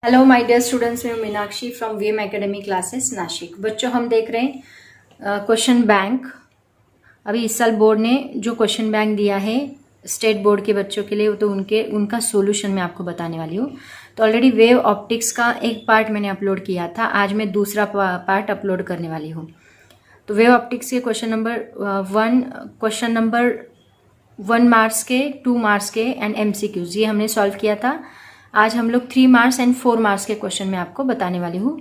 Hello my dear students, मैं Meenakshi from VM academy classes Nashik. बच्चों, हम देख रहे हैं क्वेश्चन बैंक। अभी इस साल बोर्ड ने जो क्वेश्चन बैंक दिया है स्टेट बोर्ड के बच्चों के लिए, तो उनका सॉल्यूशन मैं आपको बताने वाली हूँ। तो ऑलरेडी वेव ऑप्टिक्स का एक पार्ट मैंने अपलोड किया था, आज मैं दूसरा पार्ट अपलोड करने वाली हूँ। तो वेव ऑप्टिक्स के क्वेश्चन नंबर 1 मार्क्स के, 2 मार्क्स के एंड एमसीक्यूज, ये हमने सॉल्व किया था। आज हम लोग 3 मार्क्स एंड 4 मार्क्स के क्वेश्चन मैं आपको बताने वाली हूँ।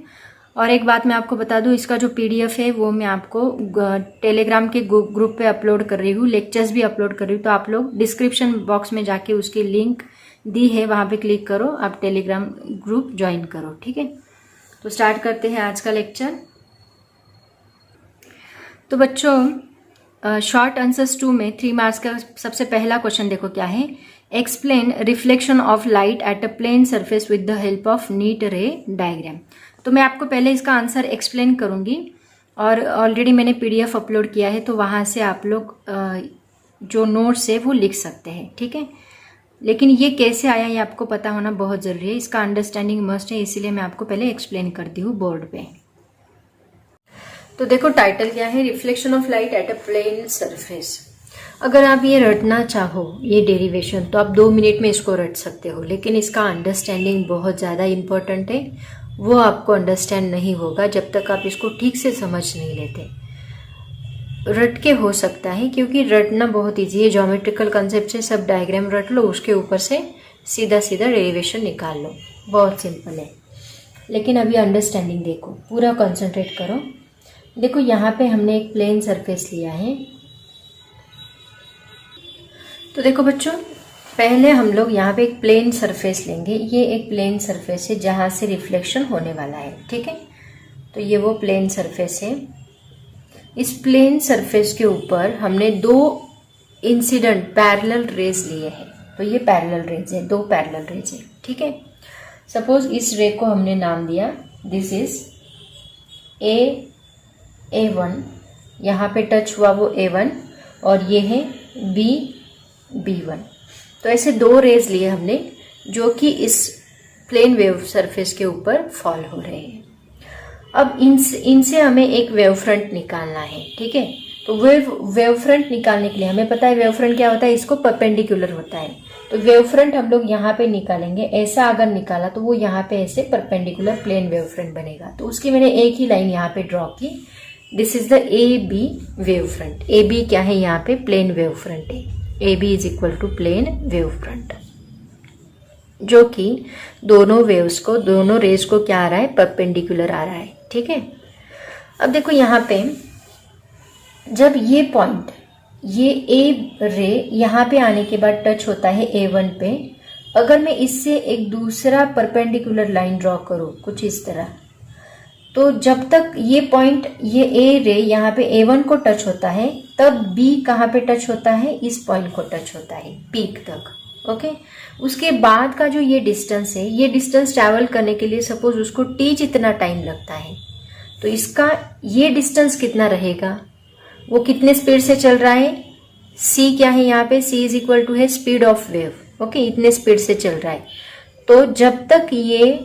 और एक बात मैं आपको बता दूँ, इसका जो पीडीएफ है वो मैं आपको टेलीग्राम के ग्रुप पे अपलोड कर रही हूँ, लेक्चर्स भी अपलोड कर रही हूँ। तो आप लोग डिस्क्रिप्शन बॉक्स में जाके उसकी लिंक दी है, वहाँ पे क्लिक करो, आप टेलीग्राम ग्रुप ज्वाइन करो, ठीक है। तो स्टार्ट करते हैं आज का लेक्चर। तो बच्चों, शॉर्ट आंसर्स 2 में 3 मार्क्स का सबसे पहला क्वेश्चन देखो क्या है। Explain reflection of light at a plane surface with the help of neat ray diagram. तो मैं आपको पहले इसका आंसर एक्सप्लेन करूंगी, और ऑलरेडी मैंने पीडीएफ अपलोड किया है, तो वहां से आप लोग जो नोट्स है वो लिख सकते हैं, ठीक है। लेकिन ये कैसे आया ये आपको पता होना बहुत ज़रूरी है, इसका अंडरस्टैंडिंग मस्ट है, इसीलिए मैं आपको पहले एक्सप्लेन करती हूँ बोर्ड पे। तो देखो टाइटल क्या है, reflection of light at a plane surface. अगर आप ये रटना चाहो ये डेरिवेशन, तो आप 2 मिनट में इसको रट सकते हो, लेकिन इसका अंडरस्टैंडिंग बहुत ज़्यादा इम्पोर्टेंट है। वो आपको अंडरस्टैंड नहीं होगा जब तक आप इसको ठीक से समझ नहीं लेते। रट के हो सकता है, क्योंकि रटना बहुत ईजी है, ज्योमेट्रिकल कंसेप्ट से सब डायग्राम रट लो, उसके ऊपर से सीधा सीधा डेरिवेशन निकाल लो, बहुत सिंपल है। लेकिन अभी अंडरस्टैंडिंग देखो, पूरा कॉन्सेंट्रेट करो। देखो यहाँ पे हमने एक प्लेन सरफेस लिया है। तो देखो बच्चों, पहले हम लोग यहाँ पे एक प्लेन सरफेस लेंगे। ये एक प्लेन सरफेस है जहाँ से रिफ्लेक्शन होने वाला है, ठीक है। तो ये वो प्लेन सरफेस है। इस प्लेन सरफेस के ऊपर हमने 2 इंसिडेंट पैरेलल रेज लिए हैं। तो ये पैरेलल रेज है, 2 पैरेलल रेज है, ठीक है। सपोज इस रे को हमने नाम दिया, दिस इज A1, यहाँ पे टच हुआ वो A1, और ये है B1। तो ऐसे 2 रेज लिए हमने, जो कि इस प्लेन वेव सरफेस के ऊपर फॉल हो रहे हैं। अब इनसे हमें एक वेव फ्रंट निकालना है, ठीक है। तो वेव फ्रंट निकालने के लिए हमें पता है वेव फ्रंट क्या होता है, इसको परपेंडिकुलर होता है। तो वेव फ्रंट हम लोग यहाँ पे निकालेंगे। ऐसा अगर निकाला तो वो यहाँ पे ऐसे परपेंडिकुलर प्लेन वेव फ्रंट बनेगा। तो उसकी मैंने एक ही लाइन यहाँ पे ड्रॉ की, this is the AB wave front. AB क्या है, यहाँ पे प्लेन वेव फ्रंट है। AB is equal to plane wave front, जो कि दोनों रेज को क्या आ रहा है, परपेंडिकुलर आ रहा है, ठीक है। अब देखो यहाँ पे जब ये पॉइंट, ये A रे यहाँ पे आने के बाद टच होता है A1 पे, अगर मैं इससे एक दूसरा परपेंडिकुलर लाइन ड्रॉ करूँ कुछ इस तरह, तो जब तक ये पॉइंट, ये A रे यहाँ पे A1 को टच होता है, तब B कहाँ पे टच होता है, इस पॉइंट को टच होता है, पीक तक, ओके। उसके बाद का जो ये डिस्टेंस है, ये डिस्टेंस ट्रैवल करने के लिए सपोज उसको T जितना टाइम लगता है, तो इसका ये डिस्टेंस कितना रहेगा, वो कितने स्पीड से चल रहा है, C क्या है यहाँ पे, C इज इक्वल टू है स्पीड ऑफ वेव, ओके, इतने स्पीड से चल रहा है। तो जब तक ये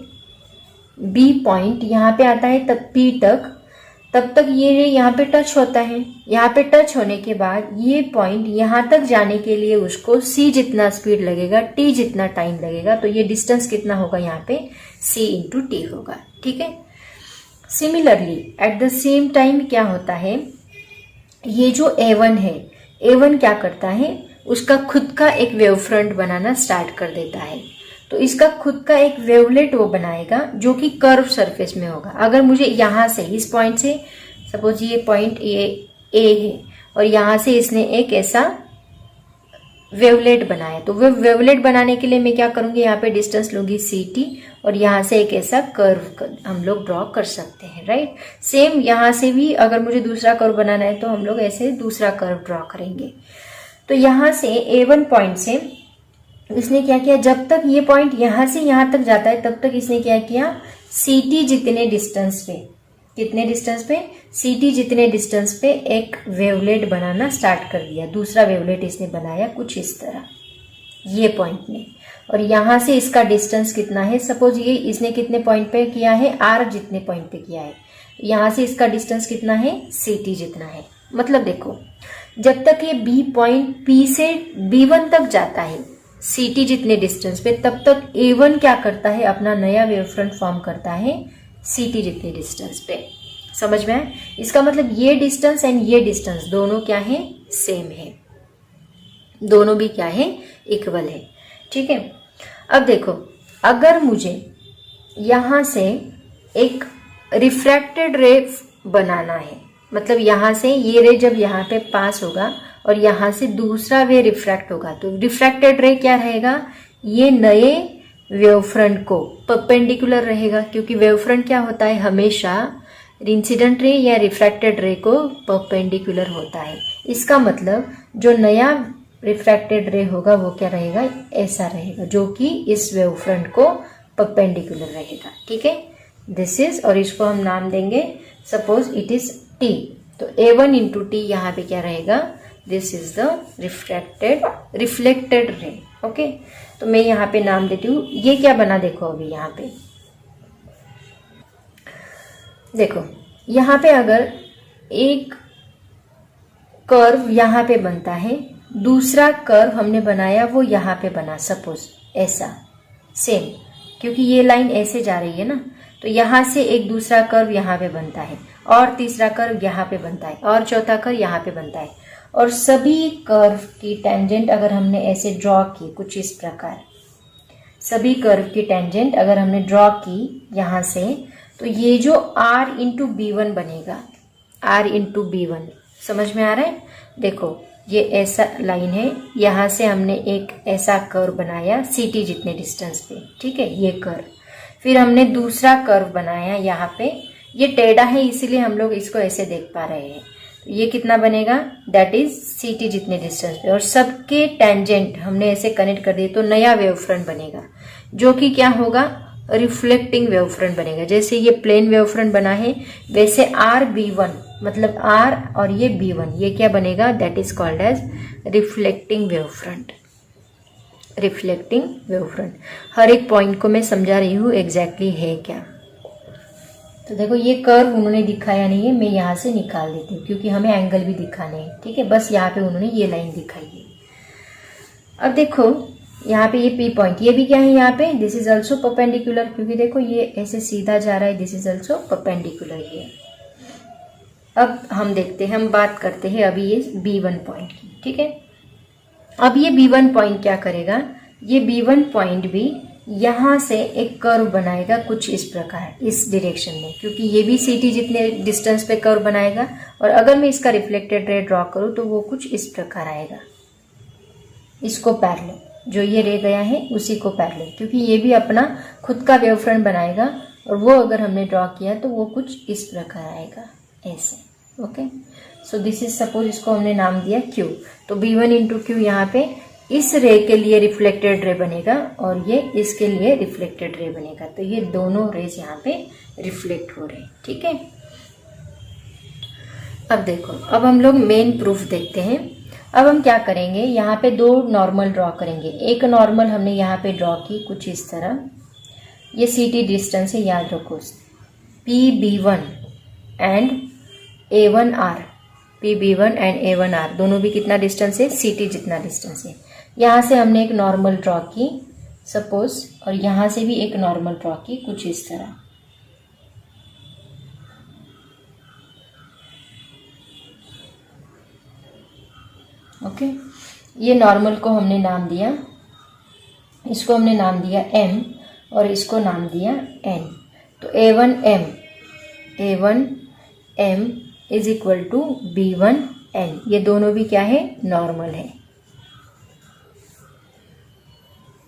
B पॉइंट यहाँ पे आता है तब P तक, तब तक ये यहाँ पे टच होता है। यहाँ पे टच होने के बाद ये पॉइंट यहाँ तक जाने के लिए उसको C जितना स्पीड लगेगा, T जितना टाइम लगेगा, तो ये डिस्टेंस कितना होगा यहाँ पे, C इंटू T होगा, ठीक है। Similarly at the same time क्या होता है, ये जो A1 है, A1 क्या करता है, उसका खुद का एक वेव फ्रंट बनाना स्टार्ट कर देता है। तो इसका खुद का एक वेवलेट वो बनाएगा, जो कि कर्व सरफेस में होगा। अगर मुझे यहाँ से, इस पॉइंट से, सपोज ये पॉइंट A है, और यहाँ से इसने एक ऐसा वेवलेट बनाया, तो वो वेवलेट बनाने के लिए मैं क्या करूंगी, यहाँ पे डिस्टेंस लूंगी CT, और यहाँ से एक ऐसा कर्व हम लोग ड्रॉ कर सकते हैं, राइट। सेम यहाँ से भी अगर मुझे दूसरा कर्व बनाना है, तो हम लोग ऐसे दूसरा कर्व ड्रॉ करेंगे। तो यहाँ से A1 पॉइंट से इसने क्या किया, जब तक ये पॉइंट यहाँ से यहाँ तक जाता है, तब तक इसने क्या किया, CT जितने डिस्टेंस पे, कितने डिस्टेंस पे, CT जितने डिस्टेंस पे एक वेवलेट बनाना स्टार्ट कर दिया। दूसरा वेवलेट इसने बनाया कुछ इस तरह, ये पॉइंट ने, और यहाँ से इसका डिस्टेंस कितना है, सपोज ये इसने कितने पॉइंट पे किया है, आर जितने पॉइंट पे किया है, यहाँ से इसका डिस्टेंस कितना है, ct जितना है। मतलब देखो जब तक ये बी पॉइंट पी से B1 तक जाता है ct जितने डिस्टेंस पे, तब तक A1 क्या करता है, अपना नया वेव फ्रंट फॉर्म करता है ct जितने डिस्टेंस पे। समझ में आया? इसका मतलब ये डिस्टेंस एंड ये डिस्टेंस दोनों क्या है, सेम है, दोनों भी क्या है, इक्वल है। ठीक है। अब देखो अगर मुझे यहां से एक रिफ्रैक्टेड रे बनाना है, मतलब यहां से ये रे जब यहाँ पे पास होगा और यहां से दूसरा वे रिफ्रैक्ट होगा, तो रिफ्रैक्टेड रे क्या रहेगा, ये नए वेव फ्रंट को परपेंडिकुलर रहेगा, क्योंकि वेव फ्रंट क्या होता है, हमेशा इंसिडेंट रे या रिफ्रैक्टेड रे को परपेंडिकुलर होता है। इसका मतलब जो नया रिफ्रैक्टेड रे होगा वो क्या रहेगा, ऐसा रहेगा, जो कि इस वेव फ्रंट को परपेंडिकुलर रहेगा। ठीक है, दिस इज, और इसको हम नाम देंगे सपोज इट इज t, तो A1 इंटू टी यहाँ पे क्या रहेगा, this is the reflected ray. Okay, तो मैं यहाँ पे नाम देती हूँ, ये क्या बना देखो अभी यहाँ पे, देखो यहाँ पे अगर एक कर्व यहाँ पे बनता है, दूसरा कर्व हमने बनाया वो यहाँ पे बना, सपोज ऐसा सेम, क्योंकि ये लाइन ऐसे जा रही है ना, तो यहाँ से एक दूसरा कर्व यहाँ पे बनता है, और तीसरा कर्व यहाँ पे बनता है, और चौथा कर्व यहाँ पे बनता है, और सभी कर्व की टेंजेंट अगर हमने ऐसे ड्रॉ की कुछ इस प्रकार, सभी कर्व की टेंजेंट अगर हमने ड्रॉ की यहाँ से, तो ये जो r इंटू B1 बनेगा, r इंटू B1, समझ में आ रहा है? देखो ये ऐसा लाइन है, यहाँ से हमने एक ऐसा कर्व बनाया ct जितने डिस्टेंस पे, ठीक है, ये कर्व, फिर हमने दूसरा कर्व बनाया यहाँ पे, ये टेढ़ा है इसीलिए हम लोग इसको ऐसे देख पा रहे हैं, ये कितना बनेगा, दैट इज ct जितने डिस्टेंस पे, और सबके टेंजेंट हमने ऐसे कनेक्ट कर दिए, तो नया वेव फ्रंट बनेगा, जो कि क्या होगा, रिफ्लेक्टिंग वेव फ्रंट बनेगा। जैसे ये प्लेन वेव फ्रंट बना है, वैसे RB1 मतलब R और ये B1, ये क्या बनेगा, that is called as reflecting wave front. Reflecting wave front, हर एक पॉइंट को मैं समझा रही हूँ एग्जैक्टली है क्या। तो देखो ये कर्व उन्होंने दिखाया नहीं है, मैं यहाँ से निकाल देती हूँ क्योंकि हमें एंगल भी दिखाने हैं। ठीक है, बस यहाँ पे उन्होंने ये लाइन दिखाई है। अब देखो यहाँ पे ये P पॉइंट, ये भी क्या है यहाँ पे, दिस इज ऑल्सो परपेंडिकुलर, क्योंकि देखो ये ऐसे सीधा जा रहा है, दिस इज ऑल्सो परपेंडिकुलर है। अब हम देखते हैं, हम बात करते हैं अभी ये B1 पॉइंट की। ठीक है, अब ये B1 पॉइंट क्या करेगा, ये B1 पॉइंट भी यहाँ से एक कर्व बनाएगा कुछ इस प्रकार, इस डायरेक्शन में, क्योंकि ये भी ct जितने डिस्टेंस पे कर्व बनाएगा, और अगर मैं इसका रिफ्लेक्टेड रे ड्रॉ करूँ तो वो कुछ इस प्रकार आएगा, इसको पैरेलल, जो ये रे गया है उसी को पैरेलल, क्योंकि ये भी अपना खुद का वेव फ्रंट बनाएगा, और वो अगर हमने ड्रॉ किया तो वो कुछ इस प्रकार आएगा, ऐसे। Okay, so this is suppose, इसको हमने नाम दिया Q, तो B1 इंटू Q यहाँ पे इस रे के लिए रिफ्लेक्टेड रे बनेगा, और ये इसके लिए रिफ्लेक्टेड रे बनेगा, तो ये दोनों रेज यहाँ पे रिफ्लेक्ट हो रहे हैं। ठीक है, अब देखो, अब हम लोग मेन प्रूफ देखते हैं। अब हम क्या करेंगे, यहाँ पे दो नॉर्मल ड्रॉ करेंगे। एक नॉर्मल हमने यहाँ पे ड्रॉ की कुछ इस तरह, ये ct डिस्टेंस है, याद रखो, PB1 and A1R, PB1 and A1R दोनों भी कितना डिस्टेंस है, ct जितना डिस्टेंस है। यहाँ से हमने एक नॉर्मल ड्रॉ की सपोज, और यहाँ से भी एक नॉर्मल ड्रॉ की कुछ इस तरह। ओके, ये नॉर्मल को हमने नाम दिया, इसको हमने नाम दिया M और इसको नाम दिया N। तो A1M is equal to B1N, ये दोनों भी क्या है, नॉर्मल है,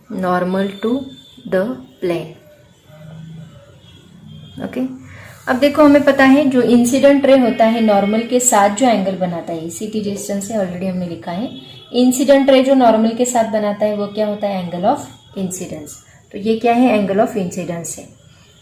normal to the plane. Okay, अब देखो हमें पता है जो इंसिडेंट रे होता है नॉर्मल के साथ जो एंगल बनाता है, ct डिस्टेंस से ऑलरेडी हमने लिखा है, इंसिडेंट रे जो नॉर्मल के साथ बनाता है वो क्या होता है, एंगल ऑफ इंसिडेंस। तो ये क्या है, एंगल ऑफ इंसिडेंस है।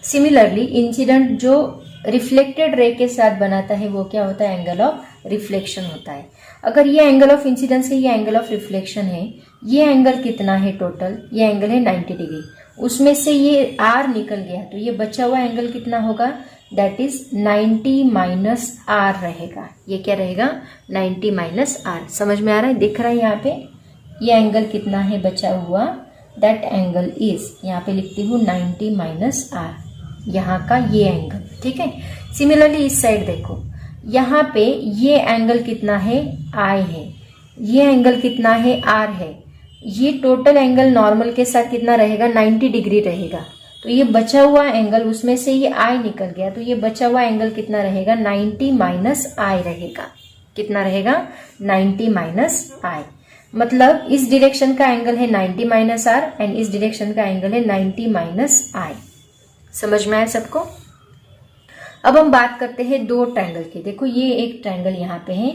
सिमिलरली इंसिडेंट जो रिफ्लेक्टेड रे के साथ बनाता है वो क्या होता है, एंगल ऑफ रिफ्लेक्शन होता है। अगर ये एंगल ऑफ इंसिडेंस है, ये एंगल ऑफ रिफ्लेक्शन है, ये एंगल कितना है टोटल, ये एंगल है 90 डिग्री, उसमें से ये आर निकल गया तो ये बचा हुआ एंगल कितना होगा, दैट इज 90 माइनस आर रहेगा। ये क्या रहेगा, 90 माइनस आर। समझ में आ रहा है, दिख रहा है यहाँ पे ये एंगल कितना है बचा हुआ, दैट एंगल इज, यहाँ पे लिखती हूँ 90 माइनस आर, यहाँ का ये एंगल। ठीक है, सिमिलरली इस साइड देखो, यहाँ पे ये एंगल कितना है, आई है, ये एंगल कितना है, आर है, ये टोटल एंगल नॉर्मल के साथ कितना रहेगा, 90 डिग्री रहेगा। तो ये बचा हुआ एंगल, उसमें से ये आई निकल गया तो ये बचा हुआ एंगल कितना रहेगा, 90 माइनस आई रहेगा। कितना रहेगा, 90 माइनस आई। मतलब इस डायरेक्शन का एंगल है 90 माइनस आर एंड इस डायरेक्शन का एंगल है 90 माइनस आई। समझ में आया सबको। अब हम बात करते हैं दो ट्रायंगल की। देखो ये एक ट्रायंगल यहाँ पे है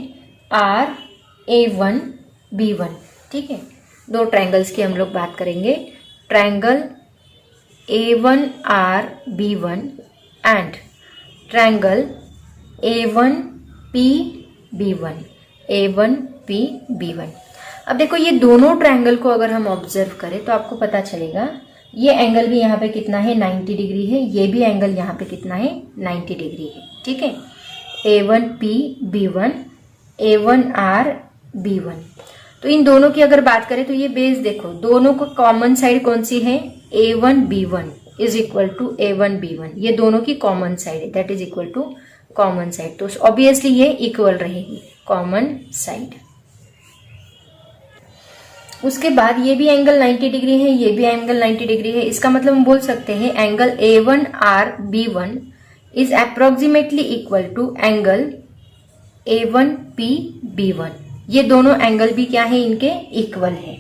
RA1B1। ठीक है, दो ट्रायंगल्स की हम लोग बात करेंगे, triangle A1RB1 and triangle A1PB1। A1PB1। अब देखो ये दोनों ट्रायंगल को अगर हम ऑब्जर्व करें तो आपको पता चलेगा ये एंगल भी यहाँ पे कितना है, 90 डिग्री है, ये भी एंगल यहाँ पे कितना है, 90 डिग्री है। ठीक है, A1PB1 A1RB1। तो इन दोनों की अगर बात करें तो ये बेस देखो, दोनों को कॉमन साइड कौन सी है, A1B1 is equal to A1B1। ये दोनों की कॉमन साइड है, that is equal to common side. तो ऑब्वियसली ये इक्वल रहेगी, कॉमन साइड। उसके बाद ये भी एंगल 90 डिग्री है, ये भी एंगल 90 डिग्री है। इसका मतलब हम बोल सकते हैं angle A1RB1 is approximately equal to angle A1PB1। ये दोनों एंगल भी क्या है, इनके इक्वल है।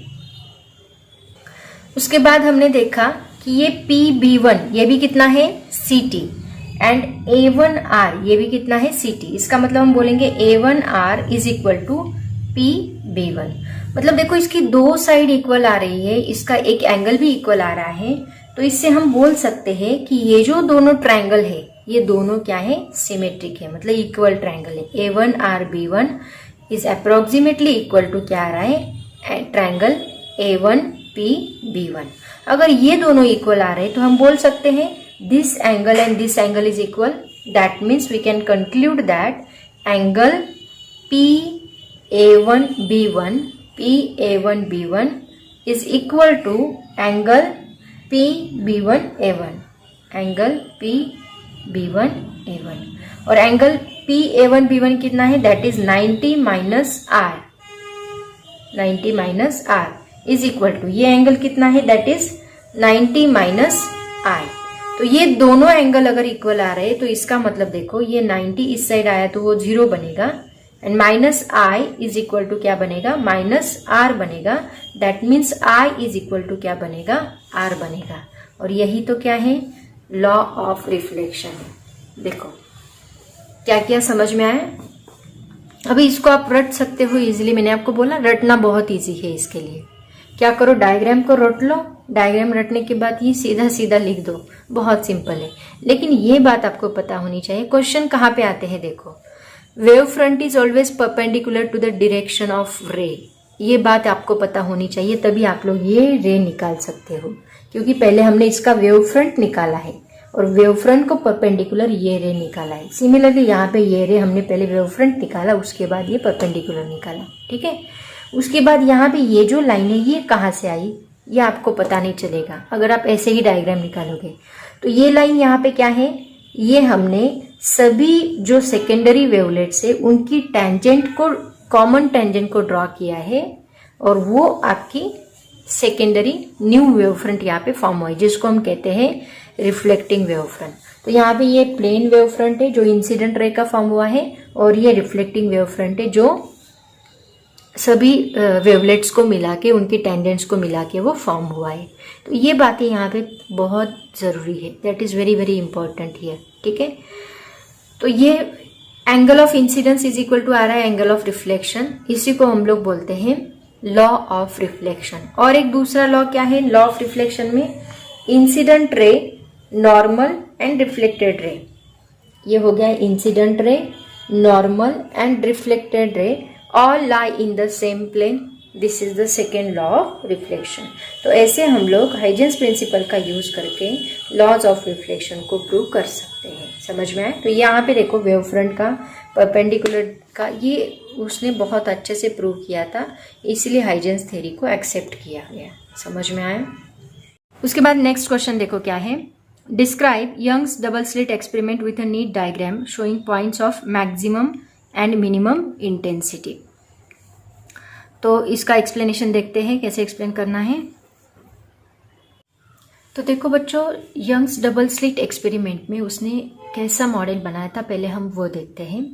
उसके बाद हमने देखा कि ये PB1 ये भी कितना है, CT, एंड A1R ये भी कितना है, CT। इसका मतलब हम बोलेंगे A1R is equal to PB1। मतलब देखो इसकी दो साइड इक्वल आ रही है, इसका एक एंगल भी इक्वल आ रहा है, तो इससे हम बोल सकते हैं कि ये जो दोनों ट्रायंगल है ये दोनों क्या है, सिमेट्रिक है, मतलब इक्वल ट्रायंगल है। A1RB1 is approximately equal to क्या आ रहा है, ट्रायंगल A1PB1। अगर ये दोनों इक्वल आ रहे हैं तो हम बोल सकते हैं this angle and this angle is equal, that means we can conclude that angle PA1B1 is equal to angle PB1A1, angle PB1A1। और एंगल PA1B1 कितना है, that is 90 minus r, 90 minus r is equal to, ये angle कितना है, that is 90 minus आई। तो ये दोनों angle अगर इक्वल आ रहे हैं तो इसका मतलब देखो ये 90 इस साइड आया तो वो 0 बनेगा, and minus i is equal to क्या बनेगा, माइनस आर बनेगा। That means i is equal to क्या बनेगा, आर बनेगा। और यही तो क्या है, लॉ ऑफ रिफ्लेक्शन। देखो क्या क्या समझ में आया। अभी इसको आप रट सकते हो इजीली, मैंने आपको बोला रटना बहुत इजी है। इसके लिए क्या करो, डायग्राम को रट लो, डायग्राम रटने के बाद ये सीधा सीधा लिख दो, बहुत सिंपल है। लेकिन ये बात आपको पता होनी चाहिए, क्वेश्चन कहाँ पे आते हैं। देखो, wave front is always perpendicular to the direction of ray, ये बात आपको पता होनी चाहिए, तभी आप लोग ये रे निकाल सकते हो। क्योंकि पहले हमने इसका वेव फ्रंट निकाला है और वेव फ्रंट को परपेंडिकुलर ये रे निकाला है। सिमिलरली यहाँ पे ये रे हमने पहले वेव फ्रंट निकाला, उसके बाद ये परपेंडिकुलर निकाला। ठीक है, उसके बाद यहाँ पे ये जो लाइन है ये कहाँ से आई, ये आपको पता नहीं चलेगा अगर आप ऐसे ही डायग्राम निकालोगे। तो ये लाइन यहाँ पे क्या है, ये हमने सभी जो सेकेंडरी वेवलेट्स है उनकी टेंजेंट को, कॉमन टेंजेंट को ड्रॉ किया है, और वो आपकी सेकेंडरी न्यू वेव फ्रंट यहाँ पे फॉर्म हुआ है, जिसको हम कहते हैं रिफ्लेक्टिंग वेव फ्रंट। तो यहाँ पे ये प्लेन वेव फ्रंट है जो इंसिडेंट रे का फॉर्म हुआ है, और ये रिफ्लेक्टिंग वेव फ्रंट है जो सभी वेवलेट्स को मिला के, उनकी टेंजेंट्स को मिला के वो फॉर्म हुआ है। तो ये बातें यहाँ पे बहुत ज़रूरी है, that is very very important here. ठीक है, तो ये angle of incidence is equal to आ रहा है एंगल ऑफ रिफ्लेक्शन, इसी को हम लोग बोलते हैं लॉ ऑफ रिफ्लेक्शन। और एक दूसरा लॉ क्या है, लॉ ऑफ रिफ्लेक्शन में incident ray, normal and reflected ray, ये हो गया incident ray, normal and reflected ray, all lie in the same plane, this is the second law of reflection. तो ऐसे हम लोग हाइजेंस प्रिंसिपल का यूज करके लॉज ऑफ रिफ्लेक्शन को प्रूव कर सकते हैं। समझ में आए? तो यहाँ पे देखो वेव फ्रंट का परपेंडिकुलर का ये उसने बहुत अच्छे से प्रूव किया था, इसलिए हाइजेंस थ्योरी को एक्सेप्ट किया गया। समझ में आया? उसके बाद नेक्स्ट क्वेश्चन देखो क्या है, describe Young's double slit experiment with a neat diagram showing points of maximum and minimum intensity. तो इसका एक्सप्लेनेशन देखते हैं कैसे एक्सप्लेन करना है। तो देखो बच्चों, यंग्स डबल स्लिट एक्सपेरिमेंट में उसने कैसा मॉडल बनाया था, पहले हम वो देखते हैं।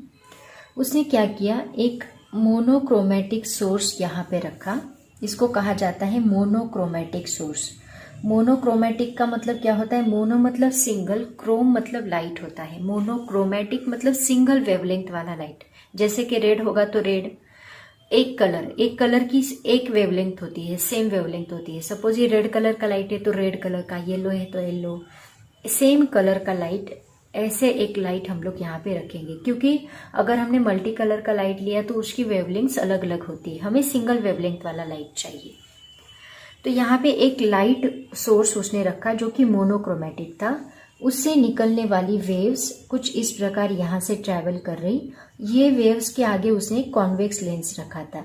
उसने क्या किया, एक मोनोक्रोमेटिक सोर्स यहाँ पे रखा, इसको कहा जाता है मोनोक्रोमेटिक सोर्स। मोनोक्रोमेटिक का मतलब क्या होता है, मोनो मतलब सिंगल, क्रोम मतलब लाइट होता है। मोनोक्रोमेटिक मतलब सिंगल वेवलेंथ वाला लाइट। जैसे कि रेड होगा तो रेड, एक कलर की एक वेवलेंथ होती है, सेम वेवलेंथ होती है। सपोज ये रेड कलर का लाइट है तो रेड कलर का, येलो है तो येलो, सेम कलर का लाइट। ऐसे एक लाइट हम लोग यहाँ पे रखेंगे, क्योंकि अगर हमने मल्टी कलर का लाइट लिया तो उसकी वेवलेंथ्स अलग अलग होती है, हमें सिंगल वेवलेंथ वाला लाइट चाहिए। तो यहाँ पे एक लाइट सोर्स उसने रखा जो कि मोनोक्रोमेटिक था। उससे निकलने वाली वेव्स कुछ इस प्रकार यहाँ से ट्रैवल कर रही। ये वेव्स के आगे उसने कॉन्वेक्स लेंस रखा था।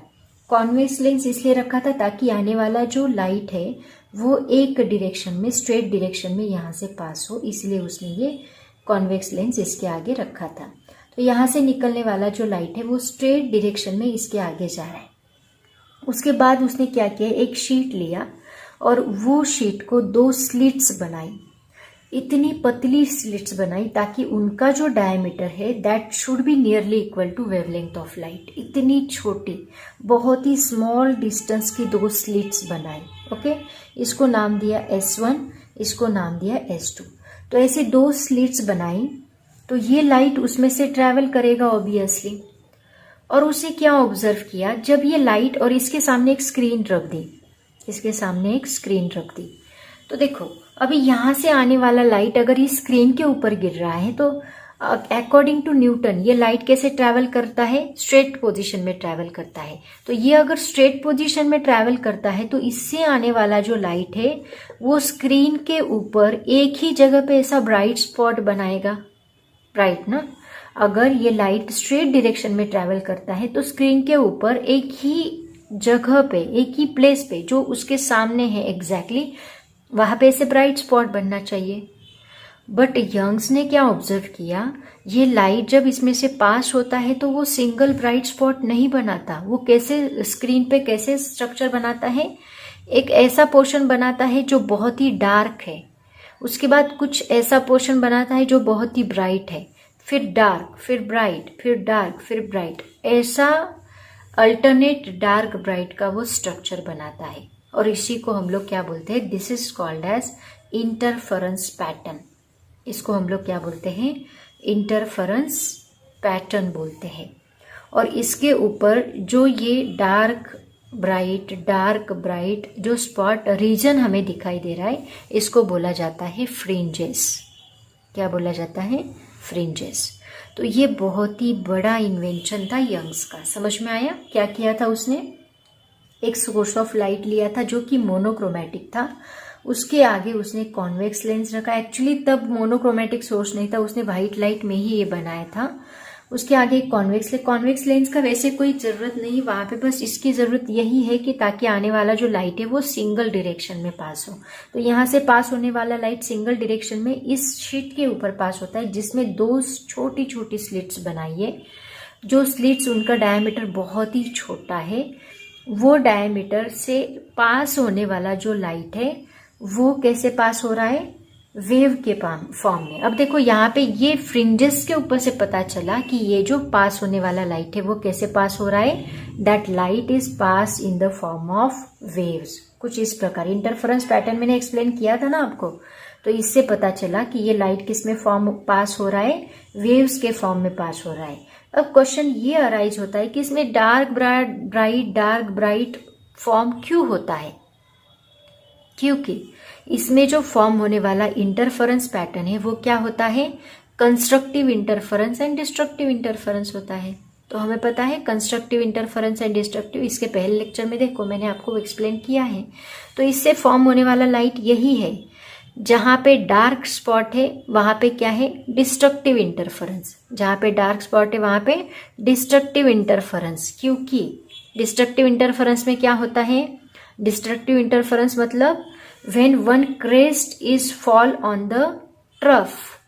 कॉन्वेक्स लेंस इसलिए रखा था ताकि आने वाला जो लाइट है वो एक डायरेक्शन में, स्ट्रेट डायरेक्शन में यहाँ से पास हो, इसलिए उसने ये कॉन्वेक्स लेंस इसके आगे रखा था। तो यहाँ से निकलने वाला जो लाइट है वो स्ट्रेट डायरेक्शन में इसके आगे जा रहा है। उसके बाद उसने क्या किया, एक शीट लिया और वो शीट को 2 स्लिट्स बनाई। इतनी पतली स्लिट्स बनाई ताकि उनका जो डायमीटर है that should be nearly equal to wavelength of light. इतनी छोटी, बहुत ही स्मॉल डिस्टेंस की 2 स्लिट्स बनाई। ओके, इसको नाम दिया S1, इसको नाम दिया S2। तो ऐसे 2 स्लिट्स बनाई तो ये लाइट उसमें से ट्रैवल करेगा ऑब्वियसली। और उसे क्या ऑब्जर्व किया, जब ये लाइट, और इसके सामने एक स्क्रीन रख दी, इसके सामने एक स्क्रीन रख दी। तो देखो अभी यहाँ से आने वाला लाइट अगर इस स्क्रीन के ऊपर गिर रहा है तो अकॉर्डिंग टू न्यूटन ये लाइट कैसे ट्रैवल करता है, स्ट्रेट पोजीशन में ट्रैवल करता है। तो ये अगर स्ट्रेट पोजीशन में ट्रैवल करता है तो इससे आने वाला जो लाइट है वो स्क्रीन के ऊपर एक ही जगह पे ऐसा ब्राइट स्पॉट बनाएगा, ब्राइट ना। अगर ये लाइट स्ट्रेट डायरेक्शन में ट्रैवल करता है तो स्क्रीन के ऊपर एक ही जगह पे, एक ही प्लेस पे जो उसके सामने है एग्जैक्टली वहां पे ऐसे ब्राइट स्पॉट बनना चाहिए। बट यंग्स ने क्या ऑब्जर्व किया, ये लाइट जब इसमें से पास होता है तो वो सिंगल ब्राइट स्पॉट नहीं बनाता। वो कैसे स्क्रीन पे कैसे स्ट्रक्चर बनाता है, एक ऐसा पोर्शन बनाता है जो बहुत ही डार्क है, उसके बाद कुछ ऐसा पोर्शन बनाता है जो बहुत ही ब्राइट है, फिर डार्क, फिर ब्राइट, फिर डार्क, फिर ब्राइट, ऐसा अल्टरनेट डार्क ब्राइट का वो स्ट्रक्चर बनाता है। और इसी को हम लोग क्या बोलते हैं, this is called as interference pattern. इसको हम लोग क्या बोलते हैं, इंटरफेरेंस पैटर्न बोलते हैं। और इसके ऊपर जो ये डार्क ब्राइट जो स्पॉट रीजन हमें दिखाई दे रहा है इसको बोला जाता है फ्रिंजेस। क्या बोला जाता है, फ्रिंजेस। तो ये बहुत ही बड़ा इन्वेंशन था यंग्स का। समझ में आया क्या किया था उसने, एक सोर्स ऑफ लाइट लिया था जो कि मोनोक्रोमेटिक था, उसके आगे उसने कॉन्वेक्स लेंस रखा। एक्चुअली तब मोनोक्रोमेटिक सोर्स नहीं था, उसने व्हाइट लाइट में ही ये बनाया था। उसके आगे एक कॉन्वेक्स लेंस का वैसे कोई ज़रूरत नहीं वहाँ पे, बस इसकी ज़रूरत यही है कि ताकि आने वाला जो लाइट है वो सिंगल डायरेक्शन में पास हो। तो यहाँ से पास होने वाला लाइट सिंगल डायरेक्शन में इस शीट के ऊपर पास होता है, जिसमें 2 छोटी छोटी स्लिट्स बनाई है। जो स्लिट्स उनका डायमीटर बहुत ही छोटा है, वो डायमीटर से पास होने वाला जो लाइट है वो कैसे पास हो रहा है, वेव के फॉर्म में। अब देखो यहाँ पे ये फ्रिंजेस के ऊपर से पता चला कि ये जो पास होने वाला लाइट है वो कैसे पास हो रहा है, that light is pass in the form of waves. कुछ इस प्रकार इंटरफेरेंस पैटर्न मैंने एक्सप्लेन किया था ना आपको, तो इससे पता चला कि ये लाइट किस में फॉर्म पास हो रहा है, वेव्स के फॉर्म में पास हो रहा है। अब क्वेश्चन ये अराइज होता है कि इसमें डार्क ब्राइट फॉर्म क्यों होता है, क्योंकि इसमें जो फॉर्म होने वाला इंटरफेरेंस पैटर्न है वो क्या होता है, constructive interference and destructive interference होता है। तो हमें पता है कंस्ट्रक्टिव इंटरफेरेंस एंड डिस्ट्रक्टिव, इसके पहले लेक्चर में देखो मैंने आपको एक्सप्लेन किया है। तो इससे फॉर्म होने वाला लाइट यही है, जहाँ पे डार्क स्पॉट है वहाँ पे क्या है, डिस्ट्रक्टिव इंटरफेरेंस। जहाँ पे डार्क स्पॉट है वहाँ पे डिस्ट्रक्टिव इंटरफेरेंस। क्योंकि डिस्ट्रक्टिव इंटरफेरेंस में क्या होता है, डिस्ट्रक्टिव इंटरफेरेंस मतलब when one crest is fall on the trough.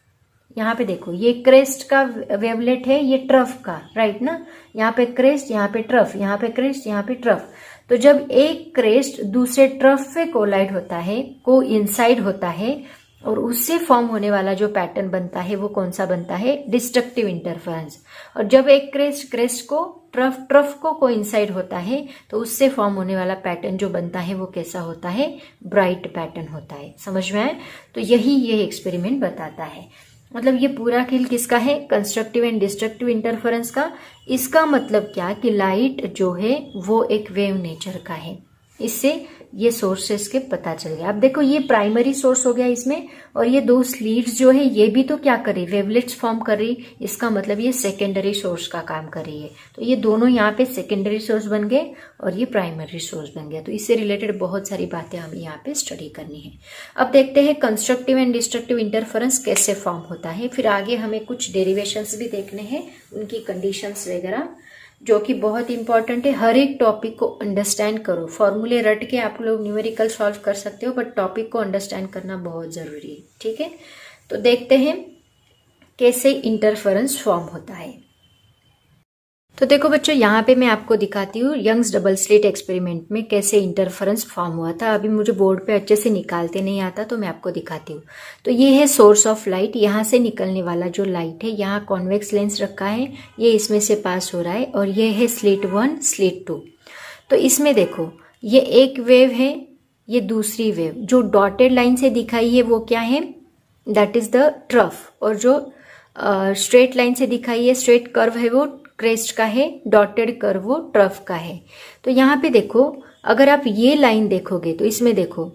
यहाँ पे देखो ये क्रेस्ट का वेवलेट है, ये ट्रफ का, राइट ना। यहाँ पे क्रेस्ट, यहाँ पे ट्रफ, यहाँ पे क्रेस्ट, यहाँ पे ट्रफ। तो जब एक क्रेस्ट दूसरे ट्रफ पे कोलाइड होता है, को इंसाइड होता है, और उससे फॉर्म होने वाला जो पैटर्न बनता है वो कौन सा बनता है, डिस्ट्रक्टिव इंटरफेरेंस। और जब एक क्रेस्ट को ट्रफ को इंसाइड होता है तो उससे फॉर्म होने वाला पैटर्न जो बनता है वो कैसा होता है, ब्राइट पैटर्न होता है। समझ में आए? तो यही ये एक्सपेरिमेंट बताता है। मतलब ये पूरा खेल किसका है, कंस्ट्रक्टिव एंड डिस्ट्रक्टिव इंटरफेरेंस का। इसका मतलब क्या कि लाइट जो है वो एक वेव नेचर का है। इससे ये सोर्सेस के पता चल गया। अब देखो ये प्राइमरी सोर्स हो गया इसमें, और ये दो स्लीट्स जो है ये भी तो क्या कर रही, वेवलेट्स फॉर्म कर रही। इसका मतलब ये सेकेंडरी सोर्स का काम कर रही है। तो ये दोनों यहाँ पे सेकेंडरी सोर्स बन गए और ये प्राइमरी सोर्स बन गया। तो इससे रिलेटेड बहुत सारी बातें हमें यहाँ पे स्टडी करनी है। अब देखते हैं कंस्ट्रक्टिव एंड डिस्ट्रक्टिव इंटरफेरेंस कैसे फॉर्म होता है। फिर आगे हमें कुछ डेरिवेशंस भी देखने हैं, उनकी कंडीशंस वगैरह, जो कि बहुत इंपॉर्टेंट है। हर एक टॉपिक को अंडरस्टैंड करो। फॉर्मूले रट के आप लोग न्यूमेरिकल सॉल्व कर सकते हो, बट टॉपिक को अंडरस्टैंड करना बहुत जरूरी है। ठीक है, तो देखते हैं कैसे इंटरफेरेंस फॉर्म होता है। तो देखो बच्चों, यहाँ पे मैं आपको दिखाती हूँ यंग्स डबल स्लिट एक्सपेरिमेंट में कैसे इंटरफेरेंस फॉर्म हुआ था। अभी मुझे बोर्ड पे अच्छे से निकालते नहीं आता तो मैं आपको दिखाती हूँ। तो ये है सोर्स ऑफ लाइट। यहाँ से निकलने वाला जो लाइट है, यहाँ कॉन्वेक्स लेंस रखा है, ये इसमें से पास हो रहा है, और ये है स्लिट 1 स्लिट 2। तो इसमें देखो ये एक वेव है, ये दूसरी वेव। जो डॉटेड लाइन से दिखाई है वो क्या है, दैट इज द ट्रफ। और जो स्ट्रेट लाइन से दिखाई है, स्ट्रेट कर्व है, वो क्रेस्ट का है, डॉटेड कर्व वो ट्रफ का है। तो यहाँ पे देखो, अगर आप ये लाइन देखोगे तो इसमें देखो,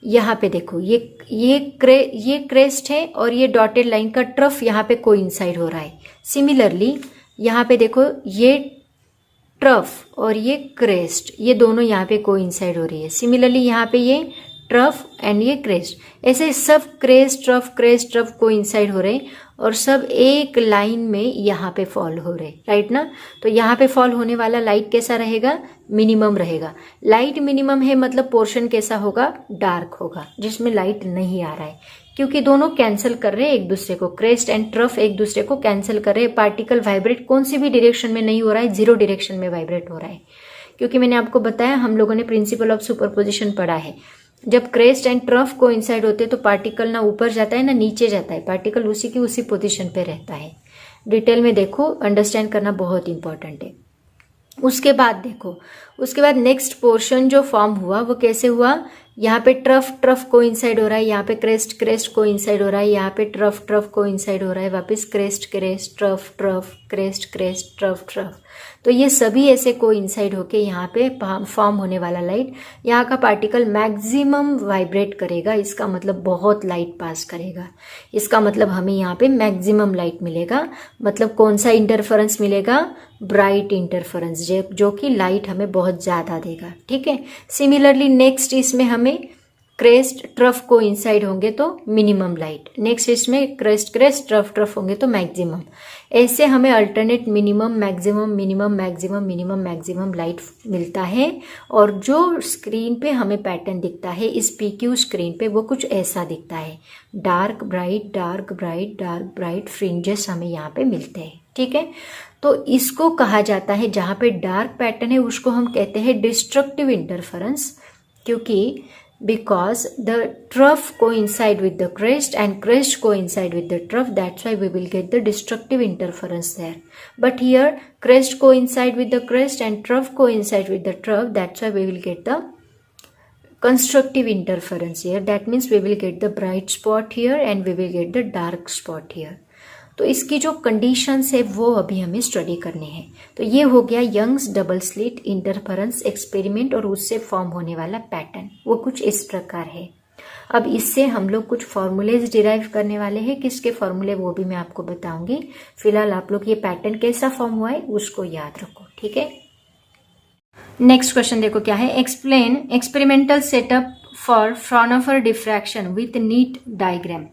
यहाँ पे देखो ये क्रेस्ट है और ये डॉटेड लाइन का ट्रफ यहाँ पे कोइंसाइड हो रहा है। सिमिलरली यहाँ पे देखो ये ट्रफ और ये क्रेस्ट, ये दोनों यहाँ पे कोइंसाइड हो रही है। सिमिलरली यहाँ पे ये ट्रफ एंड ये क्रेस्ट, ऐसे सब क्रेस्ट ट्रफ कोइंसाइड हो रहे और सब एक लाइन में यहाँ पे फॉल हो रहे, राइट ना। तो यहाँ पे फॉल होने वाला लाइट कैसा रहेगा, मिनिमम रहेगा। लाइट मिनिमम है मतलब पोर्शन कैसा होगा, डार्क होगा, जिसमें लाइट नहीं आ रहा है, क्योंकि दोनों कैंसिल कर रहे हैं एक दूसरे को। क्रेस्ट एंड ट्रफ एक दूसरे को कैंसिल कर रहे हैं। पार्टिकल वाइब्रेट कौन सी भी डायरेक्शन में नहीं हो रहा है, जीरो डायरेक्शन में वाइब्रेट हो रहा है। क्योंकि मैंने आपको बताया, हम लोगों ने प्रिंसिपल ऑफ सुपरपोजिशन पढ़ा है। जब क्रेस्ट एंड ट्रफ को इंसाइड होते हैं तो पार्टिकल ना ऊपर जाता है ना नीचे जाता है, पार्टिकल उसी की उसी पोजीशन पे रहता है। डिटेल में देखो, अंडरस्टैंड करना बहुत इंपॉर्टेंट है। उसके बाद देखो, उसके बाद नेक्स्ट पोर्शन जो फॉर्म हुआ वो कैसे हुआ, यहाँ पे ट्रफ को इंसाइड हो रहा है, यहाँ पे क्रेस्ट को इंसाइड हो रहा है, यहाँ पे ट्रफ को इंसाइड हो रहा है, वापस क्रेस्ट ट्रफ क्रेस्ट ट्रफ। तो ये सभी ऐसे को इंसाइड होके यहाँ पे फॉर्म होने वाला लाइट, यहाँ का पार्टिकल मैक्सिमम वाइब्रेट करेगा। इसका मतलब बहुत लाइट पास करेगा। इसका मतलब हमें यहाँ पे मैक्सिमम लाइट मिलेगा। मतलब कौन सा इंटरफेरेंस मिलेगा, ब्राइट इंटरफेरेंस, जो कि लाइट हमें बहुत ज़्यादा देगा। ठीक है। सिमिलरली नेक्स्ट इसमें हमें क्रेस्ट ट्रफ को इंसाइड होंगे तो मिनिमम लाइट, नेक्स्ट इसमें क्रेस्ट ट्रफ होंगे तो मैक्सिमम। ऐसे हमें अल्टरनेट मिनिमम मैक्सिमम लाइट मिलता है। और जो स्क्रीन पे हमें पैटर्न दिखता है इस PQ स्क्रीन पे, वो कुछ ऐसा दिखता है, डार्क ब्राइट फ्रिंजेस हमें यहाँ पे मिलते हैं। ठीक है। तो इसको कहा जाता है, जहाँ पे डार्क पैटर्न है उसको हम कहते हैं डिस्ट्रक्टिव इंटरफेरेंस, क्योंकि because the trough coincide with the crest and crest coincide with the trough, that's why we will get the destructive interference there. But here crest coincide with the crest and trough coincide with the trough, that's why we will get the constructive interference here. That means we will get the bright spot here and we will get the dark spot here. तो इसकी जो conditions है वो अभी हमें study करने हैं। तो ये हो गया Young's double slit interference experiment और उससे फॉर्म होने वाला पैटर्न, वो कुछ इस प्रकार है। अब इससे हम लोग कुछ फॉर्मूलेज डिराइव करने वाले हैं, किसके फॉर्मूले वो भी मैं आपको बताऊंगी। फिलहाल आप लोग ये पैटर्न कैसा फॉर्म हुआ है उसको याद रखो, ठीक है। नेक्स्ट क्वेश्चन देखो क्या है, explain experimental setup for Fraunhofer diffraction with NEET diagram.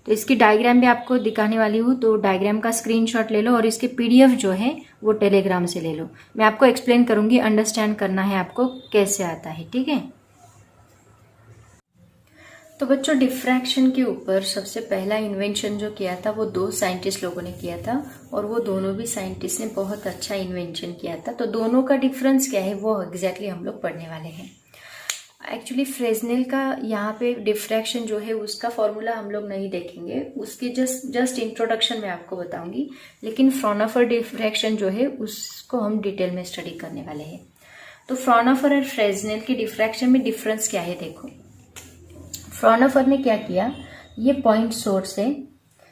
तो इसकी डायग्राम भी आपको दिखाने वाली हूँ, तो डायग्राम का स्क्रीनशॉट ले लो और इसके पीडीएफ जो है वो टेलीग्राम से ले लो। मैं आपको एक्सप्लेन करूंगी, अंडरस्टैंड करना है आपको कैसे आता है, ठीक है। तो बच्चों डिफ्रैक्शन के ऊपर सबसे पहला इन्वेंशन जो किया था वो 2 साइंटिस्ट लोगों ने किया था, और वो दोनों भी साइंटिस्ट ने बहुत अच्छा इन्वेंशन किया था। तो दोनों का डिफरेंस क्या है वो एग्जैक्टली हम लोग पढ़ने वाले हैं। एक्चुअली फ्रेस्नेल का यहाँ पे डिफ्रैक्शन जो है उसका फॉर्मूला हम लोग नहीं देखेंगे, उसकी जस्ट इंट्रोडक्शन में आपको बताऊंगी। लेकिन फ्राउनहोफर डिफ्रैक्शन जो है उसको हम डिटेल में स्टडी करने वाले हैं। तो फ्राउनहोफर और फ्रेस्नेल के डिफ्रैक्शन में डिफरेंस क्या है देखो। फ्राउनहोफर ने क्या किया, ये पॉइंट सोर्स है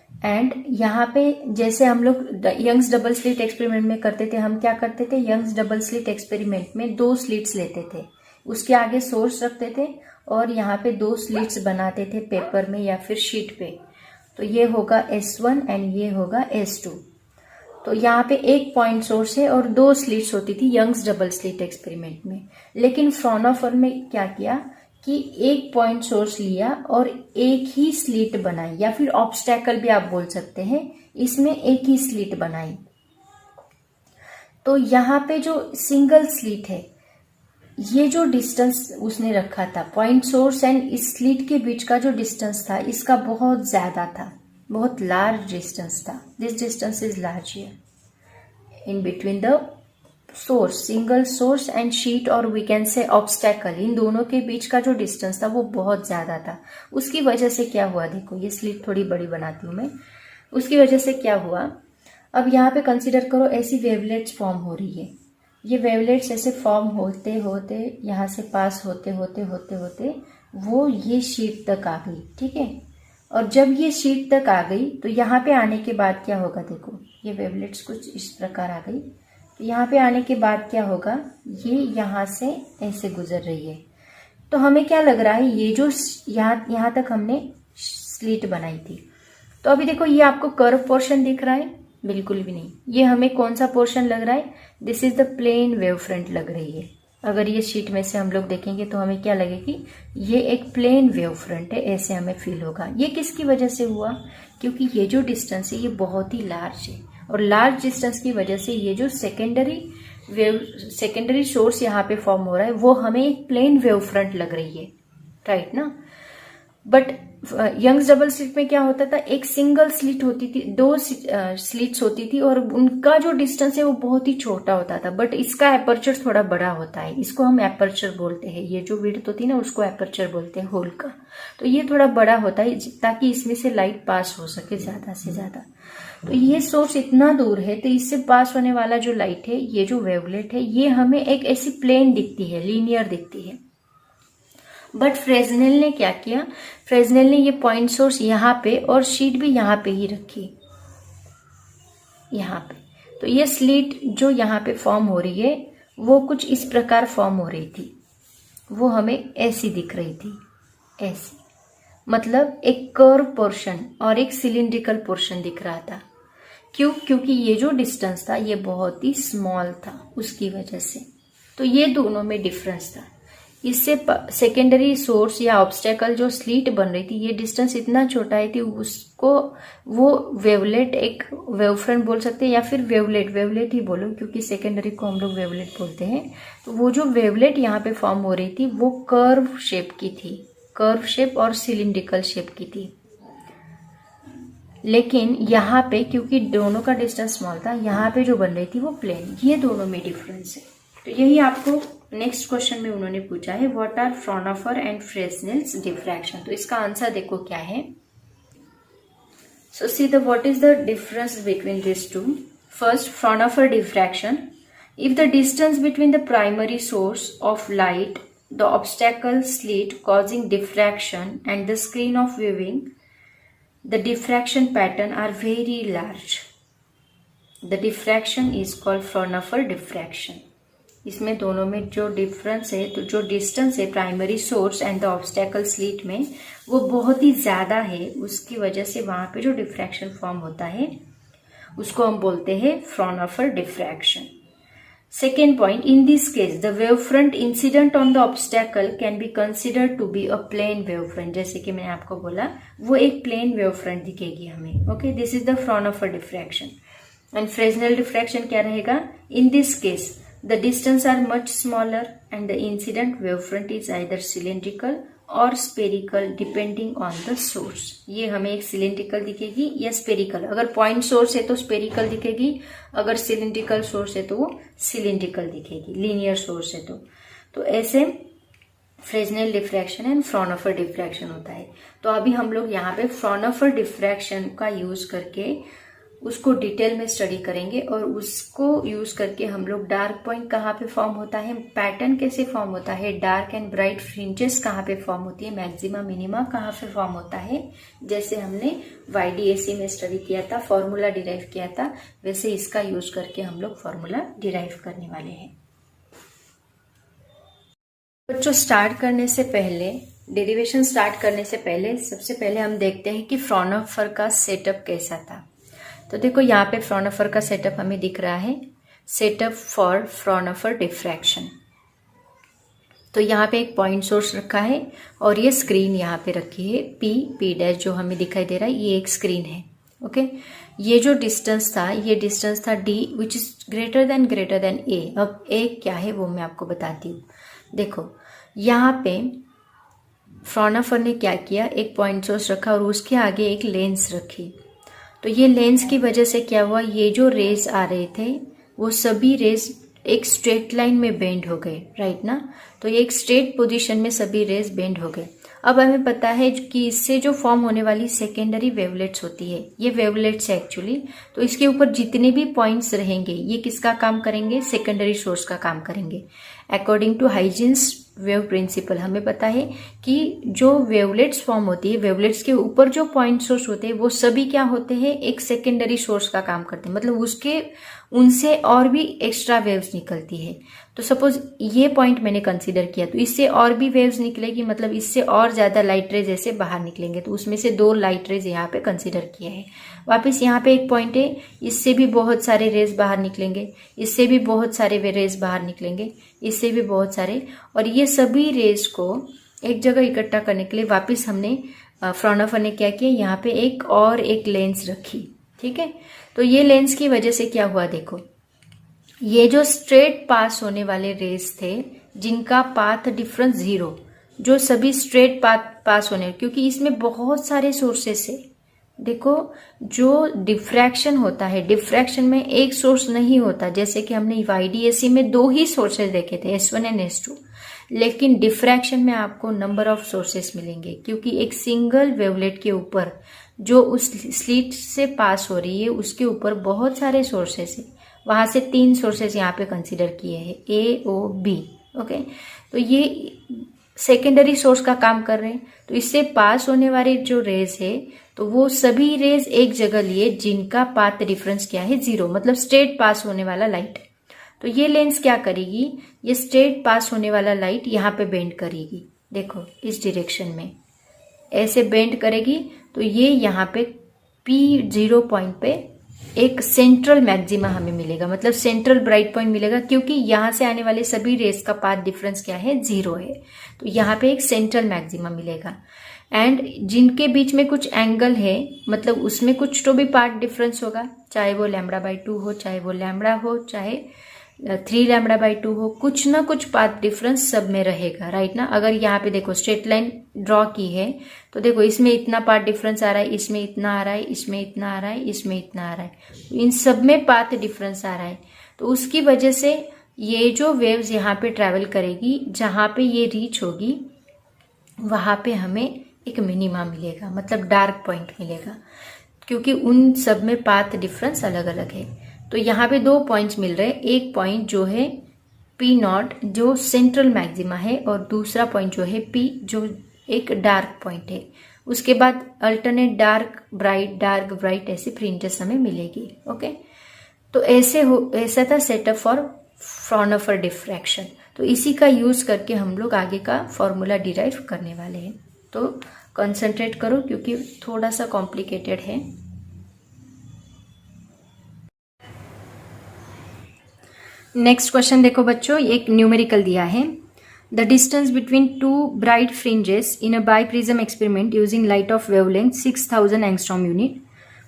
एंड यहाँ पे जैसे हम लोग यंग्स डबल स्लिट एक्सपेरिमेंट में करते थे, हम क्या करते थे, यंग्स डबल स्लिट एक्सपेरिमेंट में 2 स्लिट्स लेते थे, उसके आगे सोर्स रखते थे और यहाँ पे 2 स्लिट्स बनाते थे पेपर में या फिर शीट पे। तो ये होगा S1 एंड ये होगा S2। तो यहाँ पे एक पॉइंट सोर्स है और 2 स्लिट्स होती थी यंग्स डबल स्लिट एक्सपेरिमेंट में। लेकिन फ्राउनहोफर में क्या किया कि एक पॉइंट सोर्स लिया और एक ही स्लिट बनाई, या फिर ऑब्स्टैकल भी आप बोल सकते हैं, इसमें एक ही स्लिट बनाई। तो यहाँ पे जो सिंगल स्लिट है, ये जो डिस्टेंस उसने रखा था पॉइंट सोर्स एंड इस स्लिट के बीच का जो डिस्टेंस था इसका बहुत ज्यादा था, बहुत लार्ज डिस्टेंस था। This distance is large here in between the source, single source and sheet, और वी कैन से ऑब्स्टैकल, इन दोनों के बीच का जो डिस्टेंस था वो बहुत ज्यादा था। उसकी वजह से क्या हुआ देखो, ये स्लिट थोड़ी बड़ी बनाती हूं मैं। उसकी वजह से क्या हुआ, अब यहाँ पे कंसिडर करो ऐसी वेवलेट्स फॉर्म हो रही है। ये वेवलेट्स ऐसे फॉर्म होते होते यहाँ से पास होते होते होते होते वो ये शीट तक आ गई, ठीक है। और जब ये शीट तक आ गई तो यहाँ पे आने के बाद क्या होगा देखो, ये वेवलेट्स कुछ इस प्रकार आ गई। तो यहाँ पे आने के बाद क्या होगा, ये यहाँ से ऐसे गुजर रही है। तो हमें क्या लग रहा है, ये जो यहाँ तक हमने स्लिट बनाई थी, तो अभी देखो ये आपको कर्व पोर्शन दिख रहा है, बिल्कुल भी नहीं। ये हमें कौन सा पोर्शन लग रहा है, this is the plane wave front लग रही है। अगर ये शीट में से हम लोग देखेंगे तो हमें क्या लगेगी, ये एक प्लेन वेव फ्रंट है, ऐसे हमें फील होगा। ये किसकी वजह से हुआ, क्योंकि ये जो डिस्टेंस है ये बहुत ही लार्ज है, और लार्ज डिस्टेंस की वजह से ये जो सेकेंडरी सोर्स यहाँ पे फॉर्म हो रहा है वो हमें एक प्लेन वेव फ्रंट लग रही है, राइट ना। बट यंग्स डबल स्लिट में क्या होता था, एक सिंगल स्लिट होती थी, 2 स्लिट्स होती थी और उनका जो डिस्टेंस है वो बहुत ही छोटा होता था। बट इसका एपर्चर थोड़ा बड़ा होता है, इसको हम एपर्चर बोलते हैं। ये जो विड्थ होती है ना उसको एपर्चर बोलते हैं होल का। तो ये थोड़ा बड़ा होता है ताकि इसमें से लाइट पास हो सके ज्यादा से ज्यादा। तो ये सोर्स इतना दूर है तो इससे पास होने वाला जो लाइट है, ये जो वेवलेट है, ये हमें एक ऐसी प्लेन दिखती है, लीनियर दिखती है। बट फ्रेस्नेल ने क्या किया, फ्रेस्नेल ने ये पॉइंट सोर्स यहाँ पे और शीट भी यहाँ पे ही रखी, यहाँ पे। तो ये स्लिट जो यहाँ पे फॉर्म हो रही है वो कुछ इस प्रकार फॉर्म हो रही थी, वो हमें ऐसी दिख रही थी, ऐसी, मतलब एक कर्व पोर्शन और एक सिलिंड्रिकल पोर्शन दिख रहा था। क्यों, क्योंकि ये जो डिस्टेंस था ये बहुत ही स्मॉल था, उसकी वजह से। तो ये दोनों में डिफरेंस था। इससे सेकेंडरी सोर्स या ऑब्स्टेकल जो स्लिट बन रही थी, ये डिस्टेंस इतना छोटा है कि उसको वो वेवलेट, एक वेवफ्रंट बोल सकते हैं या फिर वेवलेट ही बोलो, क्योंकि सेकेंडरी को हम लोग वेवलेट बोलते हैं। तो वो जो वेवलेट यहाँ पे फॉर्म हो रही थी वो कर्व शेप की थी, कर्व शेप और सिलिंड्रिकल शेप की थी। लेकिन यहाँ पे क्योंकि दोनों का डिस्टेंस स्मॉल था, यहाँ पे जो बन रही थी वो प्लेन। ये दोनों में डिफरेंस है। तो यही आपको नेक्स्ट क्वेश्चन में उन्होंने पूछा है, what are Fraunhofer and Fresnel's diffraction. तो इसका आंसर देखो क्या है। So see the what is the difference between this two. First, Fraunhofer diffraction, if the distance between the primary source of light, the obstacle slit causing diffraction and the screen of viewing, the diffraction pattern are very large. The diffraction is called Fraunhofer diffraction. इसमें दोनों में जो difference है, तो जो distance है primary source and the obstacle slit में, वो बहुत ही ज़्यादा है। उसकी वजह से वहाँ पे जो डिफ्रैक्शन फॉर्म होता है उसको हम बोलते हैं Fraunhofer diffraction. Second point, in this case, the wavefront incident on the obstacle can be considered to be a plane wavefront। जैसे कि मैंने आपको बोला, वो एक plane wavefront दिखेगी हमें। Okay, this is the Fraunhofer diffraction। And Fresnel diffraction क्या रहेगा? In this case, the distance are much smaller and the incident wavefront is either cylindrical और spherical depending on the source. ये हमें एक cylindrical दिखेगी या स्पेरिकल। अगर point source है तो स्पेरिकल दिखेगी, अगर सिलेंड्रिकल सोर्स है तो वो सिलेंड्रिकल दिखेगी, लीनियर सोर्स है तो ऐसे Fresnel diffraction and Fraunhofer diffraction होता है। तो अभी हम लोग यहाँ पे फ्राउनहोफर डिफ्रैक्शन का यूज करके उसको डिटेल में स्टडी करेंगे और उसको यूज करके हम लोग डार्क पॉइंट कहाँ पे फॉर्म होता है, पैटर्न कैसे फॉर्म होता है, डार्क एंड ब्राइट फ्रिंजेस कहाँ पे फॉर्म होती है, मैक्सिमा मिनिमा कहाँ पे फॉर्म होता है, जैसे हमने YDAC में स्टडी किया था, फॉर्मूला डिराइव किया था, वैसे इसका यूज करके हम लोग फॉर्मूला डिराइव करने वाले हैं। बच्चों, स्टार्ट करने से पहले, डेरिवेशन स्टार्ट करने से पहले सबसे पहले हम देखते हैं कि फ्राउनहोफर का सेटअप कैसा था। तो देखो यहाँ पे फ्राउनहोफर का सेटअप हमें दिख रहा है, सेटअप फॉर फ्राउनहोफर डिफ्रैक्शन। तो यहाँ पे एक पॉइंट सोर्स रखा है और ये स्क्रीन यहाँ पे रखी है P डैश, जो हमें दिखाई दे रहा है ये एक स्क्रीन है। ओके, ये जो डिस्टेंस था, ये डिस्टेंस था D which is greater than A। अब A क्या है वो मैं आपको बताती हूँ। देखो यहाँ पे फ्राउनहोफर ने क्या किया, एक पॉइंट सोर्स रखा और उसके आगे एक लेंस रखी। तो ये लेंस की वजह से क्या हुआ, ये जो रेज आ रहे थे वो सभी रेज एक स्ट्रेट लाइन में बेंड हो गए, राइट ना। तो ये एक स्ट्रेट पोजीशन में सभी रेज बेंड हो गए। अब हमें पता है कि इससे जो फॉर्म होने वाली सेकेंडरी वेवलेट्स होती है, ये वेवलेट्स है एक्चुअली, तो इसके ऊपर जितने भी पॉइंट्स रहेंगे ये किसका काम करेंगे, सेकेंडरी सोर्स का काम करेंगे। According to Huygens wave principle हमें पता है कि जो वेवलेट्स फॉर्म होती है, वेवलेट्स के ऊपर जो पॉइंट सोर्स होते हैं वो सभी क्या होते हैं, एक सेकेंडरी सोर्स का काम करते हैं, मतलब उनसे और भी एक्स्ट्रा वेव्स निकलती है। तो सपोज ये पॉइंट मैंने कंसीडर किया, तो इससे और भी वेव्स निकलेगी, मतलब इससे और ज्यादा लाइट रेज ऐसे बाहर निकलेंगे, तो उसमें से 2 लाइट रेज यहाँ पे कंसीडर किया है। वापस यहाँ पे एक पॉइंट है, इससे भी बहुत सारे रेज बाहर निकलेंगे, इससे भी बहुत सारे रेज बाहर निकलेंगे, इससे भी बहुत सारे, और ये सभी रेज को एक जगह इकट्ठा करने के लिए वापस हमने फ्राउनहोफर ने क्या किया, यहाँ पे एक लेंस रखी। ठीक है, तो ये लेंस की वजह से क्या हुआ, देखो ये जो स्ट्रेट पास होने वाले रेज थे जिनका पाथ डिफरेंस 0, जो सभी स्ट्रेट पास होने, क्योंकि इसमें बहुत सारे सोर्सेस है। देखो जो डिफ्रैक्शन होता है, डिफ्रैक्शन में एक सोर्स नहीं होता, जैसे कि हमने YDAC में 2 ही सोर्सेस देखे थे, S1 एंड S2, लेकिन डिफ्रैक्शन में आपको नंबर ऑफ सोर्सेस मिलेंगे, क्योंकि एक सिंगल वेवलेट के ऊपर जो उस स्लिट से पास हो रही है उसके ऊपर बहुत सारे सोर्सेस है। वहां से 3 सोर्सेस यहाँ पे कंसीडर किए हैं, A, O, B। ओके, तो ये सेकेंडरी सोर्स का काम कर रहे हैं, तो इससे पास होने वाले जो रेज है तो वो सभी रेज एक जगह लिए जिनका पाथ डिफरेंस क्या है, 0, मतलब स्ट्रेट पास होने वाला लाइट। तो ये लेंस क्या करेगी, ये स्ट्रेट पास होने वाला लाइट यहाँ पे बेंड करेगी, देखो इस डायरेक्शन में ऐसे बेंड करेगी, तो ये यहाँ पे P0 पॉइंट पे एक सेंट्रल मैक्सिमा हमें मिलेगा, मतलब सेंट्रल ब्राइट पॉइंट मिलेगा, क्योंकि यहाँ से आने वाले सभी रेस का पाथ डिफरेंस क्या है, 0 है। तो यहाँ पे एक सेंट्रल मैक्सिमा मिलेगा, एंड जिनके बीच में कुछ एंगल है, मतलब उसमें कुछ तो भी पाथ डिफरेंस होगा, चाहे वो λ/2 हो, चाहे वो लैम्बडा हो, चाहे 3 λ/2 हो, कुछ ना कुछ पाथ डिफरेंस सब में रहेगा, राइट ना। अगर यहाँ पे देखो स्ट्रेट लाइन ड्रॉ की है, तो देखो इसमें इतना पाथ डिफरेंस आ रहा है, इसमें इतना आ रहा है, इसमें इतना आ रहा है, इसमें इतना आ रहा है, इन सब में पाथ डिफरेंस आ रहा है। तो उसकी वजह से ये जो वेव्स यहाँ पे ट्रैवल करेगी, जहाँ पे ये रीच होगी वहां पे हमें एक मिनिमा मिलेगा, मतलब डार्क पॉइंट मिलेगा, क्योंकि उन सब में पाथ डिफरेंस अलग अलग है। तो यहाँ पे 2 पॉइंट्स मिल रहे हैं, एक पॉइंट जो है P0 जो सेंट्रल मैक्सिमा है, और दूसरा पॉइंट जो है P जो एक डार्क पॉइंट है। उसके बाद अल्टरनेट डार्क ब्राइट ऐसी फ्रिंजेस हमें मिलेगी। ओके, तो ऐसा था सेटअप फॉर फ्राउनहोफर डिफ्रैक्शन। तो इसी का यूज़ करके हम लोग आगे का फॉर्मूला डिराइव करने वाले हैं। तो कंसंट्रेट करो क्योंकि थोड़ा सा कॉम्प्लिकेटेड है। नेक्स्ट क्वेश्चन देखो बच्चों, एक न्यूमेरिकल दिया है। The distance between to bright fringes in a biprism experiment using light of wavelength 6000 angstrom unit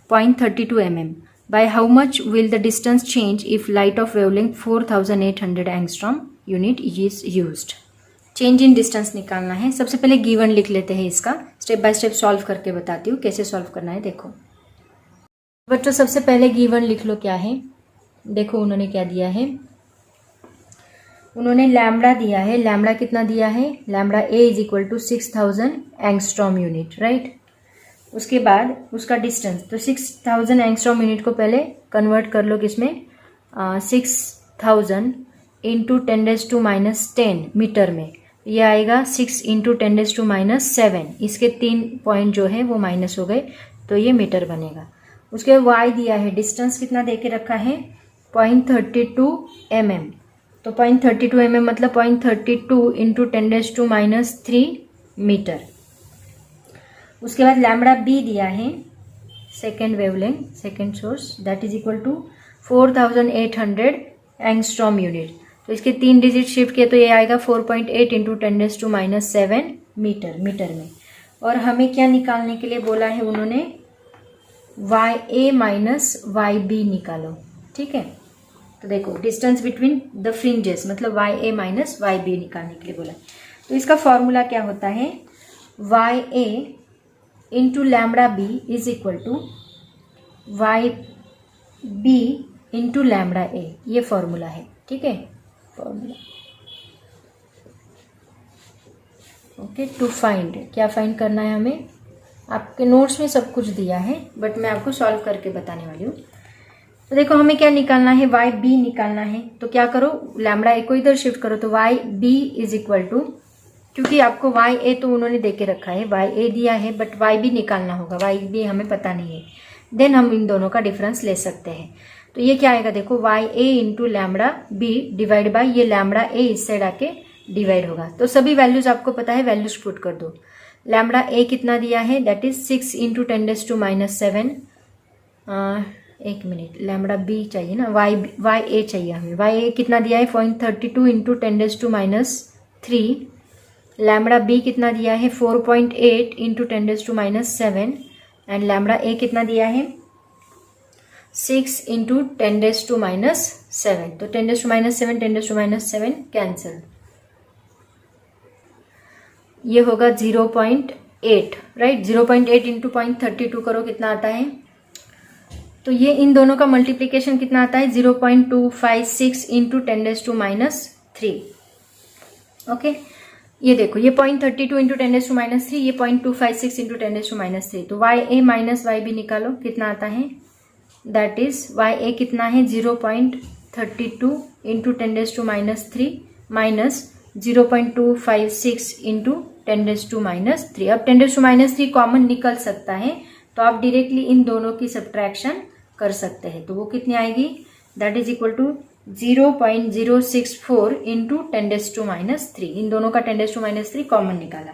0.32 mm. By how much will the distance change if light of wavelength 4800 angstrom unit is used? Change in distance निकालना है। सबसे पहले given लिख लेते हैं, इसका step by step solve करके बताती हूँ कैसे सॉल्व करना है। देखो बच्चों, सबसे पहले गिवन लिख लो क्या है। देखो उन्होंने क्या दिया है, उन्होंने लैम्बडा दिया है। लैम्बडा कितना दिया है, lambda A is equal to 6000 angstrom unit, right. उसके बाद उसका डिस्टेंस, तो 6000 एंगस्ट्रॉम यूनिट को पहले कन्वर्ट कर लो किसमें, 6000 इंटू 10⁻⁻10 मीटर में। ये आएगा 6 इंटू 10⁻⁻7। इसके 3 पॉइंट जो है वो माइनस हो गए, तो ये मीटर बनेगा। उसके वाई दिया है, डिस्टेंस कितना दे के रखा है, 0.32 mm। तो 0.32 mm मतलब 0.32 इंटू 10⁻³ मीटर। उसके बाद लैम्बडा बी दिया है, second wavelength, second source, that is equal to 4800 angstrom unit. तो इसके 3 डिजिट शिफ्ट किए तो ये आएगा 4.8 इंटू 10⁻⁷ मीटर में। और हमें क्या निकालने के लिए बोला है उन्होंने, YA माइनस YB निकालो, ठीक है। तो देखो डिस्टेंस बिटवीन द फ्रिंजेस मतलब YA माइनस YB निकालने के लिए बोला है। तो इसका फॉर्मूला क्या होता है, YA into lambda B is equal to YB into lambda A, ये फॉर्मूला है, ठीक है। Formula okay. टू फाइंड, क्या फाइंड करना है हमें, आपके नोट्स में सब कुछ दिया है बट मैं आपको सॉल्व करके बताने वाली हूँ। तो देखो हमें क्या निकालना है, YB निकालना है। तो क्या करो, लैम्बडा ए को इधर शिफ्ट करो, तो YB इज इक्वल टू, क्योंकि आपको YA तो उन्होंने दे के रखा है, YA दिया है बट YB निकालना होगा, YB हमें पता नहीं है। देन हम इन दोनों का डिफरेंस ले सकते हैं। तो ये क्या आएगा, देखो YA into lambda B divide by ये लैम्बडा ए इस साइड आके डिवाइड होगा। तो सभी वैल्यूज आपको पता है, वैल्यूज पुट कर दो। लैम्बडा ए कितना दिया है, दैट इज 6 इंटू 10⁻⁷। एक मिनट, लैम्बडा बी चाहिए ना, YA चाहिए हमें। YA कितना दिया है, 0.32 इंटू 10⁻³ लैम्बडा बी कितना दिया है, 4.8 इंटू 10⁻⁷। एंड लैम्बडा ए कितना दिया है, 6 इंटू 10⁻⁷। तो 10⁻⁷, 10⁻⁷ कैंसिल, ये होगा 0.8, राइट। 0.8 इंटू 0.32 करो, कितना आता है। तो ये इन दोनों का मल्टीप्लीकेशन कितना आता है, 0.256 इंटू 10⁻⁻3। ओके, ये देखो ये 0.32 इंटू 10⁻⁻3, ये 0.256 इंटू 10⁻⁻3। तो YA माइनस YB निकालो, कितना आता है, दैट इज YA कितना है, 0.32 इंटू 10⁻³ माइनस 0.256 इंटू 10⁻3। अब 10⁻3 कॉमन निकल सकता है, तो आप डायरेक्टली इन दोनों की सब्ट्रैक्शन कर सकते हैं। तो वो कितनी आएगी, that is equal to 0.064 into 10⁻3। इन दोनों का 10⁻3 कॉमन निकाला,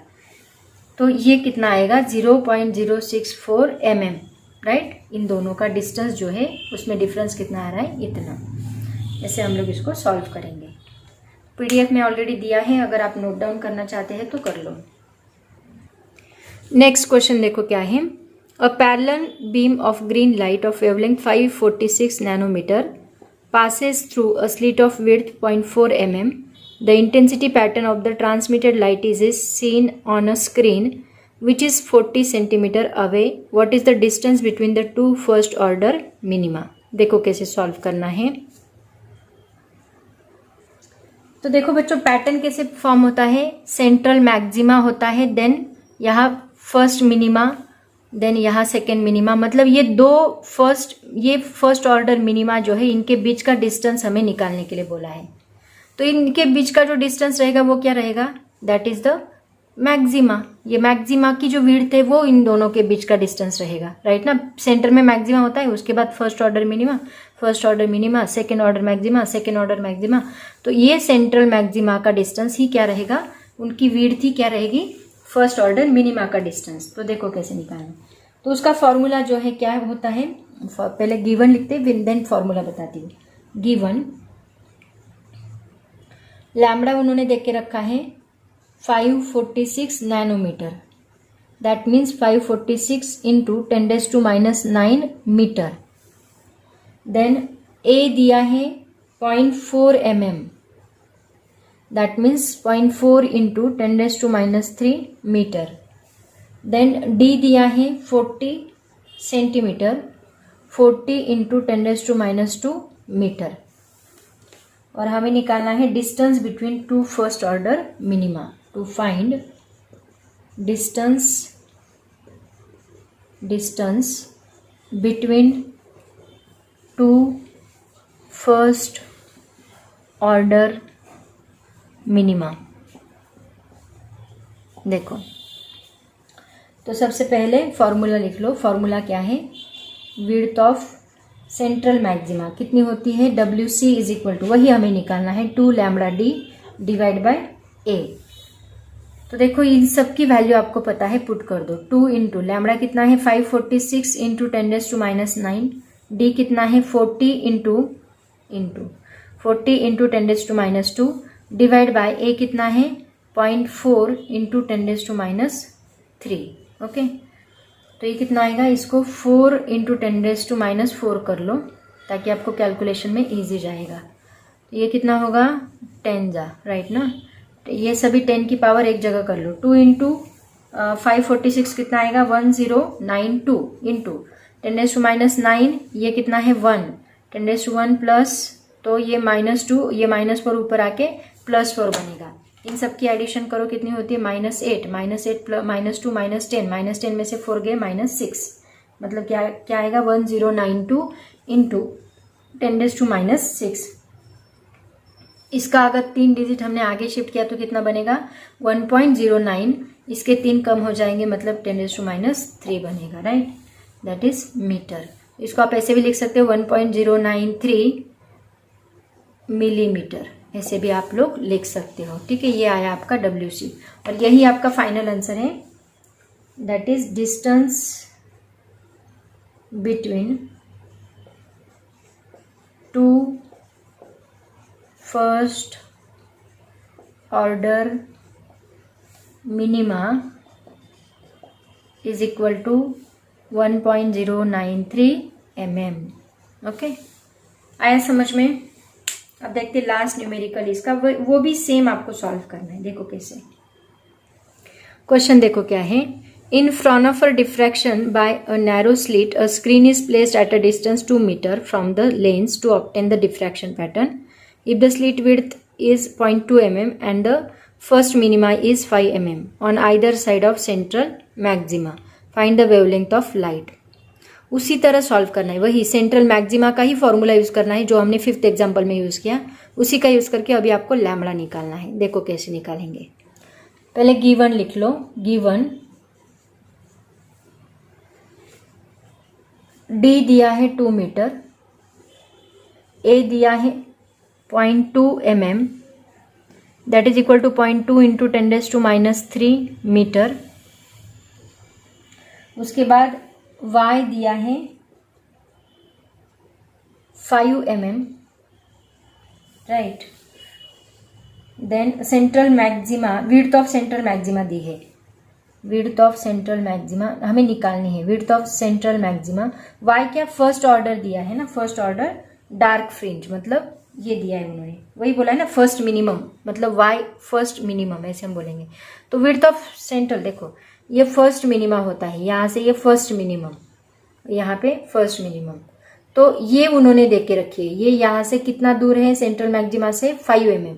तो ये कितना आएगा, 0.064 mm, राइट। इन दोनों का डिस्टेंस जो है उसमें डिफरेंस कितना आ रहा है, इतना। ऐसे हम लोग इसको सॉल्व करेंगे। PDF में ऑलरेडी दिया है, अगर आप नोट डाउन करना चाहते हैं तो कर लो। नेक्स्ट क्वेश्चन देखो क्या है, a parallel beam of green light of wavelength 546 nanometre passes through a slit of width 0.4 mm. The intensity pattern of the transmitted light is seen on a screen which is 40 centimeter away. What is the distance between the two first order minima? देखो कैसे solve करना है। तो देखो बच्चों, pattern कैसे form होता है, सेंट्रल मैक्सिमा होता है, देन यहाँ फर्स्ट मिनिमा, देन यहाँ सेकेंड मिनिमा। मतलब ये फर्स्ट ऑर्डर मिनिमा जो है, इनके बीच का डिस्टेंस हमें निकालने के लिए बोला है। तो इनके बीच का जो डिस्टेंस रहेगा वो क्या रहेगा, दैट इज द मैक्सिमा, ये मैक्सिमा की जो विड्थ है वो इन दोनों के बीच का डिस्टेंस रहेगा, राइट ना। सेंटर में मैक्सिमा होता है, उसके बाद first order minima, first order minima, second order maxima, second order maxima. तो ये सेंट्रल मैक्सिमा का डिस्टेंस ही क्या रहेगा, उनकी विड्थ ही क्या रहेगी, फर्स्ट ऑर्डर मिनिमा का डिस्टेंस। तो देखो कैसे निकालना। तो उसका फॉर्मूला जो है क्या होता है, पहले गिवन लिखते हैं देन फॉर्मूला बताती हूँ। गिवन लैम्बडा उन्होंने देख के रखा है 546 nanometre, that means 546 into 10⁻⁹ metre. Then A दिया है 0.4 mm, that means 0.4 into 10⁻³ metre. Then D दिया है 40 सेंटीमीटर, 40 इंटू 10⁻² मीटर। और हमें निकालना है distance between two first order minima. To find distance between two first order minima. देखो, तो सबसे पहले फॉर्मूला लिख लो। फॉर्मूला क्या है, विड्थ ऑफ सेंट्रल मैक्सिमा कितनी होती है, WC इज इक्वल टू, वही हमें निकालना है 2 लैम्बडा डी डिवाइड बाय ए। तो देखो इन सब की वैल्यू आपको पता है, पुट कर दो। 2 इंटू लैम्बडा कितना है 546 इंटू 10⁻⁹, डी कितना है 40 इंटू 10⁻² डिवाइड बाय ए कितना है 0.4 इंटू 10⁻3। ओके, तो ये कितना आएगा, इसको 4 इंटू 10⁻⁴ कर लो ताकि आपको कैलकुलेशन में इजी जाएगा। तो ये कितना होगा 10 जा, राइट ना। तो ये सभी 10 की पावर एक जगह कर लो। 2 इंटू 546 कितना आएगा 1092 इंटू 10⁻⁹, ये कितना है 1, 10⁻1 प्लस, तो ये -2, ये माइनस पर ऊपर आके +4 बनेगा। इन सब की एडिशन करो कितनी होती है -8, -8 -2 -10, -10 में से 4 गए -6, मतलब क्या आएगा 1092 इंटू 10⁻⁶। इसका अगर 3 डिजिट हमने आगे शिफ्ट किया तो कितना बनेगा 1.09, इसके 3 कम हो जाएंगे मतलब 10⁻³ बनेगा, राइट, दैट इज मीटर। इसको आप ऐसे भी लिख सकते हो 1.093 मिलीमीटर, ऐसे भी आप लोग लिख सकते हो, ठीक है। ये आया आपका WC और यही आपका फाइनल आंसर है, that is distance between two first order minima is equal to 1.093 mm। Okay, आया समझ में। अब देखते हैं लास्ट न्यूमेरिकल इसका, वो भी सेम आपको सॉल्व करना है। देखो कैसे, क्वेश्चन देखो क्या है। In front of a diffraction by a narrow slit a screen is placed at a distance 2 metre from the lens to obtain the diffraction pattern. If the slit width is 0.2 mm and the first minima is 5 mm on either side of central maxima. Find the wavelength of light. उसी तरह solve करना है, वही central maxima का ही formula use करना है जो हमने 5th एग्जाम्पल में यूज किया, उसी का यूज करके अभी आपको लैम्बडा निकालना है। देखो कैसे निकालेंगे, पहले गिवन लिख लो। गिवन डी दिया है 2 मीटर, ए दिया है 0.2 mm, that is equal to 0.2 into 10⁻³ metre. उसके बाद y दिया है 5 mm, right. Then central maxima, width of central maxima दी है, विड्थ ऑफ सेंट्रल मैक्सिमा हमें निकालनी है, width of central maxima. y क्या फर्स्ट ऑर्डर दिया है ना, फर्स्ट ऑर्डर डार्क फ्रिंज, मतलब ये दिया है उन्होंने, वही बोला है ना फर्स्ट मिनिमम, मतलब y फर्स्ट मिनिमम ऐसे हम बोलेंगे। तो विड्थ ऑफ सेंट्रल देखो ये फर्स्ट मिनिमा होता है, यहाँ से ये फर्स्ट मिनिमम, यहाँ पे फर्स्ट मिनिमम, तो ये उन्होंने देख के रखी है। ये यहाँ से कितना दूर है सेंट्रल मैक्सिमा से 5 mm,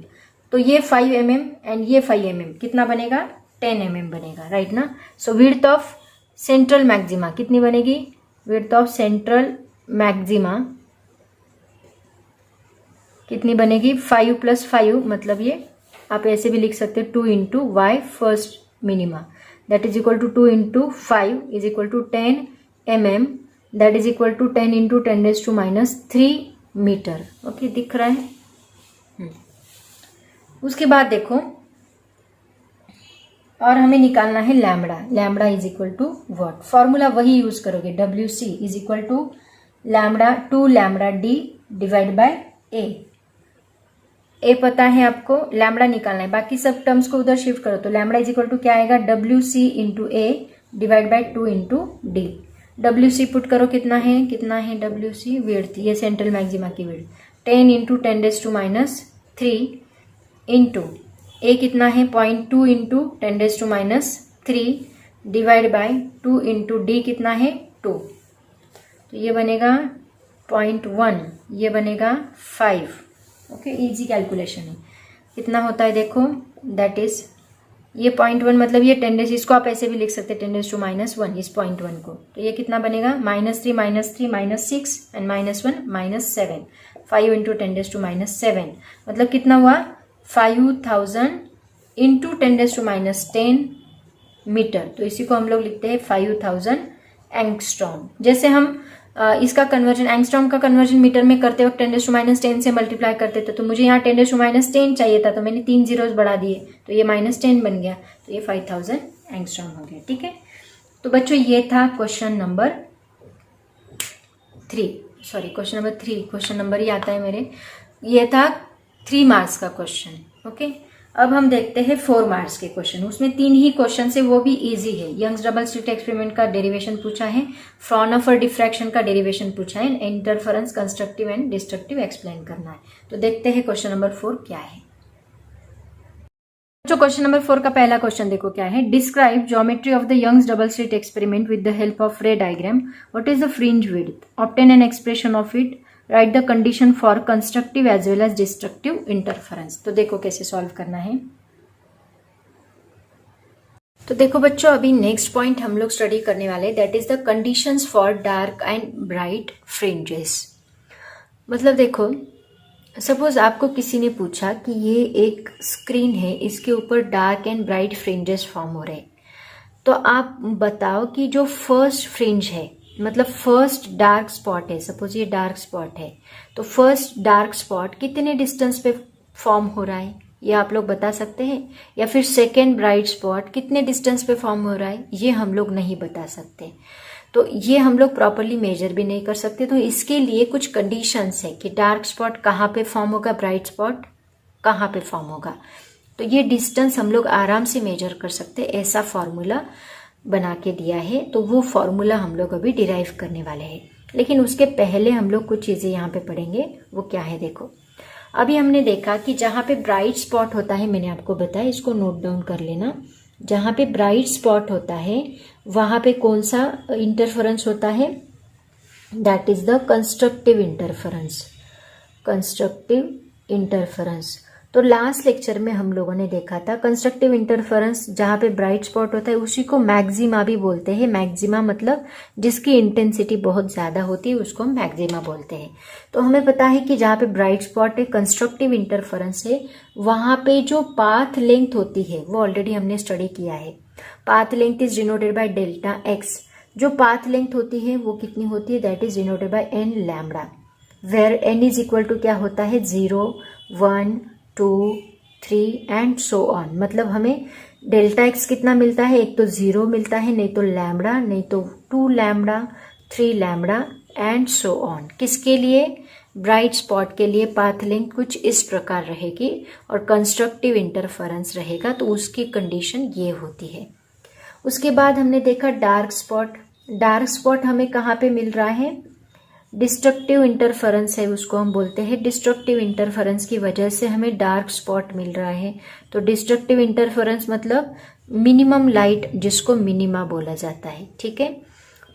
तो ये 5 mm एंड ये 5 mm कितना बनेगा 10 mm बनेगा, राइट ना। सो विड्थ ऑफ सेंट्रल मैक्सिमा कितनी बनेगी, विड्थ ऑफ सेंट्रल मैक्सिमा कितनी बनेगी 5 + 5, मतलब ये आप ऐसे भी लिख सकते हो 2 into Y first minima, that is equal to 2 into 5 is equal to 10 mm, that is equal to 10 into 10⁻³ metre. Okay, दिख रहा है। उसके बाद देखो, और हमें निकालना है lambda. Lambda is equal to what, formula वही यूज करोगे, WC is equal to lambda 2 lambda D divide by A। A पता है आपको, लैम्बडा निकालना है, बाकी सब टर्म्स को उधर शिफ्ट करो। तो लैम्बडा इज इक्वल टू क्या आएगा, WC into A divide by 2 into D। WC put करो, कितना है WC विड्थ, ये सेंट्रल मैक्सिमा की विड्थ, 10 इंटू 10⁻³ इंटू A कितना है 0.2 into 10⁻³ divide by 2 into D कितना है 2। तो ये बनेगा 0.1, ये बनेगा 5। ओके, इजी कैलकुलेशन है। कितना होता है देखो, दैट इज ये 0.1 मतलब ये 10, इसको आप ऐसे भी लिख सकते हैं 10⁻1 इस 0.1 को। तो ये कितना बनेगा -3 -6 एंड -1 -7, 5 इंटू 10⁻7 मतलब कितना हुआ 5000 इंटू 10⁻10 मीटर। तो इसी को हम लोग लिखते हैं 5000 एंगस्ट्रॉम। जैसे हम इसका कन्वर्जन, एंगस्ट्रॉम का कन्वर्जन मीटर में करते वक्त 10⁻10 से मल्टीप्लाई करते थे, तो मुझे यहाँ 10⁻10 चाहिए था, तो मैंने 3 जीरोस बढ़ा दिए, तो ये -10 बन गया, तो ये 5000 एंगस्ट्रॉम हो गया। ठीक है, तो बच्चों ये था question number 3, question number 3, question number ही आता है मेरे, ये था 3 मार्क्स का क्वेश्चन। ओके, अब हम देखते हैं 4 मार्क्स के क्वेश्चन। उसमें 3 ही क्वेश्चन है, वो भी इजी है। यंग्स डबल स्लिट एक्सपेरिमेंट का डेरिवेशन पूछा है, फ्रॉनहोफर डिफ्रैक्शन का डेरिवेशन पूछा है, interference constructive and destructive explain करना है। तो देखते हैं क्वेश्चन नंबर 4 क्या है। जो क्वेश्चन नंबर 4 का पहला क्वेश्चन देखो क्या है, describe geometry of the Young's double slit experiment with the help of ray diagram, what is the fringe width, obtain an expression of it, write the condition for constructive as well as destructive interference. तो देखो कैसे solve करना है। तो देखो बच्चों, अभी next point हम लोग स्टडी करने वाले, that is the conditions for dark and bright fringes. मतलब देखो, सपोज आपको किसी ने पूछा कि ये एक स्क्रीन है, इसके ऊपर dark and bright fringes form हो रहे, तो आप बताओ कि जो फर्स्ट फ्रिंज है, मतलब फर्स्ट डार्क स्पॉट है, सपोज ये डार्क स्पॉट है, तो फर्स्ट डार्क स्पॉट कितने डिस्टेंस पे फॉर्म हो रहा है, ये आप लोग बता सकते हैं। या फिर सेकेंड ब्राइट स्पॉट कितने डिस्टेंस पे फॉर्म हो रहा है, ये हम लोग नहीं बता सकते। तो ये हम लोग प्रॉपरली मेजर भी नहीं कर सकते। तो इसके लिए कुछ कंडीशंस है कि डार्क स्पॉट कहाँ पे फॉर्म होगा, ब्राइट स्पॉट कहाँ पे फॉर्म होगा। तो ये डिस्टेंस हम लोग आराम से मेजर कर सकते, ऐसा फॉर्मूला बना के दिया है। तो वो फॉर्मूला हम लोग अभी डिराइव करने वाले हैं, लेकिन उसके पहले हम लोग कुछ चीज़ें यहाँ पे पढ़ेंगे। वो क्या है देखो, अभी हमने देखा कि जहाँ पे ब्राइट स्पॉट होता है, मैंने आपको बताया, इसको नोट डाउन कर लेना, जहाँ पे ब्राइट स्पॉट होता है वहाँ पे कौन सा इंटरफेरेंस होता है, that is the constructive interference. Constructive interference, तो लास्ट लेक्चर में हम लोगों ने देखा था कंस्ट्रक्टिव इंटरफेरेंस जहाँ पे ब्राइट स्पॉट होता है उसी को मैक्सिमा भी बोलते हैं। मैक्सिमा मतलब जिसकी इंटेंसिटी बहुत ज़्यादा होती है उसको हम मैक्सिमा बोलते हैं। तो हमें पता है कि जहाँ पे ब्राइट स्पॉट है, कंस्ट्रक्टिव इंटरफेरेंस है, वहाँ पे जो पाथ लेंथ होती है वो ऑलरेडी हमने स्टडी किया है। Path length is denoted by delta X. जो पाथ लेंथ होती है वो कितनी होती है, that is denoted by N lambda, where N is equal to क्या होता है 0, 1, 2, 3 एंड सो ऑन। मतलब हमें डेल्टा एक्स कितना मिलता है, एक तो 0 मिलता है, नहीं तो लैम्बडा, नहीं तो 2 lambda, 3 lambda and so on. किसके लिए, ब्राइट स्पॉट के लिए पाथ लेंथ कुछ इस प्रकार रहेगी और कंस्ट्रक्टिव इंटरफेरेंस रहेगा, तो उसकी कंडीशन ये होती है। उसके बाद हमने देखा डार्क स्पॉट। डार्क स्पॉट हमें कहाँ पे मिल रहा है, डिस्ट्रक्टिव इंटरफेरेंस है उसको हम बोलते हैं। डिस्ट्रक्टिव इंटरफेरेंस की वजह से हमें डार्क स्पॉट मिल रहा है। तो डिस्ट्रक्टिव इंटरफेरेंस मतलब मिनिमम लाइट, जिसको मिनिमा बोला जाता है। ठीक है,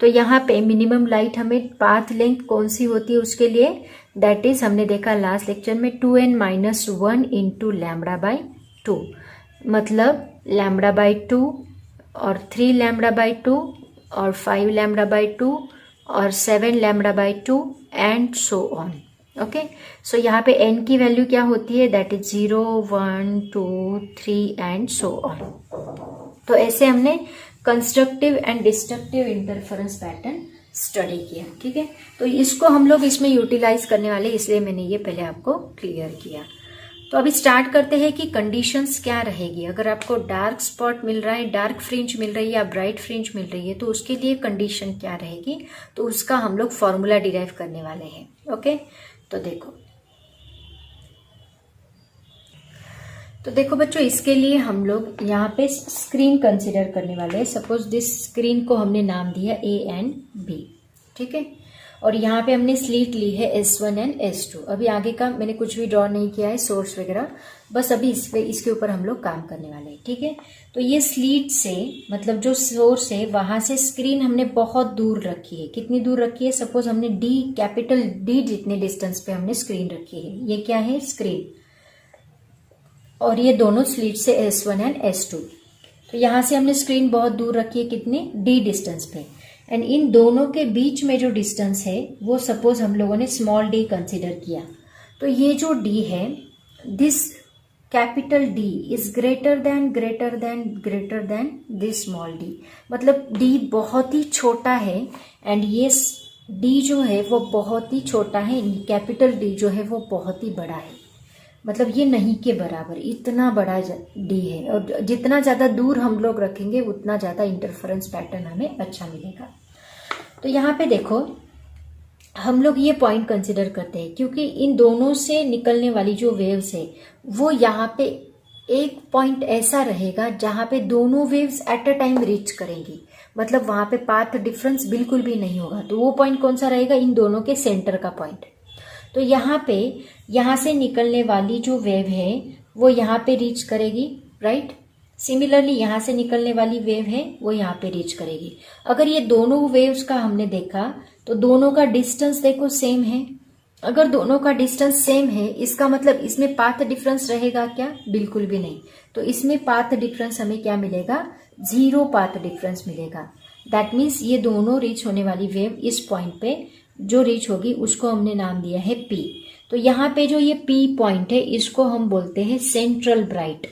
तो यहाँ पे मिनिमम लाइट हमें पाथ लेंथ कौन सी होती है उसके लिए, दैट इज हमने देखा लास्ट लेक्चर में 2n-1 इंटू लैम्बडा बाई 2, मतलब लैम्बडा बाई 2 और 3 लैम्बडा बाई 2 और 5 लैम्बडा बाई 2 और 7 lambda by 2 and so on. Okay, so यहाँ पे n की वैल्यू क्या होती है, that is 0, 1, 2, 3 and so on. तो ऐसे हमने constructive and destructive interference pattern study किया। ठीक है, तो इसको हम लोग इसमें यूटिलाइज करने वाले, इसलिए मैंने ये पहले आपको क्लियर किया। तो अभी स्टार्ट करते हैं कि कंडीशंस क्या रहेगी। अगर आपको डार्क स्पॉट मिल रहा है, डार्क फ्रिंज मिल रही है या ब्राइट फ्रिंज मिल रही है, तो उसके लिए कंडीशन क्या रहेगी, तो उसका हम लोग फॉर्मूला डिराइव करने वाले हैं। ओके, तो देखो बच्चों, इसके लिए हम लोग यहाँ पे स्क्रीन कंसिडर करने वाले हैं। सपोज दिस स्क्रीन को हमने नाम दिया A एंड B। ठीक है, और यहाँ पे हमने स्लीट ली है S1 एंड S2। अभी आगे का मैंने कुछ भी ड्रॉ नहीं किया है, सोर्स वगैरह, बस अभी इसके ऊपर हम लोग काम करने वाले हैं। ठीक है, तो ये स्लीट से मतलब जो सोर्स है वहां से स्क्रीन हमने बहुत दूर रखी है। कितनी दूर रखी है, सपोज हमने कैपिटल D जितने डिस्टेंस पे हमने स्क्रीन रखी है। ये क्या है, स्क्रीन, और ये दोनों स्लीट से S1 एंड S2। तो यहां से हमने स्क्रीन बहुत दूर रखी है, कितने, D डिस्टेंस पे, एंड इन दोनों के बीच में जो डिस्टेंस है वो सपोज हम लोगों ने स्मॉल d कंसीडर किया। तो ये जो d है, this capital D is greater than this small d, मतलब d बहुत ही छोटा है एंड ये d जो है वो बहुत ही छोटा है, कैपिटल D जो है वो बहुत ही बड़ा है, मतलब ये नहीं के बराबर, इतना बड़ा d है। और जितना ज़्यादा दूर हम लोग रखेंगे उतना ज़्यादा इंटरफेरेंस पैटर्न हमें अच्छा मिलेगा। तो यहाँ पे देखो, हम लोग ये पॉइंट कंसिडर करते हैं क्योंकि इन दोनों से निकलने वाली जो वेव्स है वो यहाँ पे एक पॉइंट ऐसा रहेगा जहाँ पे दोनों waves at a time reach करेंगी, मतलब वहाँ पे पाथ डिफरेंस बिल्कुल भी नहीं होगा। तो वो पॉइंट कौन सा रहेगा, इन दोनों के सेंटर का पॉइंट। तो यहाँ से निकलने वाली जो वेव है वो यहाँ पे रीच करेगी, राइट। सिमिलरली यहाँ से निकलने वाली वेव है वो यहाँ पे रीच करेगी। अगर ये दोनों वेव्स का हमने देखा तो दोनों का डिस्टेंस देखो सेम है। अगर दोनों का डिस्टेंस सेम है इसका मतलब इसमें पाथ डिफरेंस रहेगा क्या, बिल्कुल भी नहीं। तो इसमें पाथ डिफरेंस हमें क्या मिलेगा, 0 पाथ डिफरेंस मिलेगा। दैट मीन्स ये दोनों रीच होने वाली वेव इस पॉइंट पे जो रीच होगी उसको हमने नाम दिया है P। तो यहाँ पे जो ये P पॉइंट है इसको हम बोलते हैं सेंट्रल ब्राइट।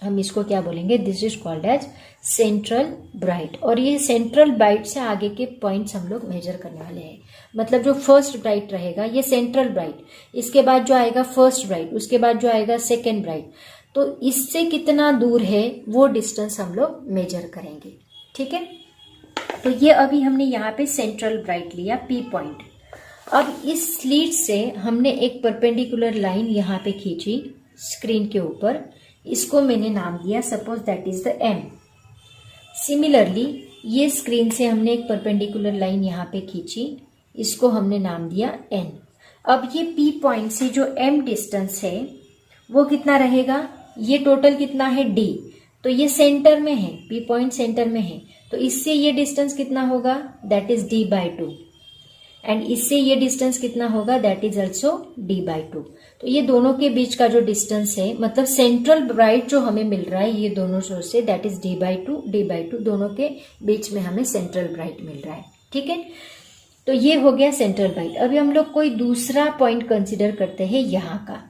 हम इसको क्या बोलेंगे, this is called as central bright. और ये सेंट्रल ब्राइट से आगे के पॉइंट्स हम लोग मेजर करने वाले हैं। मतलब जो फर्स्ट ब्राइट रहेगा ये सेंट्रल ब्राइट, इसके बाद जो आएगा फर्स्ट ब्राइट, उसके बाद जो आएगा सेकेंड ब्राइट, तो इससे कितना दूर है वो डिस्टेंस हम लोग मेजर करेंगे। ठीक है, तो ये अभी हमने यहाँ पे सेंट्रल ब्राइट लिया P पॉइंट। अब इस स्लीट से हमने एक परपेंडिकुलर लाइन यहाँ पे खींची स्क्रीन के ऊपर, इसको मैंने नाम दिया suppose that is the M। Similarly ये स्क्रीन से हमने एक परपेंडिकुलर लाइन यहाँ पे खींची, इसको हमने नाम दिया N। अब ये P पॉइंट से जो M डिस्टेंस है वो कितना रहेगा, ये टोटल कितना है D, तो ये सेंटर में है, P पॉइंट सेंटर में है, तो इससे ये डिस्टेंस कितना होगा, दैट इज D/2, एंड इससे ये डिस्टेंस कितना होगा, दैट इज ऑल्सो D/2। तो ये दोनों के बीच का जो डिस्टेंस है, मतलब सेंट्रल ब्राइट जो हमें मिल रहा है ये दोनों सोर्स से, दैट इज D/2 दोनों के बीच में हमें सेंट्रल ब्राइट मिल रहा है। ठीक है, तो ये हो गया सेंट्रल ब्राइट। अभी हम लोग कोई दूसरा पॉइंट कंसिडर करते हैं यहाँ का।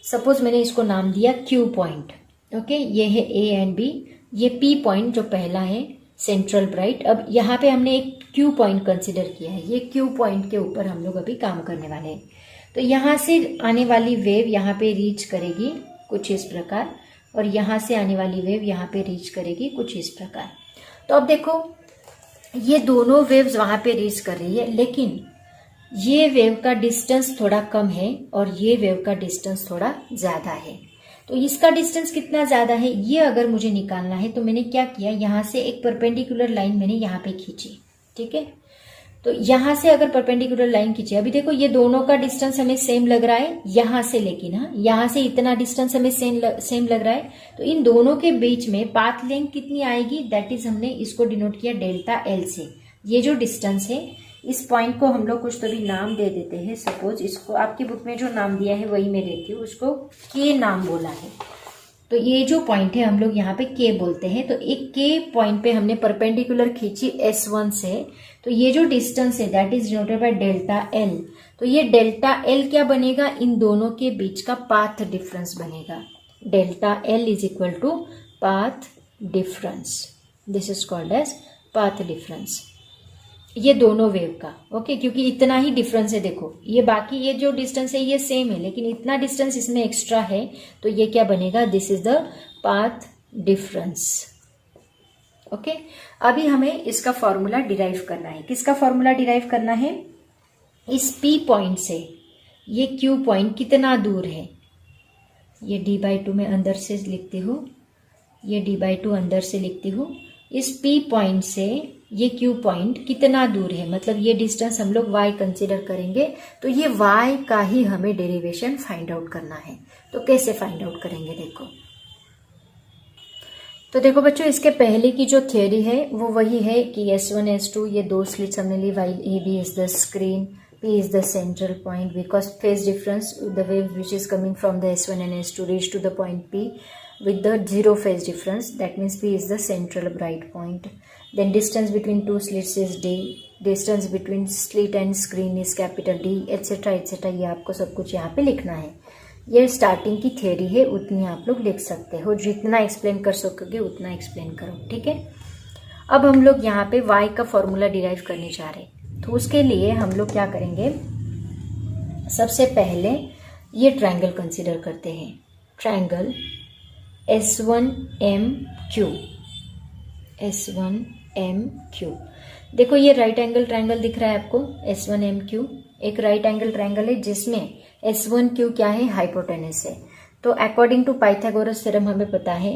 सपोज मैंने इसको नाम दिया Q पॉइंट। ओके, ये है A एंड B, ये P पॉइंट जो पहला है सेंट्रल ब्राइट। अब यहाँ पे हमने एक Q पॉइंट कंसिडर किया है, ये Q पॉइंट के ऊपर हम लोग अभी काम करने वाले हैं। तो यहाँ से आने वाली वेव यहाँ पे रीच करेगी कुछ इस प्रकार, और यहाँ से आने वाली वेव यहाँ पे रीच करेगी कुछ इस प्रकार। तो अब देखो ये दोनों वेव्स वहाँ पे रीच कर रही है, लेकिन ये वेव का डिस्टेंस थोड़ा कम है और ये वेव का डिस्टेंस थोड़ा ज्यादा है। तो इसका डिस्टेंस कितना ज्यादा है ये अगर मुझे निकालना है तो मैंने क्या किया, यहाँ से एक परपेंडिकुलर लाइन मैंने यहाँ पे खींची। ठीक है, तो यहाँ से अगर परपेंडिकुलर लाइन खींची, अभी देखो ये दोनों का डिस्टेंस हमें सेम लग रहा है यहाँ से, लेकिन हाँ यहाँ से इतना डिस्टेंस हमें सेम लग रहा है। तो इन दोनों के बीच में पाथ लेंथ कितनी आएगी, दैट इज हमने इसको डिनोट किया ΔL से। ये जो डिस्टेंस है इस पॉइंट को हम लोग कुछ तो भी नाम दे देते हैं। सपोज इसको आपकी बुक में जो नाम दिया है वही मैं देती हूँ, उसको K नाम बोला है। तो ये जो पॉइंट है हम लोग यहाँ पे K बोलते हैं। तो एक K पॉइंट पे हमने परपेंडिकुलर खींची S1 से, तो ये जो डिस्टेंस है that is denoted bye ΔL। तो ये ΔL क्या बनेगा, इन दोनों के बीच का पाथ डिफरेंस बनेगा। ΔL is equal to path difference, this is called as path difference. ये दोनों वेव का, ओके, क्योंकि इतना ही डिफरेंस है। देखो ये बाकी ये जो डिस्टेंस है ये सेम है, लेकिन इतना डिस्टेंस इसमें एक्स्ट्रा है, तो ये क्या बनेगा, this is the path difference. Okay, अभी हमें इसका फॉर्मूला डिराइव करना है। किसका फॉर्मूला डिराइव करना है, इस P पॉइंट से ये Q पॉइंट कितना दूर है। ये d/2 में अंदर से लिखती हूँ, ये d/2 अंदर से लिखती हूँ। इस P पॉइंट से ये Q पॉइंट कितना दूर है, मतलब ये डिस्टेंस हम लोग y कंसिडर करेंगे, तो ये y का ही हमें डेरिवेशन फाइंड आउट करना है। तो कैसे फाइंड आउट करेंगे, देखो। तो देखो बच्चों, इसके पहले की जो थियोरी है वो वही है कि S1 S2 ये दो स्लिट्स हमने ली, while AB is the screen, P is the central point, because phase difference, the wave which is coming from the S1 and S2 reach to the point P with the zero phase difference, that means P is the central bright point. Then distance between two slits is D, distance between slit and screen is capital D, etc etc। ये आपको सब कुछ यहाँ पे लिखना है। ये starting की थ्योरी है, उतनी आप लोग लिख सकते हो, जितना एक्सप्लेन कर सकोगे उतना एक्सप्लेन करो, ठीक है। अब हम लोग यहाँ पे y का फॉर्मूला डिराइव करने जा रहे हैं, तो उसके लिए हम लोग क्या करेंगे, सबसे पहले ये ट्रायंगल कंसीडर करते हैं, ट्रायंगल S1MQ, S1MQ। देखो ये राइट एंगल ट्रायंगल दिख रहा है आपको, S1MQ एक राइट एंगल ट्रायंगल है जिसमें S1Q क्या है, हाइपोटेनस है। तो अकॉर्डिंग टू पाइथागोरस थ्योरम हमें पता है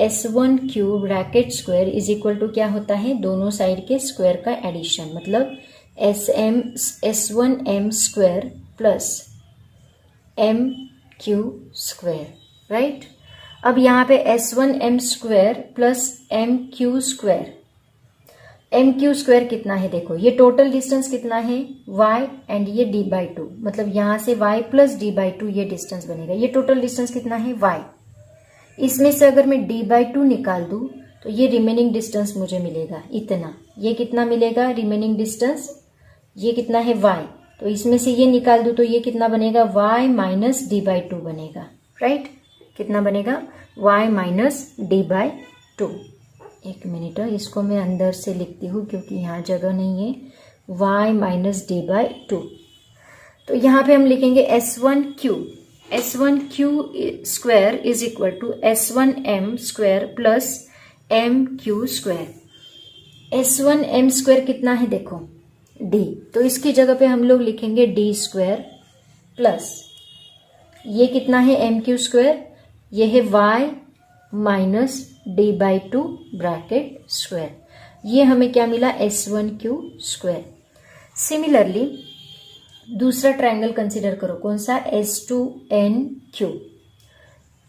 S1Q bracket square is equal to क्या होता है, दोनों साइड के स्क्वायर का एडिशन, मतलब S1M square plus MQ square, right. अब यहाँ पे S1M square plus MQ square, MQ square कितना है, देखो ये टोटल डिस्टेंस कितना है y एंड ये d/2, मतलब यहाँ से y प्लस d/2 ये डिस्टेंस बनेगा। ये टोटल डिस्टेंस कितना है y, इसमें से अगर मैं d/2 निकाल दूं तो ये रिमेनिंग डिस्टेंस मुझे मिलेगा इतना। ये कितना मिलेगा रिमेनिंग डिस्टेंस, ये कितना है y, तो इसमें से ये निकाल दूं तो ये कितना बनेगा, y माइनस d/2 बनेगा, राइट। कितना बनेगा, y माइनस d/2। एक मिनट, इसको मैं अंदर से लिखती हूँ क्योंकि यहाँ जगह नहीं है, y माइनस d/2। तो यहाँ पे हम लिखेंगे S1Q square is equal to S1M square plus MQ square. S1M square कितना है, देखो D, तो इसकी जगह पे हम लोग लिखेंगे D स्क्वायर प्लस ये कितना है MQ स्क्वायर, ये है y minus d/2 bracket square. ये हमें क्या मिला, S1Q स्क्वायर। सिमिलरली दूसरा ट्रायंगल कंसीडर करो, कौन सा, S2NQ,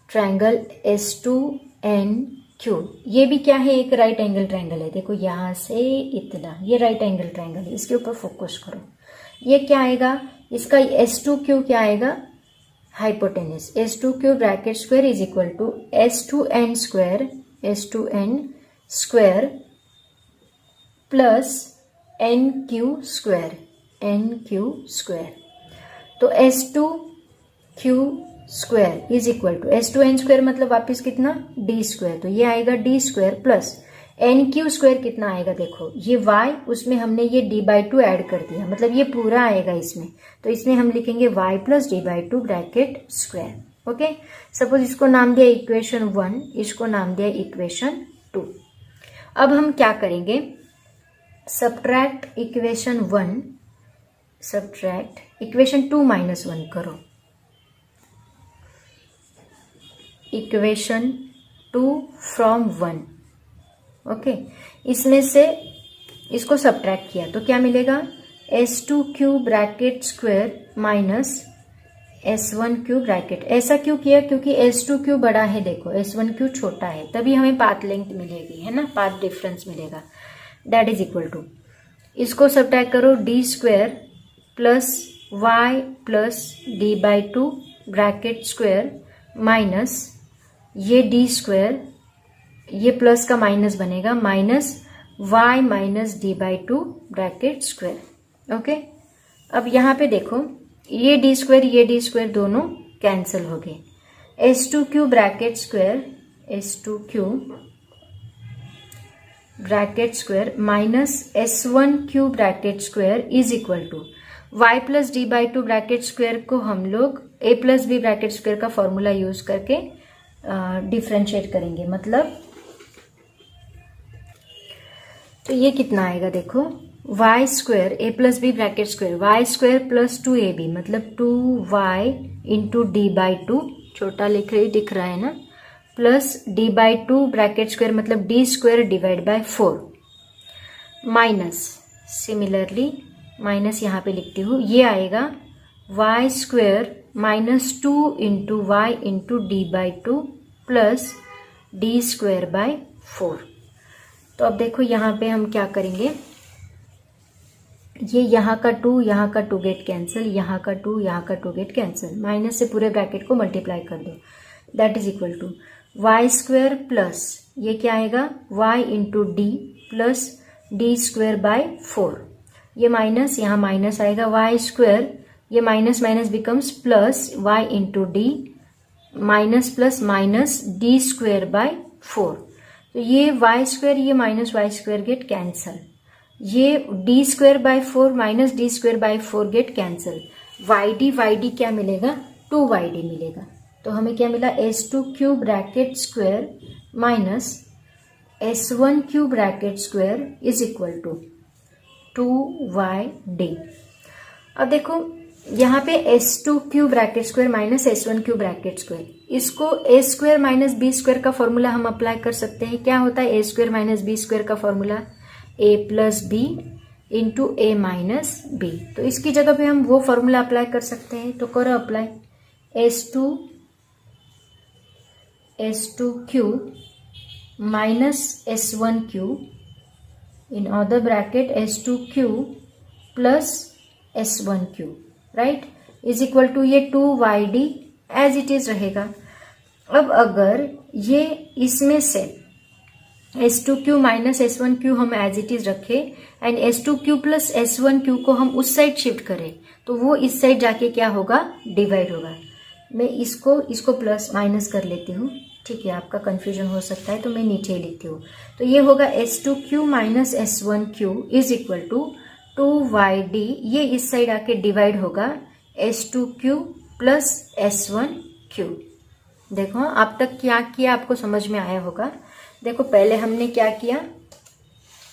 ट्रायंगल S2NQ। ये भी क्या है, एक राइट एंगल ट्रायंगल है। देखो यहाँ से इतना, ये राइट एंगल ट्रायंगल है, इसके ऊपर फोकस करो। ये क्या आएगा, इसका S2Q क्या आएगा, hypotenuse. S2Q bracket square is equal to S2N square plus NQ square. तो S2Q square is equal to S2N square मतलब वापस कितना, D स्क्वायर, तो ये आएगा D square plus NQ square कितना आएगा, देखो ये y, उसमें हमने ये d/2 ऐड कर दिया, मतलब ये पूरा आएगा इसमें, तो इसमें हम लिखेंगे y plus d/2 bracket square. Okay, suppose इसको नाम दिया इक्वेशन 1, इसको नाम दिया इक्वेशन 2। अब हम क्या करेंगे, subtract equation 1, subtract equation 2 minus 1 करो, इक्वेशन 2 फ्रॉम 1। ओके, इसमें से इसको सब्ट्रैक्ट किया तो क्या मिलेगा, S2Q bracket square minus S1Q bracket. ऐसा क्यों किया, क्योंकि S2Q बड़ा है, देखो S1Q छोटा है, तभी हमें पाथ लेंथ मिलेगी, है ना, पाथ डिफरेंस मिलेगा। दैट इज इक्वल टू, इसको सब्ट्रैक्ट करो, D square plus y plus d/2 bracket square minus ये D स्क्वायर, ये प्लस का माइनस बनेगा, minus y minus d/2 bracket square. Okay, अब यहाँ पे देखो ये D स्क्वायर दोनों कैंसिल हो गए। S2Q bracket square, S2Q bracket square minus S1 cube bracket square is equal to y plus D by two bracket square को हम लोग a plus B bracket square का फॉर्मूला यूज करके differentiate करेंगे। मतलब तो ये कितना आएगा देखो, y square a plus B bracket square y square plus 2ab मतलब 2y into D by to, छोटा दिख रहा है ना, plus D by two bracket square मतलब D square divide by 4 minus, similarly minus यहाँ पे लिखती हूँ, ये आएगा y square minus 2 into Y into D by two plus D square by 4। तो अब देखो यहाँ पे हम क्या करेंगे, ये यहाँ का 2 गेट कैंसिल, यहाँ का 2 गेट कैंसिल, माइनस से पूरे ब्रैकेट को मल्टीप्लाई कर दो, that is equal to Y square plus ये क्या आएगा y into D plus D square by 4, ये माइनस यहाँ माइनस आएगा, y स्क्वायर ये minus minus becomes plus y into D minus plus minus D square by 4। तो ये y square ये minus y square get cancel, ये D square by 4 minus D square by 4 get cancel, y D क्या मिलेगा 2y मिलेगा। तो हमें क्या मिला S2 cube bracket square minus S1 cube bracket square is equal to 2y D. अब देखो यहाँ पे S2 cube bracket square minus S1 cube bracket square, इसको a square minus B square का फॉर्मूला हम अप्लाई कर सकते हैं। क्या होता है a square minus B square का formula, a plus B into A minus B. तो इसकी जगह पे हम वो फॉर्मूला अप्लाई कर सकते हैं, तो करो apply, S2 cube minus S1 cube in other bracket S2 cube plus S1 cube, right, is equal to ये 2y D as it is रहेगा। अब अगर ये इसमें से S2 Q minus S1 Q हम एज इट इज रखे and S2 Q plus S1 Q को हम उस साइड शिफ्ट करें, तो वो इस साइड जाके क्या होगा डिवाइड होगा। मैं इसको प्लस माइनस कर लेती हूँ, ठीक है, आपका कंफ्यूजन हो सकता है तो मैं नीचे ही लिखती हूँ। तो ये होगा S2 Q minus S1 Q is equal to 2y D, ये इस साइड आके डिवाइड होगा S2 Q plus S1 Q. देखो अब तक क्या किया आपको समझ में आया होगा। देखो पहले हमने क्या किया,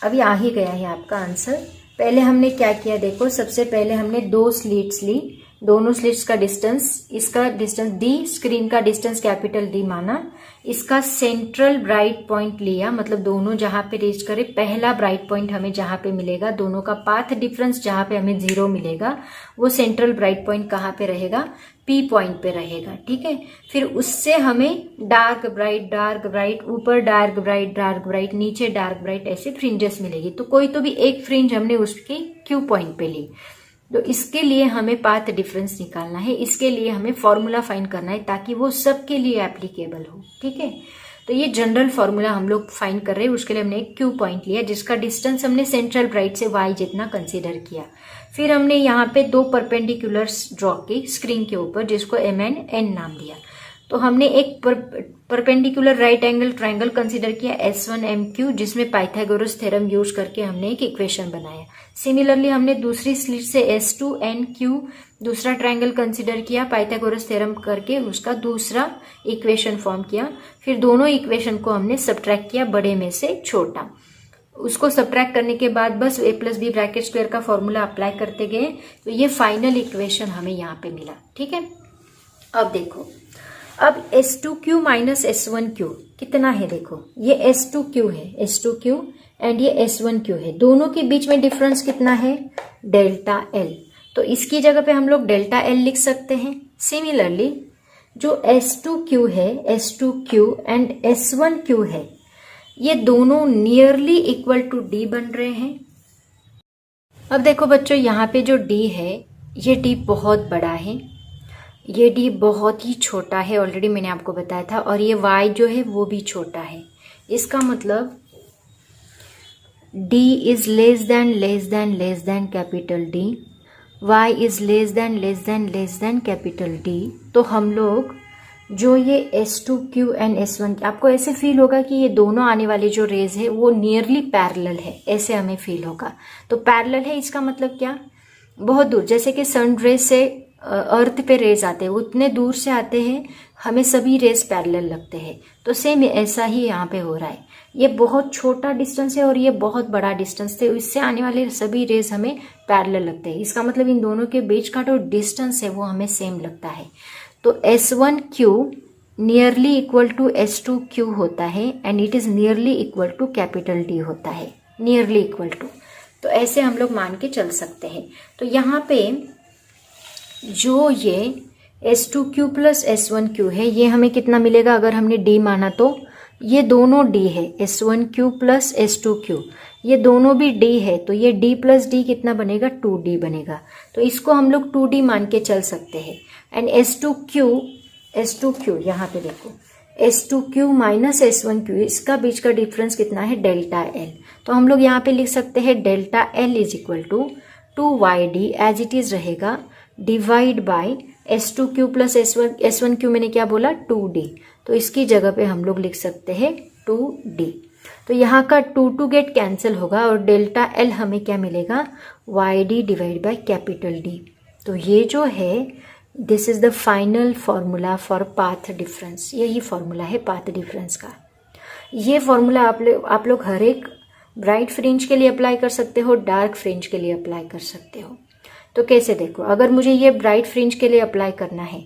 अभी आ ही गया है आपका आंसर। पहले हमने क्या किया, देखो सबसे पहले हमने 2 स्लिट्स ली, दोनों स्लिट्स का डिस्टेंस, इसका डिस्टेंस डी, स्क्रीन का डिस्टेंस कैपिटल डी माना, इसका सेंट्रल ब्राइट पॉइंट लिया, मतलब दोनों जहां पे रीच करे पहला ब्राइट पॉइंट हमें जहां पे मिलेगा, दोनों का पाथ डिफरेंस जहां पे हमें 0 मिलेगा, वो सेंट्रल ब्राइट पॉइंट कहाँ पे रहेगा, P पॉइंट पे रहेगा, ठीक है। फिर उससे हमें डार्क ब्राइट, ऊपर डार्क ब्राइट, नीचे डार्क ब्राइट, ऐसे फ्रिंजेस मिलेगी। तो कोई तो भी एक फ्रिंज हमने उसकी Q पॉइंट पे ली। तो इसके लिए हमें पाथ डिफरेंस निकालना है, इसके लिए हमें फॉर्मूला फाइंड करना है ताकि वो सबके लिए एप्लीकेबल हो, ठीक है। तो ये जनरल फॉर्मूला हम लोग फाइंड कर रहे हैं, उसके लिए हमने एक Q पॉइंट लिया जिसका डिस्टेंस हमने सेंट्रल ब्राइट से y जितना कंसीडर किया। फिर हमने यहाँ पे 2 परपेंडिकुलर्स ड्रॉ की स्क्रीन के ऊपर, जिसको M एंड N नाम दिया। तो हमने एक perpendicular right angle triangle consider किया S1MQ, जिसमें पाइथागोरस थ्योरम यूज करके हमने एक इक्वेशन बनाया। सिमिलरली हमने दूसरी स्लिट से S2NQ दूसरा ट्राइंगल कंसीडर किया, पाइथागोरस थ्योरम करके उसका दूसरा इक्वेशन फॉर्म किया। फिर दोनों इक्वेशन को हमने सब्ट्रैक्ट किया, बड़े में से छोटा। उसको सब्ट्रैक्ट करने के बाद बस a plus B bracket square का फॉर्मूला अप्लाई करते गए, तो ये फाइनल इक्वेशन हमें यहाँ पे मिला, ठीक है। अब देखो, अब S2Q माइनस S1Q कितना है, देखो ये S2Q है, S2Q एंड ये S1Q है, दोनों के बीच में डिफरेंस कितना है, डेल्टा L। तो इसकी जगह पे हम लोग डेल्टा L लिख सकते हैं। सिमिलरली जो S2Q है, S2Q एंड S1Q है, ये दोनों नियरली इक्वल टू D बन रहे हैं। अब देखो बच्चों, यहाँ पे जो D है, ये D बहुत बड़ा है, ये D बहुत ही छोटा है, ऑलरेडी मैंने आपको बताया था, और ये Y जो है वो भी छोटा है। इसका मतलब D is less than capital D, Y is less than capital D। तो हम लोग जो ये S2Q एंड S1, आपको ऐसे फील होगा कि ये दोनों आने वाली जो रेज है वो नियरली पैरेलल है, ऐसे हमें फील होगा। तो पैरेलल है इसका मतलब क्या, बहुत दूर, जैसे कि सन रेज से अर्थ पे रेज आते हैं उतने दूर से आते हैं, हमें सभी रेज पैरेलल लगते हैं। तो सेम ऐसा ही यहाँ पे हो रहा है, ये बहुत छोटा डिस्टेंस है और ये बहुत बड़ा डिस्टेंस है, इससे आने वाले सभी रेज हमें पैरेलल लगते हैं। इसका मतलब इन दोनों के बीच का जो डिस्टेंस है वो हमें सेम लगता है। तो S1Q nearly equal to S2Q होता है and it is nearly equal to capital D होता है, नियरली इक्वल टू। तो ऐसे हम लोग मान के चल सकते हैं। तो यहाँ पे जो ये S2Q प्लस S1Q है, ये हमें कितना मिलेगा अगर हमने D माना, तो ये दोनों D है, S1Q प्लस S2Q, ये दोनों भी D है, तो ये D प्लस D कितना बनेगा, 2D बनेगा। तो इसको हम लोग 2D मान के चल सकते हैं। एंड S2Q यहाँ पे देखो, S2Q माइनस S1Q, इसका बीच का डिफरेंस कितना है, डेल्टा L। तो हम लोग यहाँ पे लिख सकते हैं delta L is equal to 2YD as it is रहेगा, divide by S2Q plus S1Q मैंने क्या बोला, 2D। तो इसकी जगह पे हम लोग लिख सकते हैं 2D। तो यहाँ का 2 गेट कैंसिल होगा और डेल्टा L हमें क्या मिलेगा, YD divide by capital D। तो ये जो है, this is the final formula for path difference. यही फॉर्मूला है पाथ डिफरेंस का। ये फॉर्मूला आप लोग हर एक ब्राइट फ्रिंज के लिए अप्लाई कर सकते हो, डार्क फ्रिंज के लिए अप्लाई कर सकते हो। तो कैसे, देखो, अगर मुझे ये ब्राइट फ्रिंज के लिए अप्लाई करना है,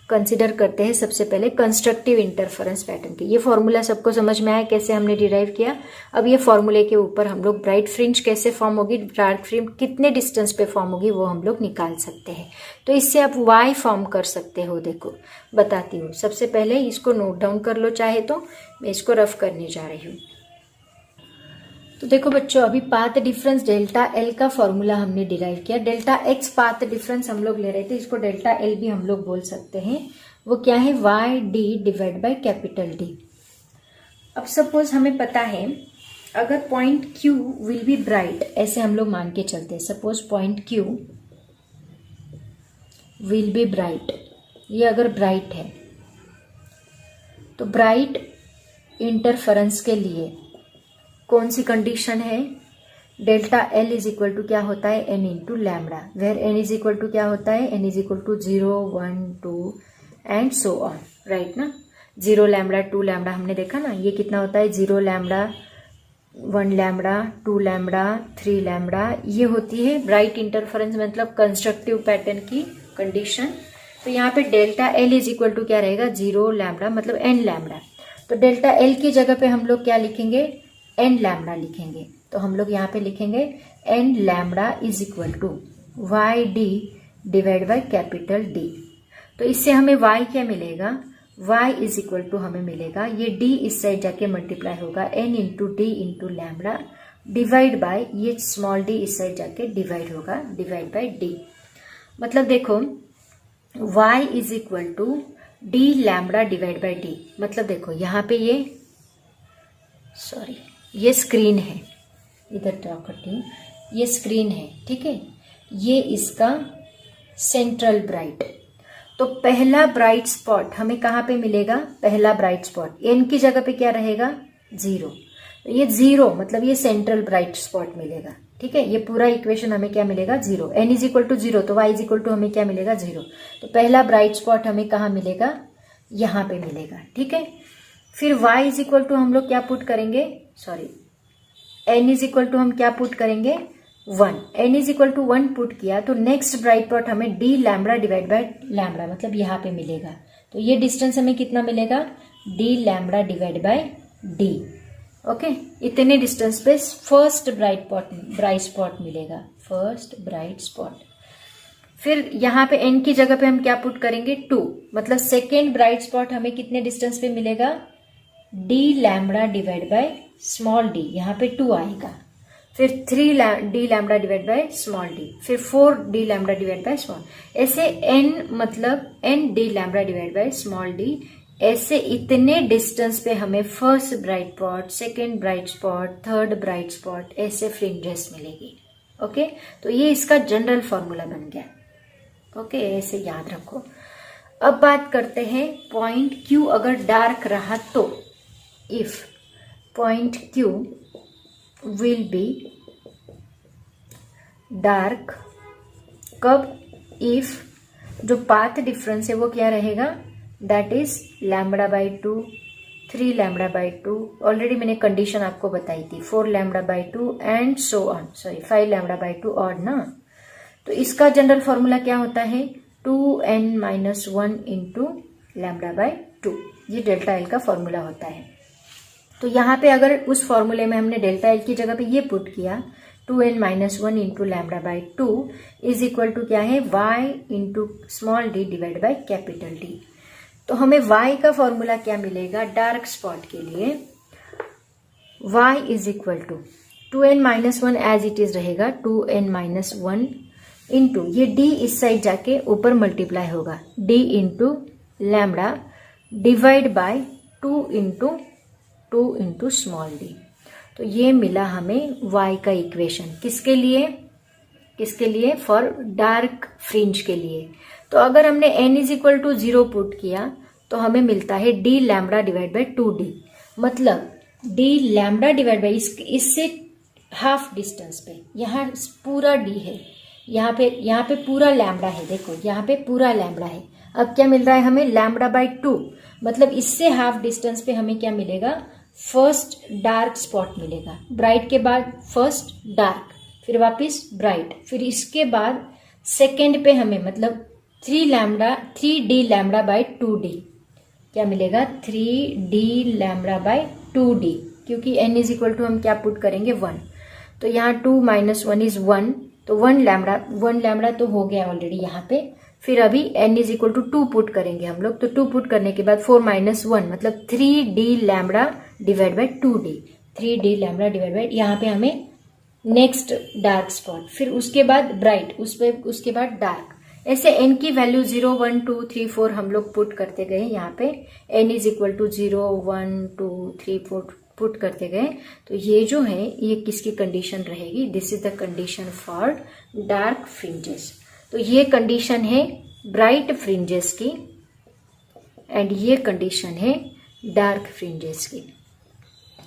कंसिडर करते हैं सबसे पहले कंस्ट्रक्टिव इंटरफेरेंस पैटर्न की। ये फॉर्मूला सबको समझ में आया कैसे हमने डिराइव किया। अब ये फॉर्मूले के ऊपर हम लोग ब्राइट फ्रिंज कैसे फॉर्म होगी, डार्क फ्रिंज कितने डिस्टेंस पे फॉर्म होगी, वो हम लोग निकाल सकते हैं। तो इससे आप वाई फॉर्म कर सकते हो। देखो बताती हूँ, सबसे पहले इसको नोट डाउन कर लो, चाहे तो मैं इसको रफ करने जा रही हूँ। तो देखो बच्चों, अभी पाथ डिफरेंस डेल्टा एल का फॉर्मूला हमने डिराइव किया। डेल्टा एक्स पाथ डिफरेंस हम लोग ले रहे थे, इसको डेल्टा एल भी हम लोग बोल सकते हैं। वो क्या है, Y D divide by capital D. अब सपोज हमें पता है अगर point Q will be bright, ऐसे हम लोग मान के चलते हैं। Suppose point Q will be bright, ये अगर ब्राइट है तो ब्राइट इंटरफेरेंस के लिए कौन सी कंडीशन है, delta L is equal to क्या होता है, N into lambda, where N is equal to क्या होता है, N is equal to 0, 1, 2 and so on, right ना। 0 लैमडा 2 लैमडा हमने देखा ना, ये कितना होता है, 0 लैमडा 1 लैमडा 2 लैमडा 3 लैमडा, ये होती है ब्राइट इंटरफेरेंस मतलब कंस्ट्रक्टिव पैटर्न की कंडीशन। तो यहाँ पे delta L is equal to क्या रहेगा, 0 लैमडा मतलब एन लैमडा। तो डेल्टा एल की जगह पे हम लोग क्या लिखेंगे, एन लैमडा लिखेंगे। तो हम लोग यहाँ पे लिखेंगे N lambda is equal to Y D divide by capital D. तो इससे हमें y क्या मिलेगा, y इज इक्वल टू हमें मिलेगा, ये d इस साइड जाके मल्टीप्लाई होगा n into D into lambda divide by ये स्मॉल d इस साइड जाके डिवाइड होगा, डिवाइड बाय d। मतलब देखो y is equal to d lambda divide by d। मतलब देखो यहाँ पे ये सॉरी ये स्क्रीन है, इधर ड्रॉ करती हूँ, ये स्क्रीन है, ठीक है, ये इसका सेंट्रल ब्राइट। तो पहला ब्राइट स्पॉट हमें कहाँ पे मिलेगा, पहला ब्राइट स्पॉट एन की जगह पे क्या रहेगा, 0। तो ये 0 मतलब ये सेंट्रल ब्राइट स्पॉट मिलेगा, ठीक है। ये पूरा इक्वेशन हमें क्या मिलेगा, 0, एन इज इक्वल टू 0 तो वाई इज इक्वल टू हमें क्या मिलेगा, 0। तो पहला ब्राइट स्पॉट हमें कहाँ मिलेगा, यहाँ पे मिलेगा, ठीक है। फिर y इज इक्वल टू हम लोग क्या पुट करेंगे, sorry n is equal to हम क्या पुट करेंगे, 1। n is equal to 1 put किया तो नेक्स्ट ब्राइट स्पॉट हमें d lambda divide by lambda मतलब यहाँ पे मिलेगा। तो ये डिस्टेंस हमें कितना मिलेगा, d lambda divide by d। Okay, इतने डिस्टेंस पे फर्स्ट ब्राइट स्पॉट मिलेगा, फर्स्ट ब्राइट स्पॉट। फिर यहाँ पे n की जगह पे हम क्या पुट करेंगे, 2 मतलब सेकेंड ब्राइट स्पॉट हमें कितने डिस्टेंस पे मिलेगा, d lambda divide by small d, यहाँ पे 2 आएगा। फिर 3 d lambda divide by small d, फिर 4 d lambda divide by small, ऐसे n मतलब n d lambda divide by small d। ऐसे इतने डिस्टेंस पे हमें first bright spot, second bright spot, third bright spot ऐसे फ्रिंजेस मिलेगी। ओके, तो ये इसका जनरल फॉर्मूला बन गया। ओके, ऐसे याद रखो। अब बात करते हैं पॉइंट Q अगर डार्क रहा तो, if point Q will be dark, कब? इफ जो पाथ डिफरेंस है वो क्या रहेगा, दैट इज λ/2, 3 λ/2, ऑलरेडी मैंने कंडीशन आपको बताई थी, 4 λ/2 एंड सो ऑन, सॉरी 5 λ/2 और ना। तो इसका जनरल फॉर्मूला क्या होता है, 2n-1 इंटू λ/2, ये डेल्टा एल का फॉर्मूला होता है। तो यहाँ पे अगर उस फॉर्मूले में हमने डेल्टा एल की जगह पे ये पुट किया, 2n-1 into λ/2 is equal to क्या है, y into small d divide by capital D। तो हमें y का फॉर्मूला क्या मिलेगा डार्क स्पॉट के लिए, y is equal to 2n-1 as it is रहेगा, 2n-1 इंटू ये d इस साइड जाके ऊपर मल्टीप्लाई होगा, d into lambda divide bye 2 into small d। तो ये मिला हमें y का इक्वेशन, किसके लिए, फॉर डार्क फ्रिंज के लिए। तो अगर हमने n is equal to 0 put किया तो हमें मिलता है d lambda divide by 2d, मतलब d लैम्बडा डिवाइड बाई इससे हाफ डिस्टेंस पे, यहाँ पूरा d है, यहाँ पे पूरा लैम्बडा है, देखो यहाँ पे पूरा लैम्बडा है। अब क्या मिल रहा है हमें, λ/2, मतलब इससे हाफ डिस्टेंस पे हमें क्या मिलेगा, फर्स्ट डार्क स्पॉट मिलेगा, ब्राइट के बाद फर्स्ट डार्क, फिर वापस ब्राइट, फिर इसके बाद सेकेंड पे हमें मतलब 3d λ/2d क्या मिलेगा, 3d λ/2d, क्योंकि n इज इक्वल टू हम क्या पुट करेंगे 1, तो यहाँ 2 - 1 इज 1, तो 1 लैम्बडा तो हो गया ऑलरेडी यहाँ पे। फिर अभी n is equal to 2 put करेंगे हम लोग, तो 2 पुट करने के बाद 4 - 1 मतलब 3d lambda divide by 2d, 3d lambda divide by, यहाँ पे हमें नेक्स्ट डार्क स्पॉट, फिर उसके बाद ब्राइट, उसके बाद डार्क, ऐसे n की वैल्यू 0, 1, 2, 3, 4 हम लोग पुट करते गए। यहाँ पे n is equal to 0, 1, 2, 3, 4 put करते गए। तो ये जो है ये किसकी कंडीशन रहेगी, this is the condition for dark fringes. तो ये कंडीशन है ब्राइट फ्रिंजेस की एंड ये कंडीशन है डार्क फ्रिंजेस की।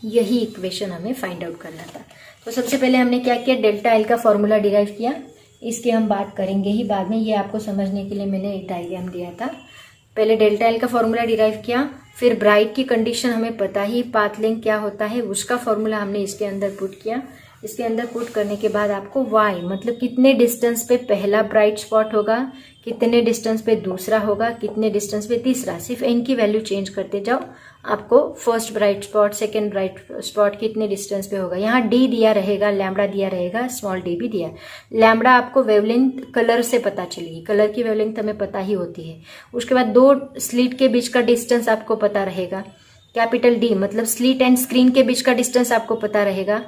यही इक्वेशन हमें फाइंड आउट करना था। तो सबसे पहले हमने क्या किया, डेल्टा एल का फॉर्मूला डिराइव किया, इसकी हम बात करेंगे ही बाद में, ये आपको समझने के लिए मैंने एक डायग्राम दिया था। पहले डेल्टा एल का फॉर्मूला डिराइव किया, फिर ब्राइट की कंडीशन हमें पता ही, पाथ लेंथ क्या होता है उसका फॉर्मूला हमने इसके अंदर पुट किया। इसके अंदर पुट करने के बाद आपको y मतलब कितने डिस्टेंस पे पहला ब्राइट स्पॉट होगा, कितने डिस्टेंस पे दूसरा होगा, कितने डिस्टेंस पे तीसरा, सिर्फ n की वैल्यू चेंज करते जाओ, आपको first bright spot, second bright spot कितने डिस्टेंस पे होगा। यहाँ d दिया रहेगा, लैम्बडा दिया रहेगा, स्मॉल d भी दिया। लैम्बडा आपको वेवलेंथ कलर से पता चलेगी, कलर की वेवलेंथ हमें पता ही होती है। उसके बाद 2 स्लिट के बीच का डिस्टेंस आपको पता रहेगा, कैपिटल D मतलब स्लिट एंड स्क्रीन के बीच का डिस्टेंस आपको पता रहेगा।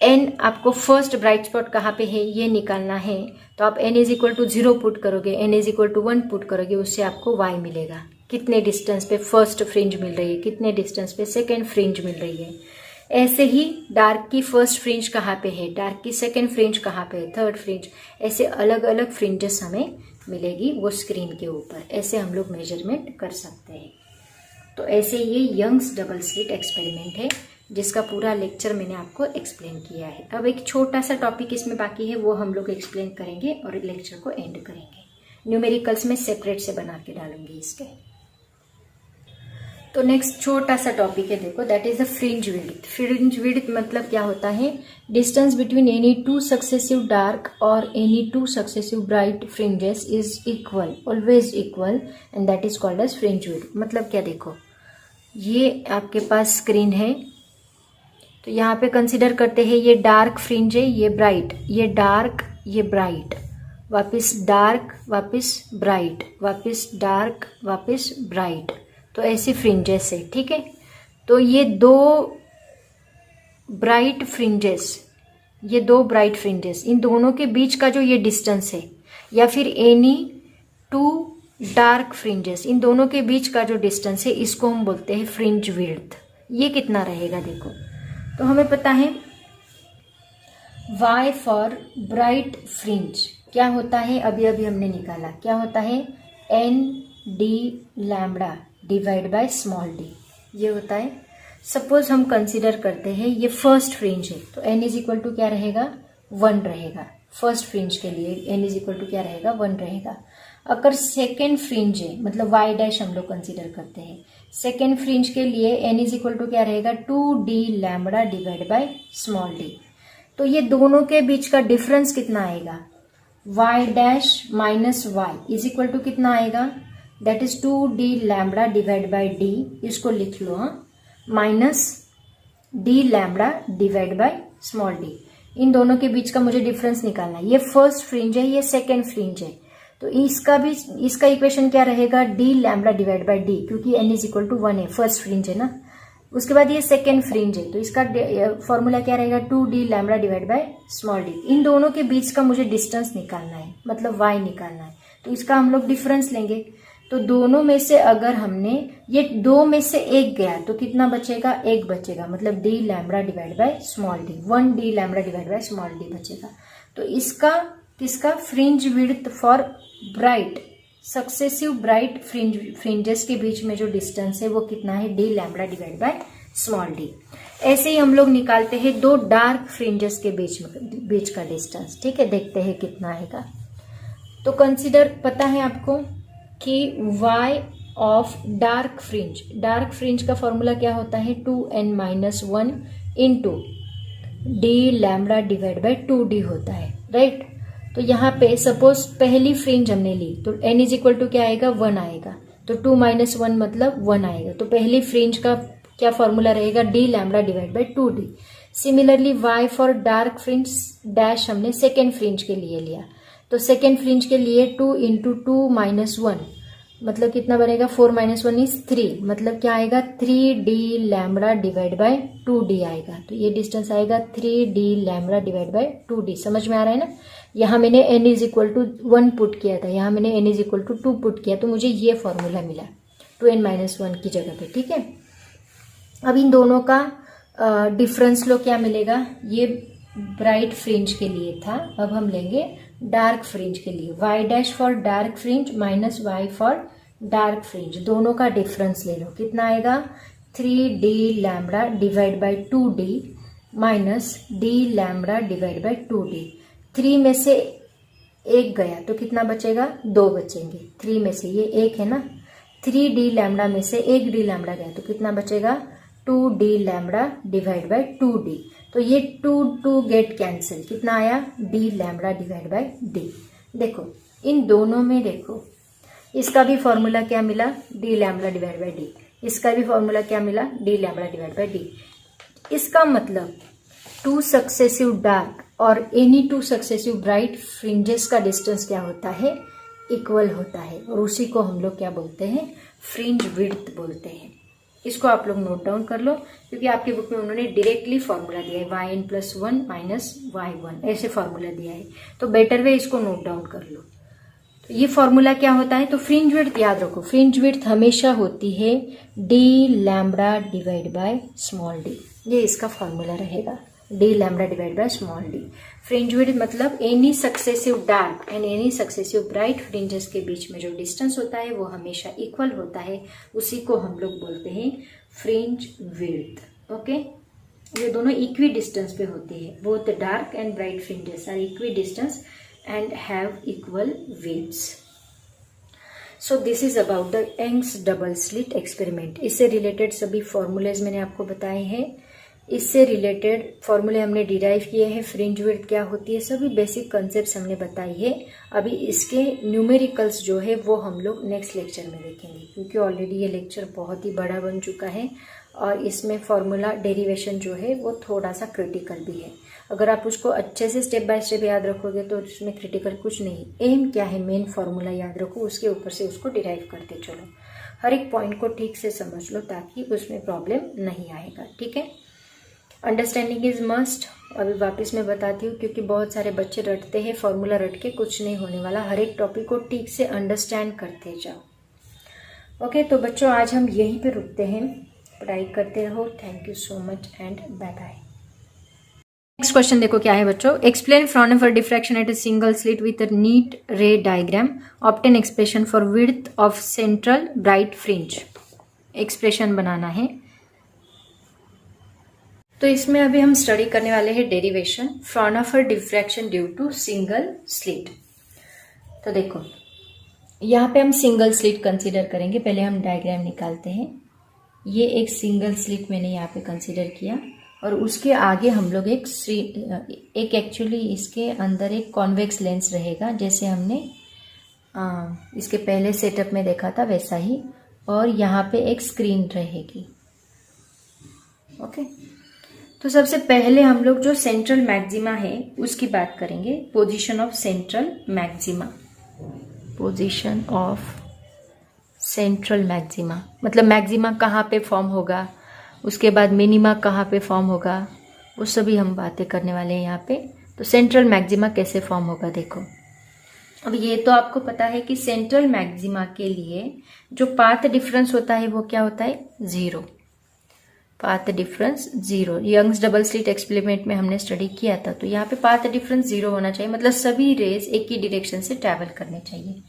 n आपको फर्स्ट ब्राइट स्पॉट कहाँ पे है ये निकालना है, तो आप n is equal to 0 put करोगे, n is equal to 1 put करोगे, उससे आपको y मिलेगा, कितने डिस्टेंस पे फर्स्ट फ्रिंज मिल रही है, कितने डिस्टेंस पे सेकेंड फ्रिंज मिल रही है। ऐसे ही डार्क की फर्स्ट फ्रिंज कहाँ पे है, डार्क की सेकेंड फ्रिंज कहाँ पे है, थर्ड फ्रिंज, ऐसे अलग अलग फ्रिंजेस हमें मिलेगी वो स्क्रीन के ऊपर। ऐसे हम लोग मेजरमेंट कर सकते हैं। तो ऐसे ये यंग्स डबल स्लिट एक्सपेरिमेंट है जिसका पूरा लेक्चर मैंने आपको एक्सप्लेन किया है। अब एक छोटा सा टॉपिक इसमें बाकी है, वो हम लोग एक्सप्लेन करेंगे और लेक्चर को एंड करेंगे। न्यूमेरिकल्स में सेपरेट से बना के डालूंगी इसके। तो नेक्स्ट छोटा सा टॉपिक है, देखो, that is the fringe width. Fringe width मतलब क्या होता है, distance between any 2 successive dark और any 2 successive bright fringes is equal, always equal, and that is called as fringe width. मतलब क्या, देखो ये आपके पास स्क्रीन है, तो यहाँ पे कंसिडर करते हैं ये डार्क फ्रिंज है, ये ब्राइट, ये डार्क, ये ब्राइट, वापस डार्क, वापस ब्राइट, वापस डार्क, वापस ब्राइट। तो ऐसे फ्रिंजेस है, ठीक है। तो ये 2 ब्राइट फ्रिंजेस, ये 2 ब्राइट फ्रिंजेस, इन दोनों के बीच का जो ये डिस्टेंस है, या फिर एनी 2 डार्क फ्रिंजेस, इन दोनों के बीच का जो डिस्टेंस है, इसको हम बोलते हैं फ्रिंज विड्थ। ये कितना रहेगा, देखो, तो हमें पता है y फॉर ब्राइट फ्रिंज क्या होता है, अभी अभी हमने निकाला, क्या होता है, n D lambda divide by small D, ये होता है। सपोज हम कंसीडर करते हैं ये फर्स्ट फ्रिंज है, तो n इज इक्वल टू क्या रहेगा, 1 रहेगा। फर्स्ट फ्रिंज के लिए n इज इक्वल टू क्या रहेगा, 1 रहेगा। अगर सेकेंड फ्रिंज है, मतलब y डैश हम लोग कंसीडर करते हैं, सेकेंड फ्रिंज के लिए n इज इक्वल टू क्या रहेगा, 2d lambda divide by small d। तो ये दोनों के बीच का डिफरेंस कितना आएगा, y dash minus y is equal to कितना आएगा, that is 2d lambda divide by d, इसको लिख लो, हाँ, minus d lambda divide by small d। इन दोनों के बीच का मुझे डिफरेंस निकालना है। ये फर्स्ट फ्रिंज है, ये सेकेंड फ्रिंज है, तो इसका इक्वेशन क्या रहेगा, D lambda divide bye D, क्योंकि n इज इक्वल टू 1 है, फर्स्ट फ्रिंज है ना। उसके बाद ये सेकेंड फ्रिंज है, तो इसका फॉर्मूला क्या रहेगा, 2d lambda divide by small D. इन दोनों के बीच का मुझे डिस्टेंस निकालना है, मतलब y निकालना है, तो इसका हम लोग डिफरेंस लेंगे। तो दोनों में से अगर हमने ये 2 में से 1 गया तो कितना बचेगा, 1 बचेगा, मतलब D lambda divide by small D, 1d lambda divide by small D बचेगा। तो इसका fringe width for bright successive bright fringes के बीच में जो डिस्टेंस है वो कितना है, D lambda divide by small D. ऐसे ही हम लोग निकालते हैं 2 डार्क फ्रिंजेस के बीच का डिस्टेंस, ठीक है, देखते हैं कितना आएगा। तो कंसीडर, पता है आपको कि y ऑफ डार्क फ्रिंज का फॉर्मूला क्या होता है, 2n-1 into D lambda divide bye 2d होता है, राइट। तो यहाँ पे सपोज पहली फ्रिंज हमने ली, तो n इज इक्वल टू क्या आएगा, 1 आएगा, तो 2-1 मतलब 1 आएगा। तो पहली फ्रिंज का क्या फॉर्मूला रहेगा, D lambda divide bye 2d। Similarly y for dark fringe dash हमने सेकेंड फ्रिंज के लिए लिया, तो सेकेंड फ्रिंज के लिए 2 इंटू 2-1 मतलब कितना बनेगा, 4-1 इज 3, मतलब क्या आएगा, 3d lambda divide bye 2d आएगा। तो ये डिस्टेंस आएगा 3d lambda divide bye 2d। समझ में आ रहा है ना। यहाँ मैंने n is equal to 1 put किया था, यहाँ मैंने n is equal to 2 put किया, तो मुझे ये फॉर्मूला मिला 2n-1 की जगह पे, ठीक है। अब इन दोनों का डिफरेंस लो क्या मिलेगा, ये ब्राइट फ्रिंज के लिए था, अब हम लेंगे डार्क फ्रिंज के लिए, y dash for dark fringe minus y for dark fringe, दोनों का डिफरेंस ले लो, कितना आएगा, 3d lambda divide bye 2d minus d lambda divide bye 2d। 3 में से 1 गया तो कितना बचेगा, 2 बचेंगे। 3 में से ये 1 है ना, 3d लैम्बडा में से 1d लैम्बडा गया तो कितना बचेगा, 2d lambda divide bye 2d। तो ये 2 गेट कैंसिल, कितना आया, d lambda divide by d। देखो इन दोनों में, देखो इसका भी फॉर्मूला क्या मिला, d lambda divide by d, इसका भी फॉर्मूला क्या मिला, d lambda divide by d। इसका मतलब 2 सक्सेसिव डार्क और एनी 2 सक्सेसिव ब्राइट फ्रिंजेस का डिस्टेंस क्या होता है, इक्वल होता है, और उसी को हम लोग क्या बोलते हैं, फ्रिंज विड्थ बोलते हैं। इसको आप लोग नोट डाउन कर लो, क्योंकि आपकी बुक में उन्होंने डायरेक्टली फॉर्मूला दिया है, yn+1 माइनस y1 ऐसे फॉर्मूला दिया है, तो बेटर वे इसको नोट डाउन कर लो। तो ये फॉर्मूला क्या होता है, तो फ्रिंज विड्थ याद रखो, फ्रिंज विड्थ हमेशा होती है d lambda divide by small d, ये इसका फॉर्मूला रहेगा, d lambda divide by small d। Fringe width मतलब any successive dark and any successive bright fringes के बीच में जो डिस्टेंस होता है वो हमेशा इक्वल होता है, उसी को हम लोग बोलते हैं फ्रिंज विड्थ। ओके, ये दोनों इक्वी डिस्टेंस पे होती है, both dark and bright fringes are equi distance and have equal widths. So this is about the Young's double slit experiment. इससे रिलेटेड सभी फॉर्मूलेज मैंने आपको बताए हैं, इससे रिलेटेड फॉर्मूले हमने डिराइव किए हैं, फ्रिंज विड्थ क्या होती है, सभी बेसिक कॉन्सेप्ट्स हमने बताई है। अभी इसके न्यूमेरिकल्स जो है वो हम लोग नेक्स्ट लेक्चर में देखेंगे, क्योंकि ऑलरेडी ये लेक्चर बहुत ही बड़ा बन चुका है और इसमें फॉर्मूला डेरिवेशन जो है वो थोड़ा सा क्रिटिकल भी है। अगर आप उसको अच्छे से स्टेप बाय स्टेप याद रखोगे तो इसमें क्रिटिकल कुछ नहीं, एम क्या है, मेन फॉर्मूला याद रखो, उसके ऊपर से उसको डिराइव करते चलो, हर एक पॉइंट को ठीक से समझ लो ताकि उसमें प्रॉब्लम नहीं आएगा, ठीक है। Understanding is must. अभी वापस मैं बताती हूँ, क्योंकि बहुत सारे बच्चे रटते हैं, फॉर्मूला रट के कुछ नहीं होने वाला, हर एक टॉपिक को ठीक से अंडरस्टैंड करते जाओ। ओके, तो बच्चों आज हम यहीं पे रुकते हैं, पढ़ाई करते रहो। Thank you so much and bye bye. Next question देखो क्या है बच्चों। Explain Fraunhofer diffraction at a single slit with a neat ray diagram, obtain expression for width of central bright fringe. Expression बनाना है। तो इसमें अभी हम स्टडी करने वाले हैं derivation Fraunhofer diffraction due to single slit. तो देखो यहाँ पे हम सिंगल स्लिट कंसीडर करेंगे। पहले हम डायग्राम निकालते हैं। ये एक सिंगल स्लिट मैंने यहाँ पे कंसीडर किया और उसके आगे हम लोग एक एक्चुअली इसके अंदर एक कॉन्वेक्स लेंस रहेगा, जैसे हमने इसके पहले सेटअप में देखा था वैसा ही, और यहाँ पे एक स्क्रीन रहेगी। ओके, तो सबसे पहले हम लोग जो सेंट्रल मैक्सिमा है उसकी बात करेंगे। Position of central maxima, position of central maxima मतलब मैक्सिमा कहाँ पे फॉर्म होगा, उसके बाद मिनिमा कहाँ पे फॉर्म होगा, वो सभी हम बातें करने वाले हैं यहाँ पे। तो सेंट्रल मैक्सिमा कैसे फॉर्म होगा देखो। अब ये तो आपको पता है कि सेंट्रल मैक्सिमा के लिए जो पाथ डिफरेंस होता है वो क्या होता है, zero. Path difference zero, Young's double slit experiment में हमने स्टडी किया था। तो यहाँ पे पाथ डिफरेंस जीरो होना चाहिए, मतलब सभी रेज एक ही डायरेक्शन से ट्रैवल करने चाहिए।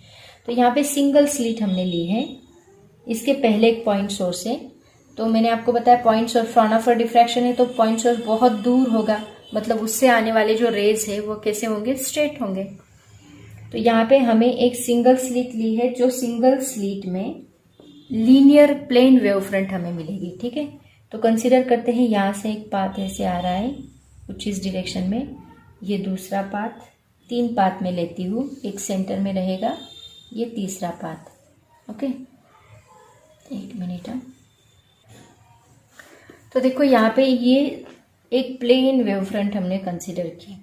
तो यहाँ पे सिंगल स्लिट हमने ली है, इसके पहले एक पॉइंट सोर्स है। तो मैंने आपको बताया पॉइंट सोर्स फ्रॉनहोफर डिफ्रैक्शन है, तो पॉइंट सोर्स बहुत दूर होगा, मतलब उससे आने वाले जो रेज है वो कैसे होंगे, स्ट्रेट होंगे। तो यहाँ पे हमें एक सिंगल स्लिट ली है, जो सिंगल स्लिट में लीनियर प्लेन वेव फ्रंट हमें मिलेगी। ठीक है, तो कंसीडर करते हैं यहाँ से एक पाथ ऐसे आ रहा है कुछ इस डायरेक्शन में, ये दूसरा पाथ, 3 पाथ में लेती हूँ, एक सेंटर में रहेगा, ये तीसरा पाथ। ओके, एक मिनट। तो देखो यहाँ पे ये एक प्लेन वेव फ्रंट हमने कंसीडर की।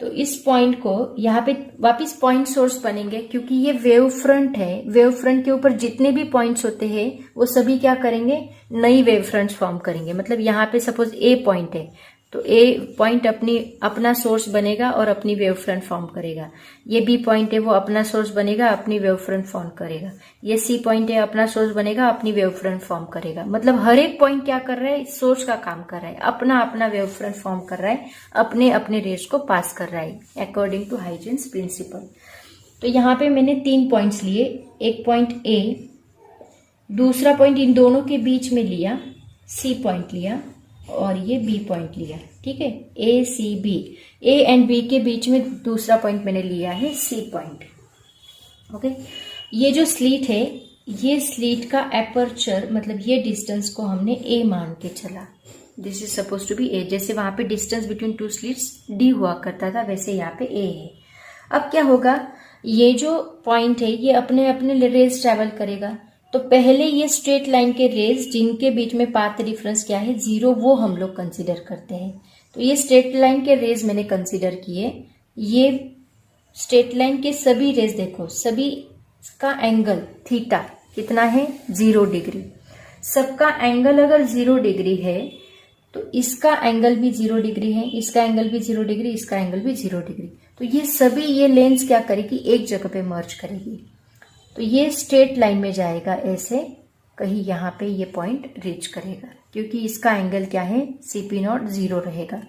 तो इस पॉइंट को यहाँ पे वापस पॉइंट सोर्स बनेंगे, क्योंकि ये वेव फ्रंट है। वेव फ्रंट के ऊपर जितने भी पॉइंट्स होते हैं वो सभी क्या करेंगे, नई वेव फ्रंट्स फॉर्म करेंगे। मतलब यहाँ पे सपोज ए पॉइंट है, तो ए पॉइंट अपना सोर्स बनेगा और अपनी वेव फ्रंट फॉर्म करेगा। ये बी पॉइंट है, वो अपना सोर्स बनेगा, अपनी वेव फ्रंट फॉर्म करेगा। ये सी पॉइंट है, अपना सोर्स बनेगा, अपनी वेव फ्रंट फॉर्म करेगा। मतलब हर एक पॉइंट क्या कर रहा है, सोर्स का काम कर रहा है, अपना अपना वेव फ्रंट फॉर्म कर रहा है, अपने अपने रेज को पास कर रहा है अकॉर्डिंग टू हाइजेंस प्रिंसिपल। तो यहाँ पे मैंने 3 पॉइंट्स लिए, एक पॉइंट ए, दूसरा पॉइंट इन दोनों के बीच में लिया, सी पॉइंट लिया, और ये बी पॉइंट लिया। ठीक है, A C B, A and B के बीच में दूसरा पॉइंट मैंने लिया है सी पॉइंट। ओके, ये जो स्लीट है, ये स्लीट का एपर्चर मतलब ये डिस्टेंस को हमने ए मान के चला। This is suppose to be A. जैसे वहां पे डिस्टेंस बिटवीन 2 स्लिट्स डी हुआ करता था, वैसे यहाँ पे ए है। अब क्या होगा, ये जो पॉइंट है ये अपने अपने रेज ट्रेवल करेगा। तो पहले ये स्ट्रेट लाइन के रेज जिनके बीच में पाथ डिफरेंस क्या है, जीरो, वो हम लोग कंसीडर करते हैं। तो ये स्ट्रेट लाइन के रेज मैंने कंसीडर किए। ये स्ट्रेट लाइन के सभी रेज देखो, सभी का एंगल थीटा कितना है, 0 डिग्री। सबका एंगल अगर 0 डिग्री है तो इसका एंगल भी 0 डिग्री है, इसका एंगल भी 0 डिग्री, इसका एंगल भी 0 डिग्री। तो ये सभी ये लेंस क्या करेगी, एक जगह पे मर्ज करेगी। तो ये स्ट्रेट लाइन में जाएगा ऐसे, कहीं यहाँ पे ये पॉइंट रीच करेगा, क्योंकि इसका एंगल क्या है, CP0 0 रहेगा।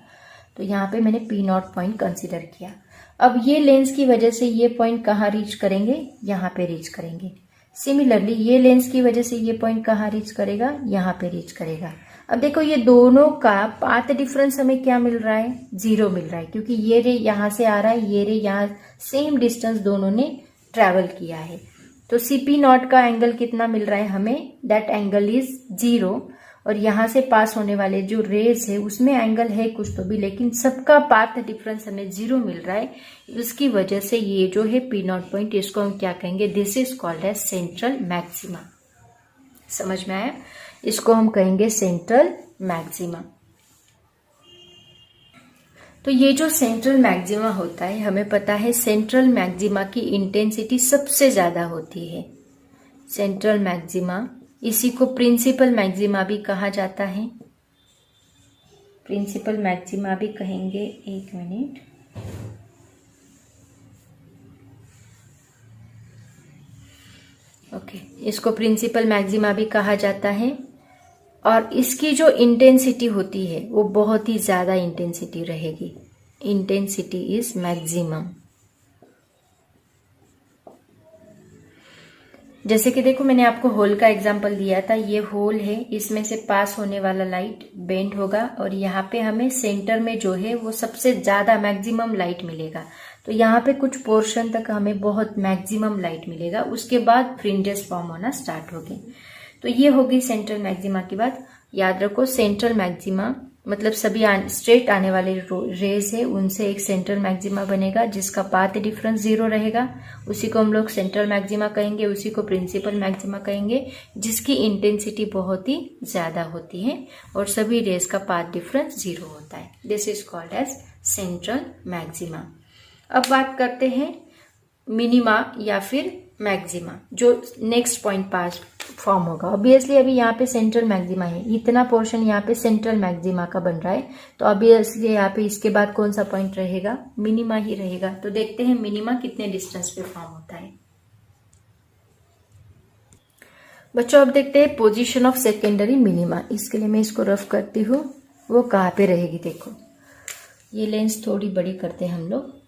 तो यहाँ पे मैंने P0 पॉइंट कंसीडर किया। अब ये लेंस की वजह से ये पॉइंट कहाँ रीच करेंगे, यहाँ पे रीच करेंगे। सिमिलरली ये लेंस की वजह से ये पॉइंट कहाँ रीच करेगा, यहाँ पे रीच करेगा। अब देखो ये दोनों का पाथ डिफरेंस हमें क्या मिल रहा है, 0 मिल रहा है, क्योंकि ये रे यहाँ से आ रहा है, ये रे यहाँ, सेम डिस्टेंस दोनों ने ट्रेवल किया है। तो CP0 का एंगल कितना मिल रहा है हमें, दैट एंगल इज 0। और यहाँ से पास होने वाले जो रेज है उसमें एंगल है कुछ तो भी, लेकिन सबका पाथ डिफरेंस हमें 0 मिल रहा है। इसकी वजह से ये जो है P0 पॉइंट, इसको हम क्या कहेंगे, this is called as central maxima. समझ में आया, इसको हम कहेंगे सेंट्रल मैक्सिमा। तो ये जो सेंट्रल मैक्सिमा होता है, हमें पता है सेंट्रल मैक्सिमा की इंटेंसिटी सबसे ज्यादा होती है। सेंट्रल मैक्सिमा, इसी को प्रिंसिपल मैक्सिमा भी कहा जाता है, प्रिंसिपल मैक्सिमा भी कहेंगे। एक मिनट, ओके, इसको प्रिंसिपल मैक्सिमा भी कहा जाता है। और इसकी जो इंटेंसिटी होती है वो बहुत ही ज्यादा इंटेंसिटी रहेगी। Intensity is maximum. जैसे कि देखो मैंने आपको होल का एग्जांपल दिया था, ये होल है, इसमें से पास होने वाला लाइट बेंड होगा और यहाँ पे हमें सेंटर में जो है वो सबसे ज्यादा मैक्सिमम लाइट मिलेगा। तो यहाँ पे कुछ पोर्शन तक हमें बहुत मैक्सिमम लाइट मिलेगा, उसके बाद फ्रिंजेस फॉर्म होना स्टार्ट होगी। तो ये होगी सेंट्रल मैक्सिमा की बात। याद रखो सेंट्रल मैक्सिमा मतलब सभी स्ट्रेट आने वाले रेज है उनसे एक सेंट्रल मैक्सिमा बनेगा जिसका पाथ डिफरेंस 0 रहेगा, उसी को हम लोग सेंट्रल मैक्सिमा कहेंगे, उसी को प्रिंसिपल मैक्सिमा कहेंगे, जिसकी इंटेंसिटी बहुत ही ज्यादा होती है और सभी रेज का पाथ डिफरेंस 0 होता है। This is called as central maxima. अब बात करते हैं मिनिमा या फिर मैक्सिमा, जो नेक्स्ट पॉइंट पास फॉर्म होगा। ऑब्वियसली अभी यहाँ पे सेंट्रल मैक्सिमा है, इतना पोर्शन यहाँ पे सेंट्रल मैक्सिमा का बन रहा है, तो ऑब्वियसली यहाँ पे इसके बाद कौन सा पॉइंट रहेगा, मिनिमा ही रहेगा। तो देखते हैं मिनिमा कितने डिस्टेंस पे फॉर्म होता है। बच्चों अब देखते हैं पोजीशन ऑफ सेकेंडरी मिनिमा। इसके लिए मैं इसको रफ करती हूँ, वो कहाँ पे रहेगी। देखो ये लेंस थोड़ी बड़ी करते हैं हम लोग।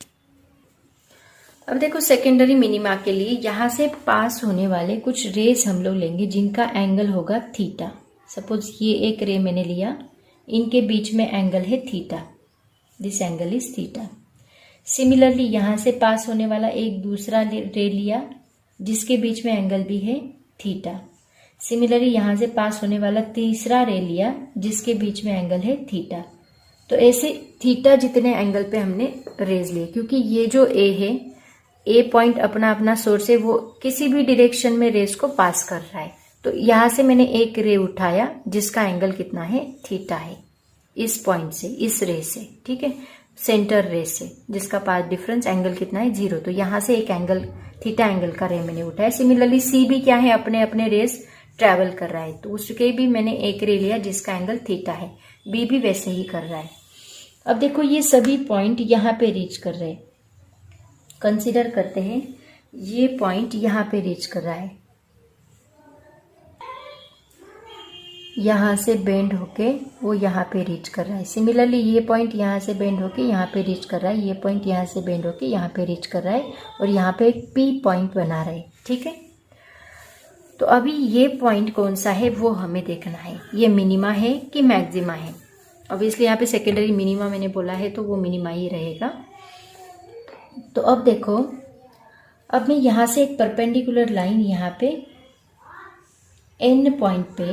अब देखो सेकेंडरी मिनिमा के लिए यहां से पास होने वाले कुछ रेज हम लोग लेंगे जिनका एंगल होगा थीटा। सपोज ये एक रे मैंने लिया, इनके बीच में एंगल है theta, this angle is theta. Similarly यहां से पास होने वाला एक दूसरा रे लिया जिसके बीच में एंगल भी है थीटा। सिमिलरली यहां से पास होने वाला तीसरा रे लिया जिसके बीच में एंगल है थीटा। तो ऐसे थीटा जितने एंगल पे हमने रेज लिए, क्योंकि ये जो ए है, ए पॉइंट अपना अपना सोर्स है, वो किसी भी डायरेक्शन में रेस को पास कर रहा है। तो यहां से मैंने एक रे उठाया जिसका एंगल कितना है, थीटा है, इस पॉइंट से, इस रे से, ठीक है, सेंटर रे से, जिसका पाथ डिफरेंस एंगल कितना है, 0। तो यहां से एक एंगल थीटा एंगल का रे मैंने उठाया। सिमिलरली सी भी क्या है, अपने अपने रेस ट्रेवल कर रहा है, तो उसके भी मैंने एक रे लिया जिसका एंगल थीटा है। बी भी वैसे ही कर रहा है। अब देखो ये सभी पॉइंट यहाँ पे रीच कर रहे हैं। कंसीडर करते हैं ये पॉइंट यहाँ पे रीच कर रहा है, यहाँ से बेंड होके वो यहाँ पे रीच कर रहा है। सिमिलरली ये पॉइंट यहाँ से बेंड होके यहाँ पे रीच कर रहा है, ये पॉइंट यहाँ से बेंड होके यहाँ पे रीच कर रहा है और यहाँ पे एक पी पॉइंट बना रहा है, ठीक है। तो अभी ये पॉइंट कौन सा है वो हमें देखना है, ये मिनिमा है कि मैक्सिमा है। ऑब्वियसली यहाँ पे सेकेंडरी मिनिमा मैंने बोला है तो वो मिनिमा ही रहेगा। तो अब देखो, अब मैं यहां से एक परपेंडिकुलर लाइन यहाँ पे एन पॉइंट पे,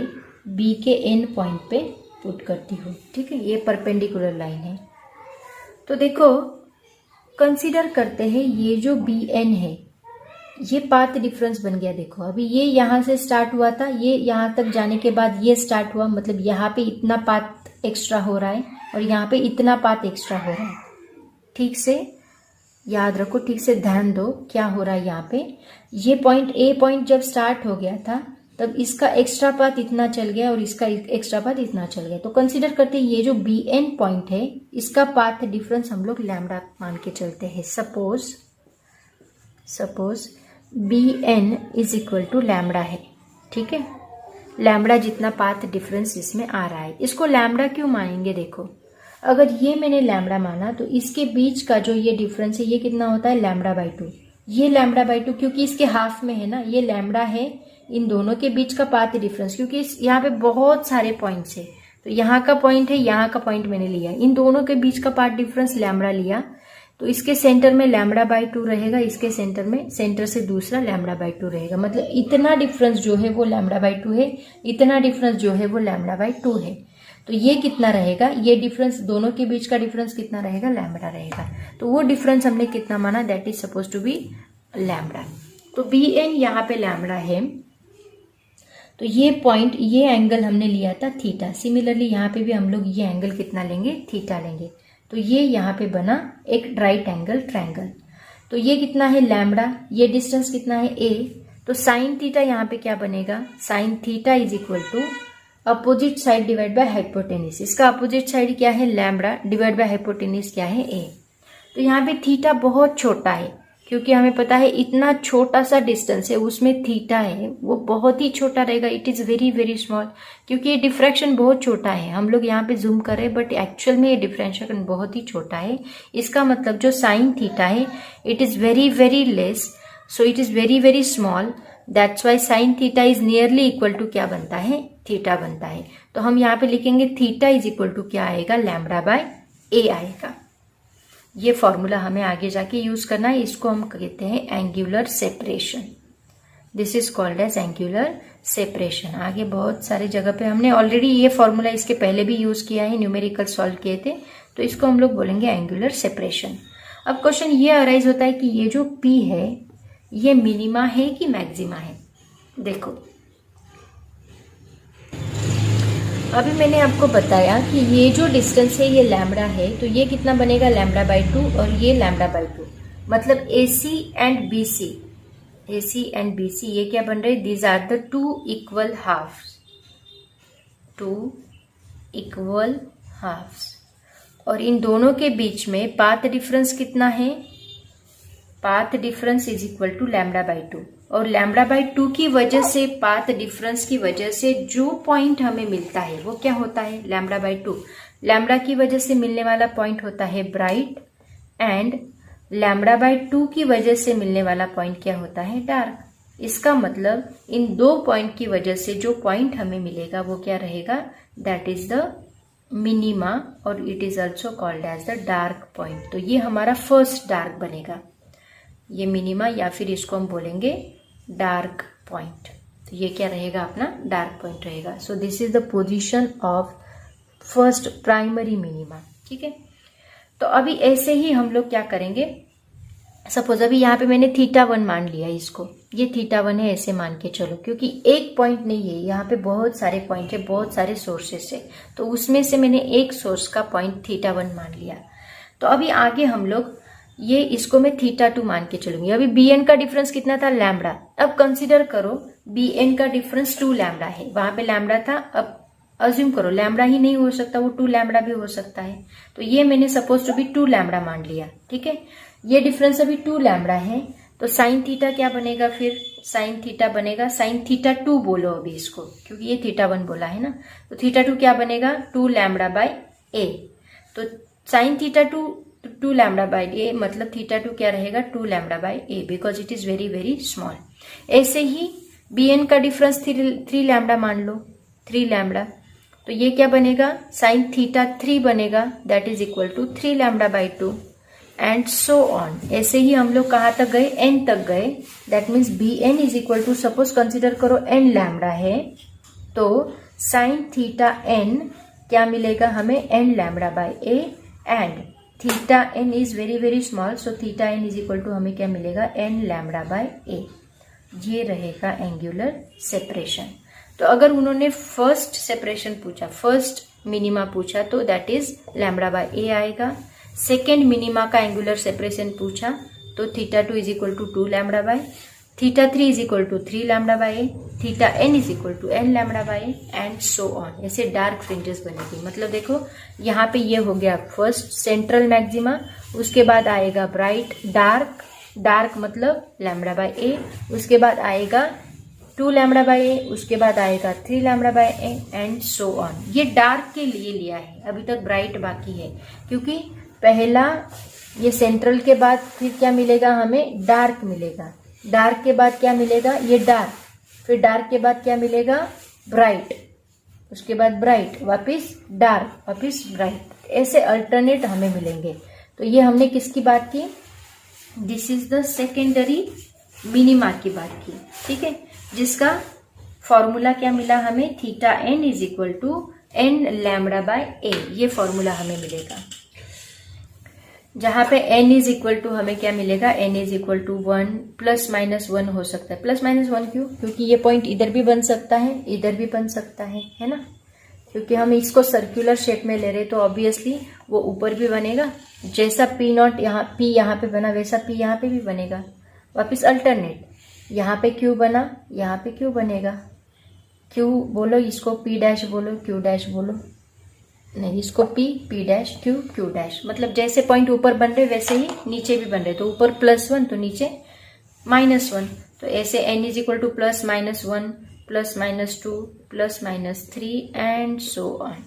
बी के एन पॉइंट पे पुट करती हूँ, ठीक है, ये परपेंडिकुलर लाइन है। तो देखो कंसीडर करते हैं ये जो बी एन है, ये पाथ डिफरेंस बन गया। देखो अभी ये यहाँ से स्टार्ट हुआ था, ये यहाँ तक जाने के बाद ये स्टार्ट हुआ, मतलब यहाँ पे इतना पाथ एक्स्ट्रा हो रहा है और यहाँ पे इतना पाथ एक्स्ट्रा हो रहा है। ठीक से याद रखो, ठीक से ध्यान दो क्या हो रहा है यहाँ पे। ये पॉइंट ए पॉइंट जब स्टार्ट हो गया था तब इसका एक्स्ट्रा पाथ इतना चल गया और इसका एक्स्ट्रा पाथ इतना चल गया। तो कंसीडर करते हैं ये जो बी एन पॉइंट है इसका पाथ डिफरेंस हम लोग लैम्डा मान के चलते हैं। Suppose B N is equal to lambda है, ठीक है, लैम्डा जितना पाथ डिफरेंस इसमें आ रहा है। इसको लैम्डा क्यों मानेंगे, देखो अगर ये मैंने लैम्डा माना तो इसके बीच का जो ये डिफरेंस है ये कितना होता है, लैम्डा बाई 2। ये लैम्डा बाई 2 क्योंकि इसके हाफ में है ना, ये लैम्डा है इन दोनों के बीच का पाथ डिफरेंस, क्योंकि यहाँ पे बहुत सारे पॉइंट्स है। तो यहाँ का पॉइंट है, यहाँ का पॉइंट मैंने लिया, इन दोनों के बीच का पाथ डिफरेंस लैम्डा लिया, तो इसके सेंटर में लैम्डा बाई 2 रहेगा, इसके सेंटर में, सेंटर से दूसरा लैम्डा बाई 2 रहेगा। मतलब इतना डिफरेंस जो है वो लैम्डा बाई 2 है, इतना डिफरेंस जो है वो लैम्डा बाई 2 है। तो ये कितना रहेगा, ये डिफरेंस दोनों के बीच का डिफरेंस कितना रहेगा, लैम्डा रहेगा। तो वो डिफरेंस हमने कितना माना, that is suppose to be lambda. तो बी एन यहाँ पे लैम्डा है, तो ये पॉइंट, ये एंगल हमने लिया था थीटा। सिमिलरली यहाँ पे भी हम लोग ये एंगल कितना लेंगे, थीटा लेंगे। तो ये यहाँ पे बना एक राइट एंगल ट्रायंगल। तो ये कितना है, लैम्डा, ये डिस्टेंस कितना है, ए। तो साइन थीटा यहाँ पे क्या बनेगा, sine theta is equal to opposite side divide by hypotenuse. इसका अपोजिट साइड क्या है, लैम्डा, डिवाइड बाय हाइपोटेनिस क्या है, ए। तो यहाँ पे थीटा बहुत छोटा है क्योंकि हमें पता है इतना छोटा सा डिस्टेंस है, उसमें थीटा है वो बहुत ही छोटा रहेगा, it is very very small, क्योंकि ये डिफ्रैक्शन बहुत छोटा है। हम लोग यहाँ पे जूम कर रहे हैं बट एक्चुअल में ये डिफ्रेंशिएशन बहुत ही छोटा है। इसका मतलब जो साइन थीटा है it is very very less, so it is very very small, that's why sine theta is nearly equal to क्या बनता है, थीटा बनता है। तो हम यहाँ पे लिखेंगे थीटा इज इक्वल टू क्या आएगा, लैम्बडा बाय ए आएगा। ये फॉर्मूला हमें आगे जाके यूज करना है, इसको हम कहते हैं angular separation. This is called as angular separation. आगे बहुत सारे जगह पे हमने ऑलरेडी ये फॉर्मूला इसके पहले भी यूज किया है, न्यूमेरिकल सॉल्व किए थे, तो इसको हम लोग बोलेंगे एंगुलर सेपरेशन। अब क्वेश्चन ये अराइज होता है कि ये जो P है ये मिनिमा है कि मैक्सिमा है। देखो अभी मैंने आपको बताया कि ये जो डिस्टेंस है ये लैम्बडा है, तो ये कितना बनेगा, लैम्बडा बाई 2 और ये लैम्बडा बाई 2, मतलब AC एंड BC ये क्या बन रहे, these are the two equal halves, और इन दोनों के बीच में पाथ डिफरेंस कितना है, path difference is equal to lambda by 2, और लैम्बडा बाई 2 की वजह से, पाथ डिफरेंस की वजह से जो पॉइंट हमें मिलता है वो क्या होता है, लैम्बडा बाई 2। लैम्बडा की वजह से मिलने वाला पॉइंट होता है ब्राइट, एंड लैम्बडा बाई 2 की वजह से मिलने वाला पॉइंट क्या होता है, डार्क। इसका मतलब इन दो पॉइंट की वजह से जो पॉइंट हमें मिलेगा वो क्या रहेगा, दैट इज द मिनिमा, और it is also called as the dark point. तो ये हमारा फर्स्ट डार्क बनेगा, ये मिनिमा, या फिर इसको हम बोलेंगे डार्क पॉइंट। तो ये क्या रहेगा, अपना डार्क पॉइंट रहेगा। सो this is the position of first primary minima. ठीक है, तो अभी ऐसे ही हम लोग क्या करेंगे, सपोज अभी यहाँ पे मैंने θ1 मान लिया, इसको ये θ1 है ऐसे मान के चलो, क्योंकि एक पॉइंट नहीं है, यहाँ पे बहुत सारे पॉइंट है, बहुत सारे सोर्सेस है, तो उसमें से मैंने एक सोर्स का पॉइंट θ1 मान लिया। तो अभी आगे हम लोग ये इसको मैं θ2 मान के चलूंगी। अभी bn का डिफरेंस कितना था, लैम्बडा। अब कंसीडर करो bn का डिफरेंस 2 लैम्बडा है, वहां पे लैम्बडा था, अब अज्यूम करो लैम्बडा ही नहीं हो सकता, वो 2 लैम्बडा भी हो सकता है, तो ये मैंने सपोज टू बी 2 लैम्बडा मान लिया। ठीक है, ये डिफरेंस अभी 2 लैम्बडा है, तो साइन थीटा क्या बनेगा, फिर साइन थीटा बनेगा, साइन θ2 बोलो अभी इसको, क्योंकि ये θ1 बोला है ना, तो θ2 क्या बनेगा, 2 लैम्बडा बाई ए। तो साइन θ2 2 लैम्बडा बाई ए, मतलब θ2 क्या रहेगा, 2 lambda by A, because it is very very small. ऐसे ही bn का डिफरेंस 3 लैम्बडा मान लो, 3 लैम्बडा, तो ये क्या बनेगा, साइन θ3 बनेगा, that is equal to 3 lambda by 2, and so on. ऐसे ही हम लोग कहाँ तक गए, n तक गए, that means bn is equal to, suppose consider करो n लैम्बडा है, तो साइन θn क्या मिलेगा हमें, n lambda by A, and θn is very very small, so θn is equal to हमें क्या मिलेगा, n लैम्बडा बाई ए। ये रहेगा एंगुलर सेपरेशन। तो अगर उन्होंने फर्स्ट सेपरेशन पूछा, फर्स्ट मिनिमा पूछा, तो that is lambda by A आएगा। सेकेंड मिनिमा का एंगुलर सेपरेशन पूछा तो θ2 is equal to 2 lambda by, θ3 is equal to 3 lambda by A, θn is equal to n lambda by A, and so on. ऐसे dark fringes बनेगी। मतलब देखो यहाँ पे ये हो गया फर्स्ट सेंट्रल मैक्सिमा, उसके बाद आएगा ब्राइट, डार्क, डार्क मतलब लैम्बडा बाई ए, उसके बाद आएगा 2 लैम्बडा बाई ए, उसके बाद आएगा 3 lambda by A, and so on. ये डार्क के लिए लिया है, अभी तक ब्राइट बाकी है, क्योंकि पहला ये सेंट्रल के बाद फिर क्या मिलेगा हमें, डार्क मिलेगा, डार्क के बाद क्या मिलेगा, ये डार्क, फिर डार्क के बाद क्या मिलेगा, ब्राइट, उसके बाद ब्राइट, वापिस डार्क, वापिस ब्राइट, ऐसे अल्टरनेट हमें मिलेंगे। तो ये हमने किसकी बात की, this is the secondary minima की बात की। ठीक है, जिसका फॉर्मूला क्या मिला हमें, θn is equal to n lambda by A, ये फॉर्मूला हमें मिलेगा। जहां पे n इज इक्वल टू हमें क्या मिलेगा, n इज इक्वल टू 1 ±1 हो सकता है। ±1 क्यों, क्योंकि ये पॉइंट इधर भी बन सकता है, इधर भी बन सकता है ना, क्योंकि हम इसको सर्कुलर शेप में ले रहे, तो ऑब्वियसली वो ऊपर भी बनेगा, जैसा P0 यहाँ P यहाँ पे बना वैसा P यहाँ पे भी बनेगा। वापिस अल्टरनेट, यहाँ पे Q बना, यहाँ पे Q बनेगा, Q बोलो इसको, P डैश बोलो, Q डैश बोलो, नहीं, इसको P डैश Q डैश, मतलब जैसे पॉइंट ऊपर बन रहे वैसे ही नीचे भी बन रहे। तो ऊपर +1 तो नीचे -1, तो ऐसे n is equal to +-1 +-2 +-3 and so on.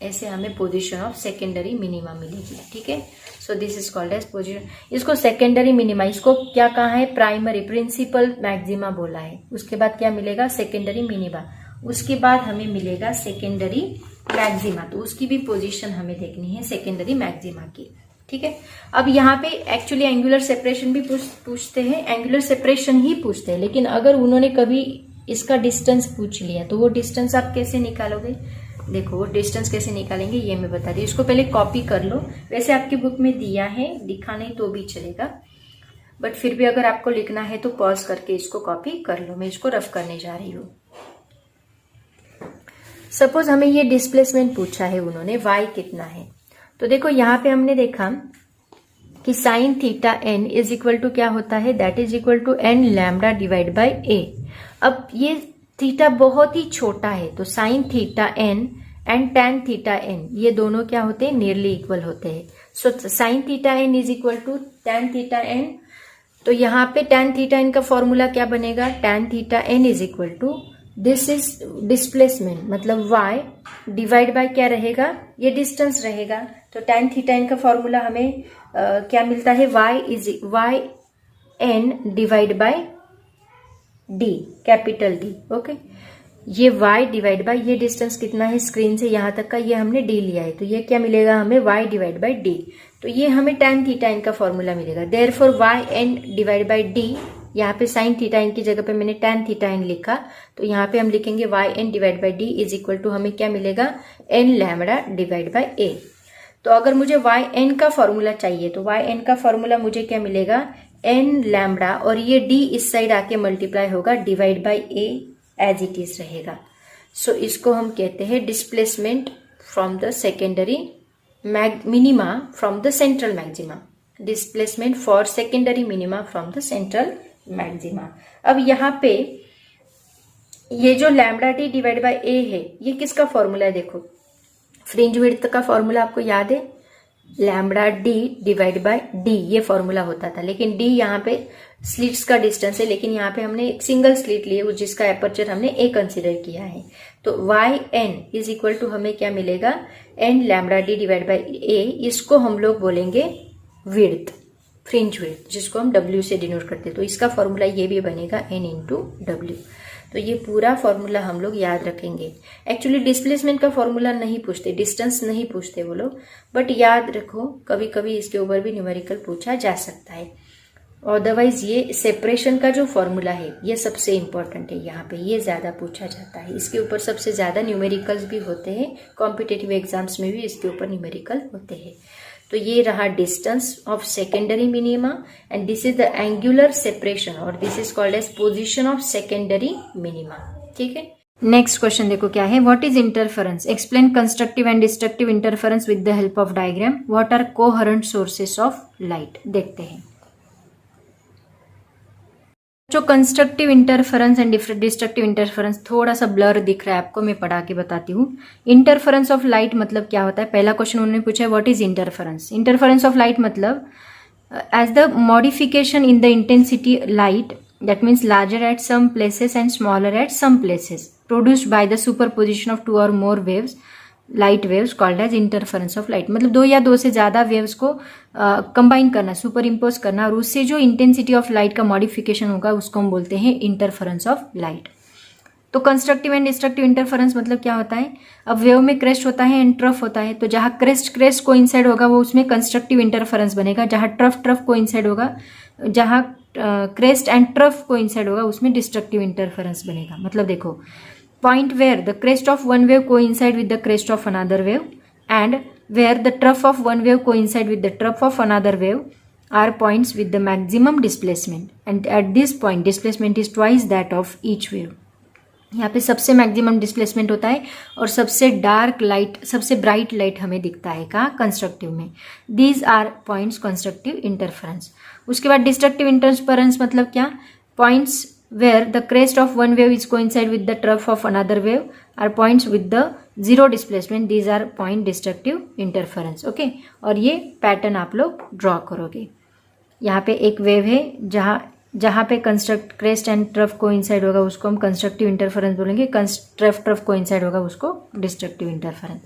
ऐसे हमें पोजीशन ऑफ सेकेंडरी मिनिमा मिलेगी। ठीक है, so this is called as position. इसको सेकेंडरी मिनिमा, इसको क्या कहा है, प्राइमरी प्रिंसिपल मैक्सिमा बोला है। उसके बाद क्या मिलेगा, सेकेंडरी मिनिमा। उसके बाद हमें मिलेगा सेकेंडरी मैक्सिमा, तो उसकी भी पोजीशन हमें देखनी है सेकेंडरी मैक्सिमा की। ठीक है, अब यहाँ पे एक्चुअली एंगुलर सेपरेशन भी पूछते हैं, एंगुलर सेपरेशन ही पूछते हैं, लेकिन अगर उन्होंने कभी इसका डिस्टेंस पूछ लिया तो वो डिस्टेंस आप कैसे निकालोगे। देखो वो डिस्टेंस कैसे निकालेंगे ये मैं बता दी। इसको पहले कॉपी कर लो, वैसे आपकी बुक में दिया है, दिखा नहीं तो भी चलेगा, बट फिर भी अगर आपको लिखना है तो पॉज करके इसको कॉपी कर लो। मैं इसको रफ करने जा रही हूँ। सपोज हमें ये डिस्प्लेसमेंट पूछा है उन्होंने, y कितना है। तो देखो यहाँ पे हमने देखा कि sine theta n is equal to क्या होता है, that is equal to n lambda divide by a। अब ये थीटा बहुत ही छोटा है, तो sine theta n and tan theta n ये दोनों क्या होते हैं, नियरली इक्वल होते हैं। So sine theta n is equal to tan theta n। तो यहाँ पे टैन थीटा n का फॉर्मूला क्या बनेगा, tan theta n is equal to, this is displacement मतलब y डिवाइड बाय क्या रहेगा, ये डिस्टेंस रहेगा। तो टैन थीटा n का फॉर्मूला हमें क्या मिलता है, y n divide by d, capital D। Okay, ये y डिवाइड बाय ये डिस्टेंस कितना है स्क्रीन से यहाँ तक का, ये हमने d लिया है, तो ये क्या मिलेगा हमें, y डिवाइड बाय d। तो ये हमें टैन थीटा n का फॉर्मूला मिलेगा। Therefore y n divide by d, यहाँ पे साइन थीटा n की जगह पे मैंने टैन थीटा n लिखा, तो यहाँ पे हम लिखेंगे y n divide by d is equal to हमें क्या मिलेगा, n lambda divide by a। तो अगर मुझे y n का फॉर्मूला चाहिए तो y n का फॉर्मूला मुझे क्या मिलेगा, n लैम्डा, और ये d इस साइड आके मल्टीप्लाई होगा divide by a as it is रहेगा। सो इसको हम कहते हैं displacement from the secondary minima from the central maxima, displacement for secondary minima from the central maxima. अब यहाँ पे ये जो lambda T divide by A है, ये किसका फॉर्मूला है, देखो फ्रिंज विड्थ का फॉर्मूला आपको याद है, lambda D divide bye D, ये फॉर्मूला होता था। लेकिन डी यहाँ पे स्लिट्स का डिस्टेंस है, लेकिन यहाँ पे हमने एक सिंगल स्लिट लिए जिसका एपर्चर हमने ए कंसिडर किया है। तो Y N is equal to हमें क्या मिलेगा, N lambda D divide by A, इसको हम लोग बोलेंगे विड्थ, फ्रिंज विड्थ, जिसको हम डब्ल्यू से डिनोट करते हैं। तो इसका फॉर्मूला ये भी बनेगा एन इंटू डब्ल्यू। तो ये पूरा फॉर्मूला हम लोग याद रखेंगे। एक्चुअली डिस्प्लेसमेंट का फॉर्मूला नहीं पूछते, डिस्टेंस नहीं पूछते वो लोग, बट याद रखो कभी कभी इसके ऊपर भी न्यूमेरिकल पूछा जा सकता है। अदरवाइज ये सेपरेशन का जो फॉर्मूला है ये सबसे इंपॉर्टेंट है, यहाँ पे ये ज्यादा पूछा जाता है, इसके ऊपर सबसे ज्यादा न्यूमेरिकल्स भी होते हैं, कॉम्पिटेटिव एग्जाम्स में भी इसके ऊपर न्यूमेरिकल होते हैं। तो ये रहा distance of secondary minima and this is the angular separation और this is called as position of secondary minima. ठीक है, नेक्स्ट क्वेश्चन देखो क्या है, what is interference, explain constructive and destructive interference with the help of diagram, what are coherent sources of light. देखते हैं जो constructive interference and destructive interference थोड़ा सा ब्लर दिख रहा है आपको, मैं पढ़ा के बताती हूँ। इंटरफेरेंस ऑफ लाइट मतलब क्या होता है, पहला क्वेश्चन उन्होंने पूछा है what is interference. Interference of light मतलब as the modification in the intensity light, that means larger at some places and smaller at some places, produced by the superposition of 2 और more waves, light waves called as interference of light. मतलब 2 या 2 से ज्यादा waves को combine करना, super impose करना, और उससे जो इंटेंसिटी ऑफ लाइट का मॉडिफिकेशन होगा उसको हम बोलते हैं इंटरफेरेंस ऑफ लाइट। तो कंस्ट्रक्टिव एंड डिस्ट्रक्टिव इंटरफेरेंस मतलब क्या होता है, अब वेव में क्रेस्ट होता है एंड ट्रफ होता है, तो जहां क्रेस्ट कोइंसाइड होगा वो उसमें कंस्ट्रक्टिव इंटरफेरेंस बनेगा, जहां ट्रफ कोइंसाइड होगा, जहां क्रेस्ट एंड ट्रफ कोइंसाइड होगा उसमें डिस्ट्रक्टिव इंटरफेरेंस बनेगा। मतलब देखो, point where the crest of one wave coincide with the crest of another wave and where the trough of one wave coincide with the trough of another wave are points with the maximum displacement, and at this point displacement is twice that of each wave। यहाँ पे सबसे maximum displacement होता है और सबसे dark light, सबसे bright light हमें दिखता है कहाँ, कंस्ट्रक्टिव में। These are points constructive interference. उसके बाद डिस्ट्रक्टिव इंटरफेरेंस मतलब क्या, points where the crest of one wave is coincide with the trough of another wave are points with the zero displacement. These are point destructive interference. Okay, और ये pattern आप लोग draw करोगे. यहाँ पे एक वेव है जहाँ पे construct crest and trough coincide होगा उसको हम कंस्ट्रक्टिव इंटरफेरेंस बोलेंगे. ट्रफ कोइंसाइड होगा उसको डिस्ट्रक्टिव इंटरफेरेंस.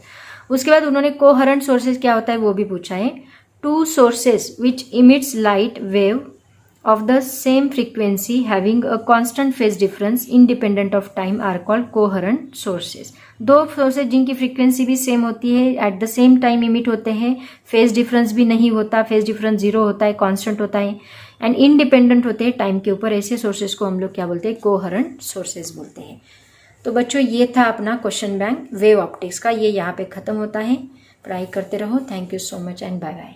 उसके बाद उन्होंने कोहरेंट सोर्सेज क्या होता है वो भी पूछा है. Two sources which emits light wave of the same frequency having a constant phase difference independent of time are called coherent sources. दो सोर्सेज जिनकी फ्रीक्वेंसी भी सेम होती है, at the same time emit होते हैं, फेज डिफरेंस भी नहीं होता, फेज डिफरेंस जीरो होता है, कांस्टेंट होता है एंड इंडिपेंडेंट होते हैं टाइम के ऊपर, ऐसे सोर्सेज को हम लोग क्या बोलते हैं, कोहेरेंट सोर्सेज बोलते हैं. तो बच्चों ये था अपना क्वेश्चन बैंक वेव ऑप्टिक्स का, ये यहाँ पे खत्म होता है. पढ़ाई करते रहो. Thank you so much and bye bye.